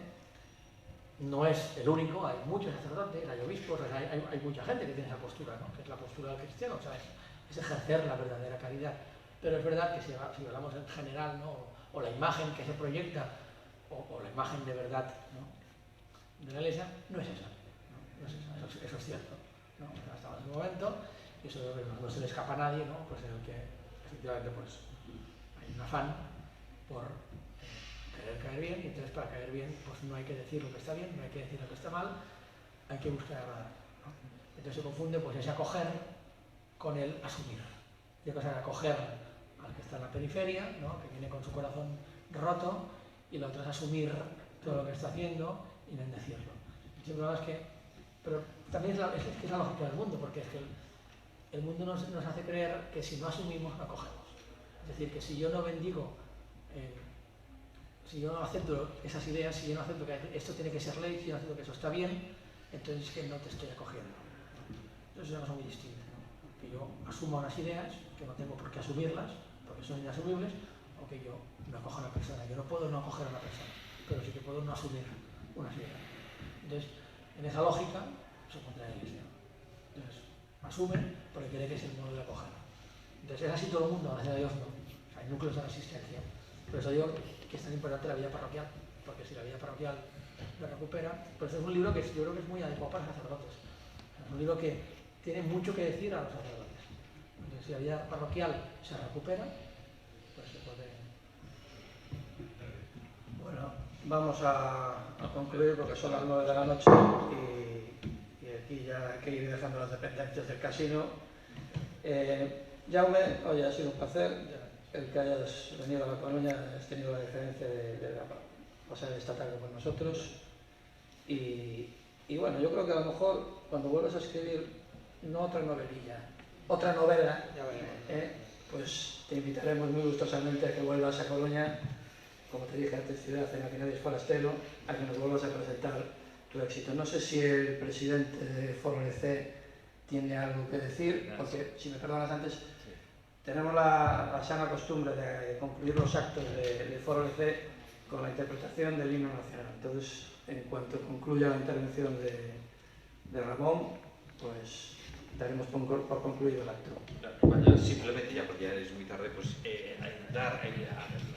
no es el único, hay muchos sacerdotes, hay obispos, hay mucha gente que tiene esa postura, ¿no?, que es la postura del cristiano, o sea, es ejercer la verdadera caridad. Pero es verdad que si hablamos en general, ¿no?, o la imagen que se proyecta, o la imagen de verdad, ¿no?, de la Iglesia, no es esa. No es esa. Eso es cierto, ¿no? Hasta en un momento, y eso no se le escapa a nadie, ¿no?, pues en el que efectivamente pues, hay un afán por querer caer bien, y entonces para caer bien pues no hay que decir lo que está bien, no hay que decir lo que está mal, hay que buscar agradar, ¿no? Entonces se confunde pues ese acoger con el asumir. Y cosa de acoger al que está en la periferia, ¿no?, que viene con su corazón roto, y la otra es asumir todo lo que está haciendo y no decirlo. Siempre es que, pero también es la lógica del mundo, porque es que el mundo nos hace creer que si no asumimos, no acogemos. Es decir, que si yo no bendigo, si yo no acepto esas ideas, si yo no acepto que esto tiene que ser ley, si yo no acepto que eso está bien, entonces es que no te estoy acogiendo. Entonces es una cosa muy distinta, ¿no? Que yo asuma unas ideas, que no tengo por qué asumirlas, porque son inasumibles, o que yo no acojo a una persona. Yo no puedo no acoger a una persona, pero sí que puedo no asumir unas ideas. Entonces, en esa lógica se encuentra la Iglesia. Entonces, asume porque cree que es el modo de acoger. Entonces, es así todo el mundo, gracias a Dios, no. O sea, hay núcleos de resistencia. Por eso digo que es tan importante la vida parroquial, porque si la vida parroquial la recupera, pues es un libro que yo creo que es muy adecuado para los sacerdotes. Es un libro que tiene mucho que decir a los sacerdotes. Entonces, si la vida parroquial se recupera, pues se puede... Bueno, vamos a concluir porque son las 9 de la noche y aquí ya hay que ir dejando las dependencias del casino. Jaume, oye, ha sido un placer el que hayas venido a La Coruña, has tenido la diferencia de pasar esta tarde con nosotros y bueno, yo creo que a lo mejor cuando vuelvas a escribir no otra novelilla, otra novela, pues te invitaremos muy gustosamente a que vuelvas a Coruña, como te dije antes, ciudad en la que nadie es forastero, a que nos vuelvas a presentar tu éxito. No sé si el presidente de Foro LC tiene algo que decir, porque si me perdonas antes, tenemos la sana costumbre de concluir los actos de Foro LC con la interpretación del himno nacional. Entonces, en cuanto concluya la intervención de Ramón, pues daremos por concluido el acto. Simplemente, ya porque ya es muy tarde, pues dar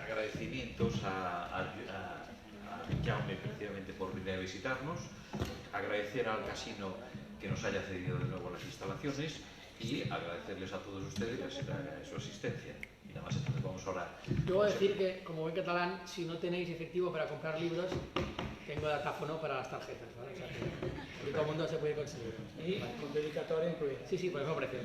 agradecimientos a Jaume precisamente por venir a visitarnos, agradecer al casino que nos haya cedido de nuevo las instalaciones y agradecerles a todos ustedes su asistencia. Y nada más, entonces vamos ahora. Yo voy a decir que, como buen catalán, si no tenéis efectivo para comprar libros, tengo datáfono para las tarjetas, ¿vale? O sea, que todo el mundo se puede conseguir. Y con dedicatoria incluida. Sí, por eso precio.